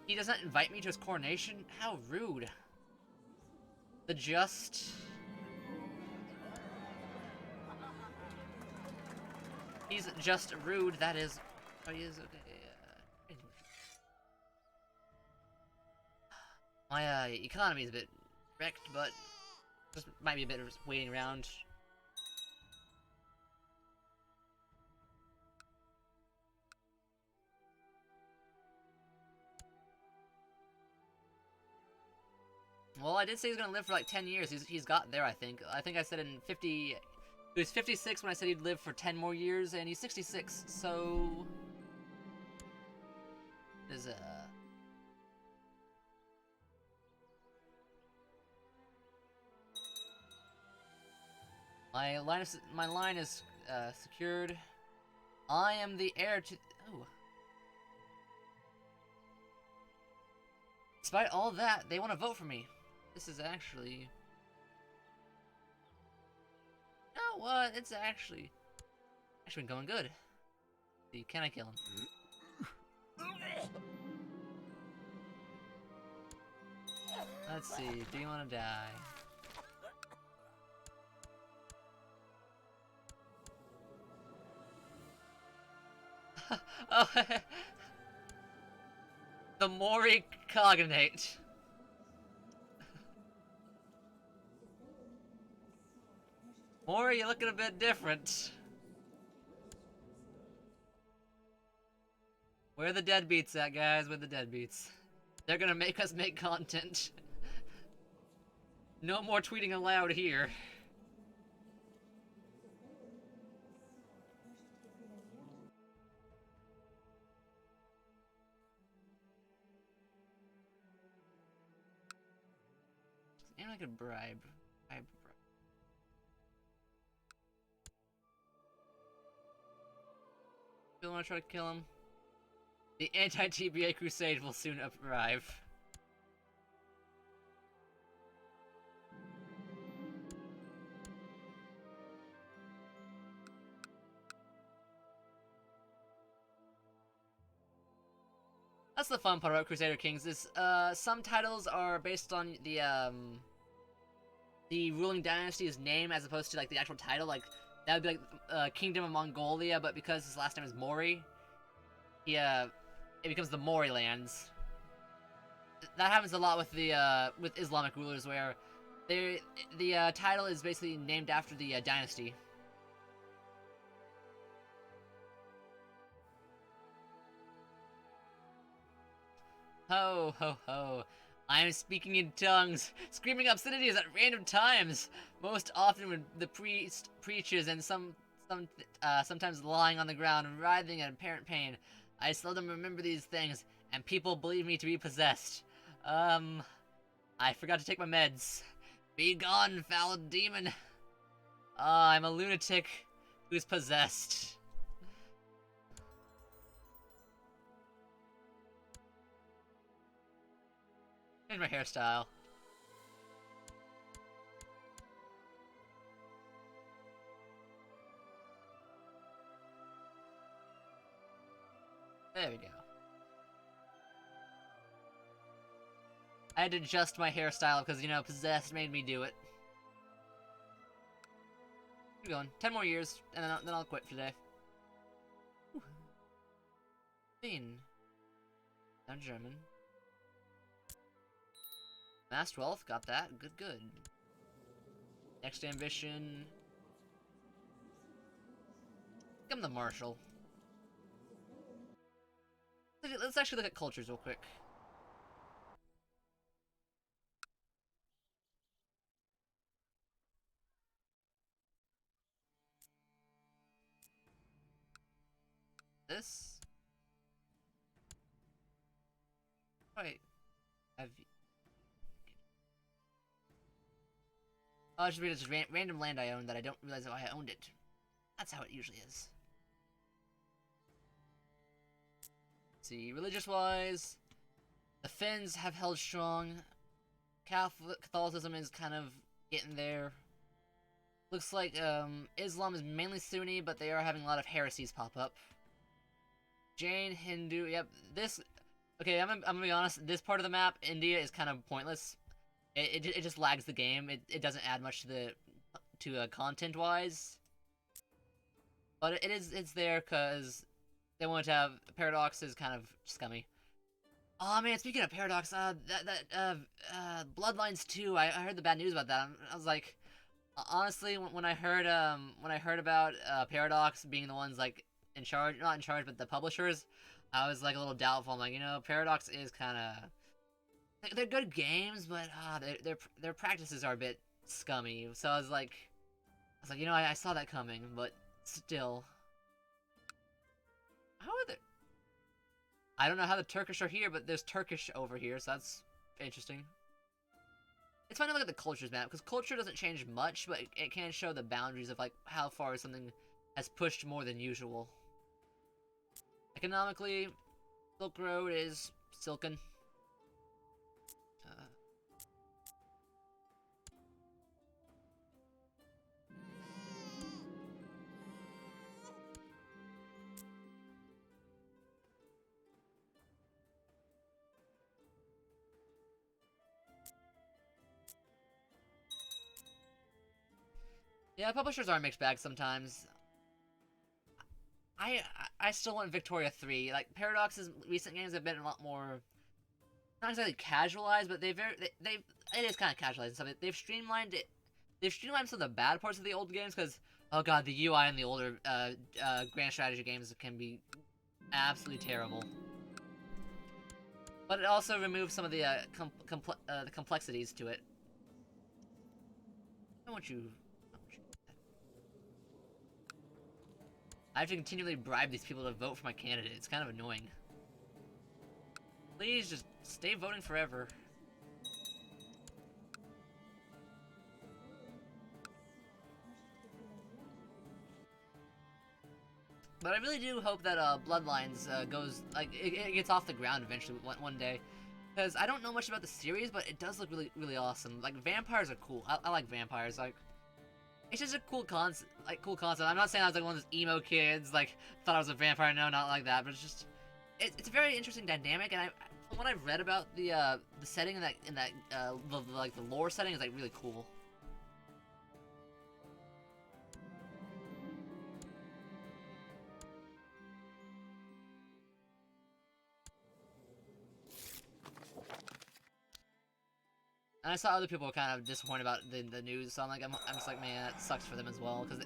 He doesn't invite me to his coronation? How rude. The just... He's just rude, that is... Oh, he is, okay. My, economy is a bit wrecked, but... Just might be a bit of waiting around. Well, I did say he's gonna live for like 10 years. He's got there, I think. I think I said in 50... He was 56 when I said he'd live for 10 more years, and he's 66, so... There's a... My line is secured. I am the heir to... Oh. Despite all that, they want to vote for me. This is actually... You know what? It's actually been going good. Let's see, can I kill him? Let's see, do you want to die? Oh, the Mori Cognate. Mori, you're looking a bit different. Where are the deadbeats at, guys? Where are the deadbeats? They're gonna make us make content. No more tweeting aloud here. Maybe I could bribe. Still wanna try to kill him? The anti-TBA crusade will soon arrive. That's the fun part about Crusader Kings is, some titles are based on the ruling dynasty's name as opposed to, like, the actual title. Like, that would be, like, Kingdom of Mongolia, but because his last name is Mori, it becomes the Mori lands. That happens a lot with with Islamic rulers, where the title is basically named after the dynasty. Ho, ho, ho. I am speaking in tongues, screaming obscenities at random times, most often when the priest preaches and sometimes lying on the ground, writhing in apparent pain. I seldom remember these things, and people believe me to be possessed. I forgot to take my meds. Be gone, foul demon. I'm a lunatic who's possessed. Change my hairstyle. There we go. I had to adjust my hairstyle because, you know, possessed made me do it. Keep going. 10 more years, and then I'll quit today. Spain. Now German. Mass 12, got that. Good, good. Next ambition. Become the Marshal. Let's actually look at cultures real quick. This. Wait. Have you... Oh, it's just random land I own that I don't realize why I owned it. That's how it usually is. Let's see, religious-wise, the Finns have held strong. Catholicism is kind of getting there. Looks like Islam is mainly Sunni, but they are having a lot of heresies pop up. Jain, Hindu, yep. This, okay, I'm gonna be honest. This part of the map, India, is kind of pointless. It just lags the game. It doesn't add much to content wise. But it's there because they want to have Paradox is kind of scummy. Oh man, speaking of Paradox, Bloodlines 2. I heard the bad news about that. I was like, honestly, when I heard about Paradox being the ones like in charge, not in charge, but the publishers, I was like a little doubtful. I'm like, you know, Paradox is kind of, they're good games, but their practices are a bit scummy. So I was like, you know, I saw that coming, but still, how are they? I don't know how the Turkish are here, but there's Turkish over here, so that's interesting. It's fun to look at the cultures map, because culture doesn't change much, but it can show the boundaries of like how far something has pushed more than usual. Economically, Silk Road is silken. Yeah, publishers are a mixed bag sometimes. I still want Victoria 3. Like, Paradox's recent games have been a lot more, not exactly casualized, but it is kind of casualized and stuff. They've streamlined it. They've streamlined some of the bad parts of the old games because, oh god, the UI in the older grand strategy games can be absolutely terrible. But it also removes some of the complexities to it. I want you. I have to continually bribe these people to vote for my candidate. It's kind of annoying. Please just stay voting forever. But I really do hope that Bloodlines goes, like, it gets off the ground eventually one day. Because I don't know much about the series, but it does look really, really awesome. Like, vampires are cool. I like vampires. Like, it's just a cool concept. I'm not saying I was like one of those emo kids, like, thought I was a vampire. No, not like that. But it's just, it's a very interesting dynamic. And from what I've read about the setting in that like the lore setting is like really cool. And I saw other people were kind of disappointed about the news, so I'm just like, man, that sucks for them as well, because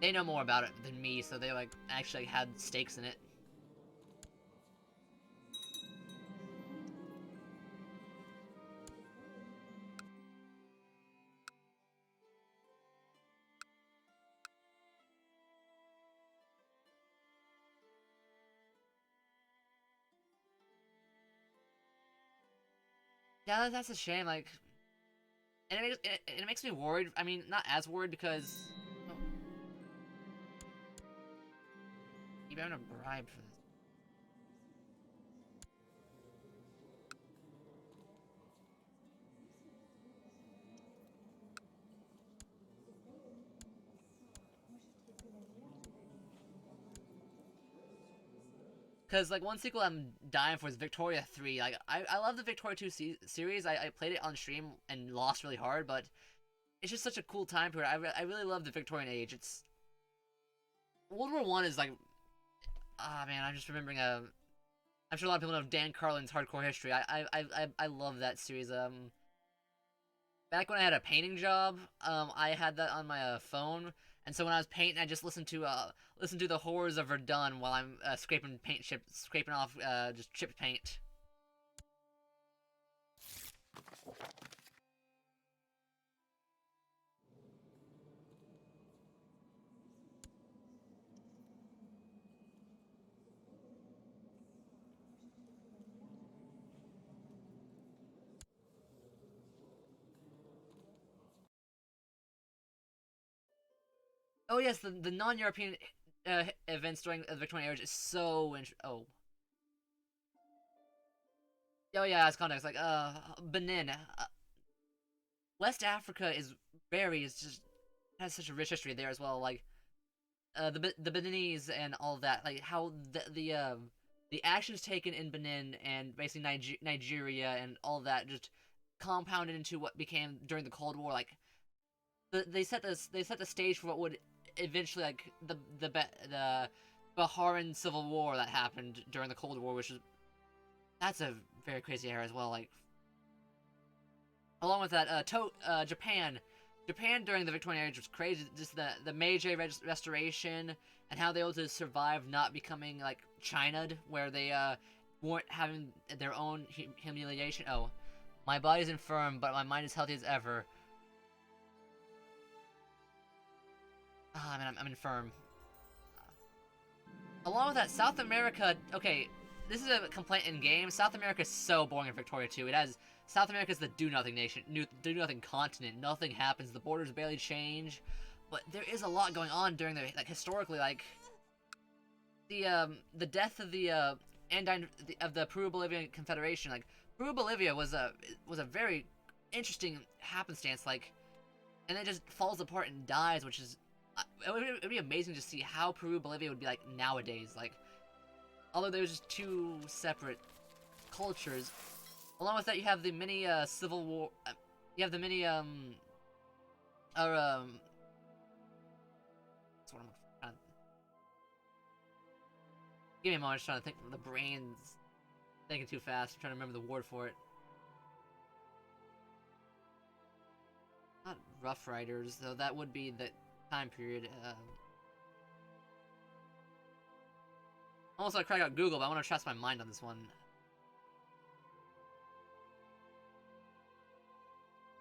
they know more about it than me, so they like actually had stakes in it. Yeah, that's a shame. Like, and it makes me worried. I mean, not as worried because keep having a bribe for this. Because, like, one sequel I'm dying for is Victoria 3. Like, I love the Victoria 2 series. I played it on stream and lost really hard, but it's just such a cool time period. I really love the Victorian age. It's World War One is like, ah man, I'm just remembering I'm sure a lot of people know Dan Carlin's Hardcore History. I love that series. Back when I had a painting job, I had that on my phone, and so when I was painting, I just listened to the horrors of Verdun while I'm scraping off just chipped paint. Oh yes, the non-European events during the Victorian age is so oh yeah, as context, like Benin, West Africa is just has such a rich history there as well. Like the Beninese and all that, like how the actions taken in Benin and basically Nigeria and all that just compounded into what became during the Cold War. Like they set the stage for what would eventually like the Baharan Civil War that happened during the Cold War, which is that's a very crazy era as well. Like along with that, Japan during the Victorian age was crazy. Just the Meiji Restoration and how they were able to survive not becoming like China'd, where they weren't having their own humiliation. Oh, my body's infirm, but my mind is healthy as ever. Ah, man, I'm infirm. Along with that, South America. Okay, this is a complaint in game. South America is so boring in Victoria 2. It has South America is the do nothing nation, do nothing continent. Nothing happens. The borders barely change, but there is a lot going on during the like historically like the death of the Andine of the Peru-Bolivian Confederation. Like Peru-Bolivia was a very interesting happenstance. Like, and it just falls apart and dies, which is it'd be amazing to see how Peru-Bolivia would be like nowadays. Like, although there's just two separate cultures. Along with that, you have the mini civil war. You have the mini or That's what I'm trying to. Give me a moment. I'm just trying to think. The brain's thinking too fast. I'm trying to remember the word for it. Not Rough Riders, though. That would be the time period. Almost like crack out Google, but I want to trust my mind on this one.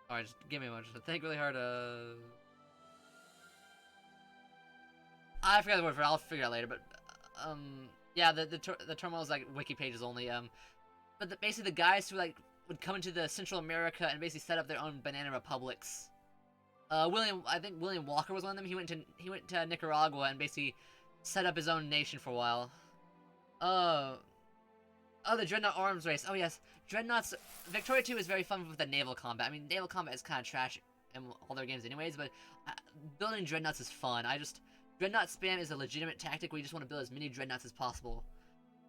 Alright, just give me a moment to think really hard. I forgot the word for it. I'll figure it out later. But yeah, the terminal is like wiki pages only. But basically the guys who like would come into the Central America and basically set up their own banana republics. I think William Walker was one of them. He went to Nicaragua and basically set up his own nation for a while. Oh, the Dreadnought arms race. Oh yes, Dreadnoughts. Victoria 2 is very fun with the naval combat. I mean, naval combat is kind of trash in all their games anyways, but building Dreadnoughts is fun. Dreadnought spam is a legitimate tactic where you just want to build as many Dreadnoughts as possible.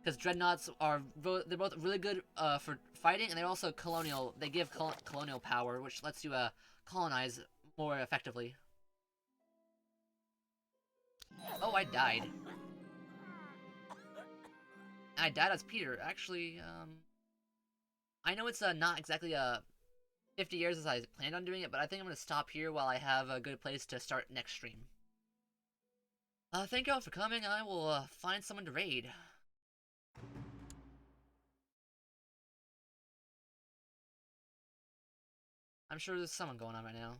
Because Dreadnoughts they're both really good for fighting, and they're also colonial. They give colonial power, which lets you colonize more effectively. Oh, I died. I died as Peter. Actually, I know it's not exactly 50 years as I planned on doing it, but I think I'm gonna stop here while I have a good place to start next stream. Thank you all for coming. I will find someone to raid. I'm sure there's someone going on right now.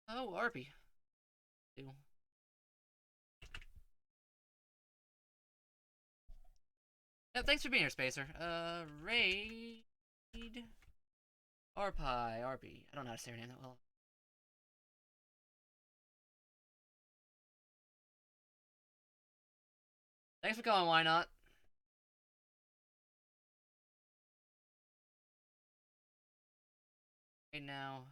Oh, Arpy. Ew. Yeah, thanks for being here, Spacer. Raid... Arpy. I don't know how to say her name that well. Thanks for coming, why not? Right now...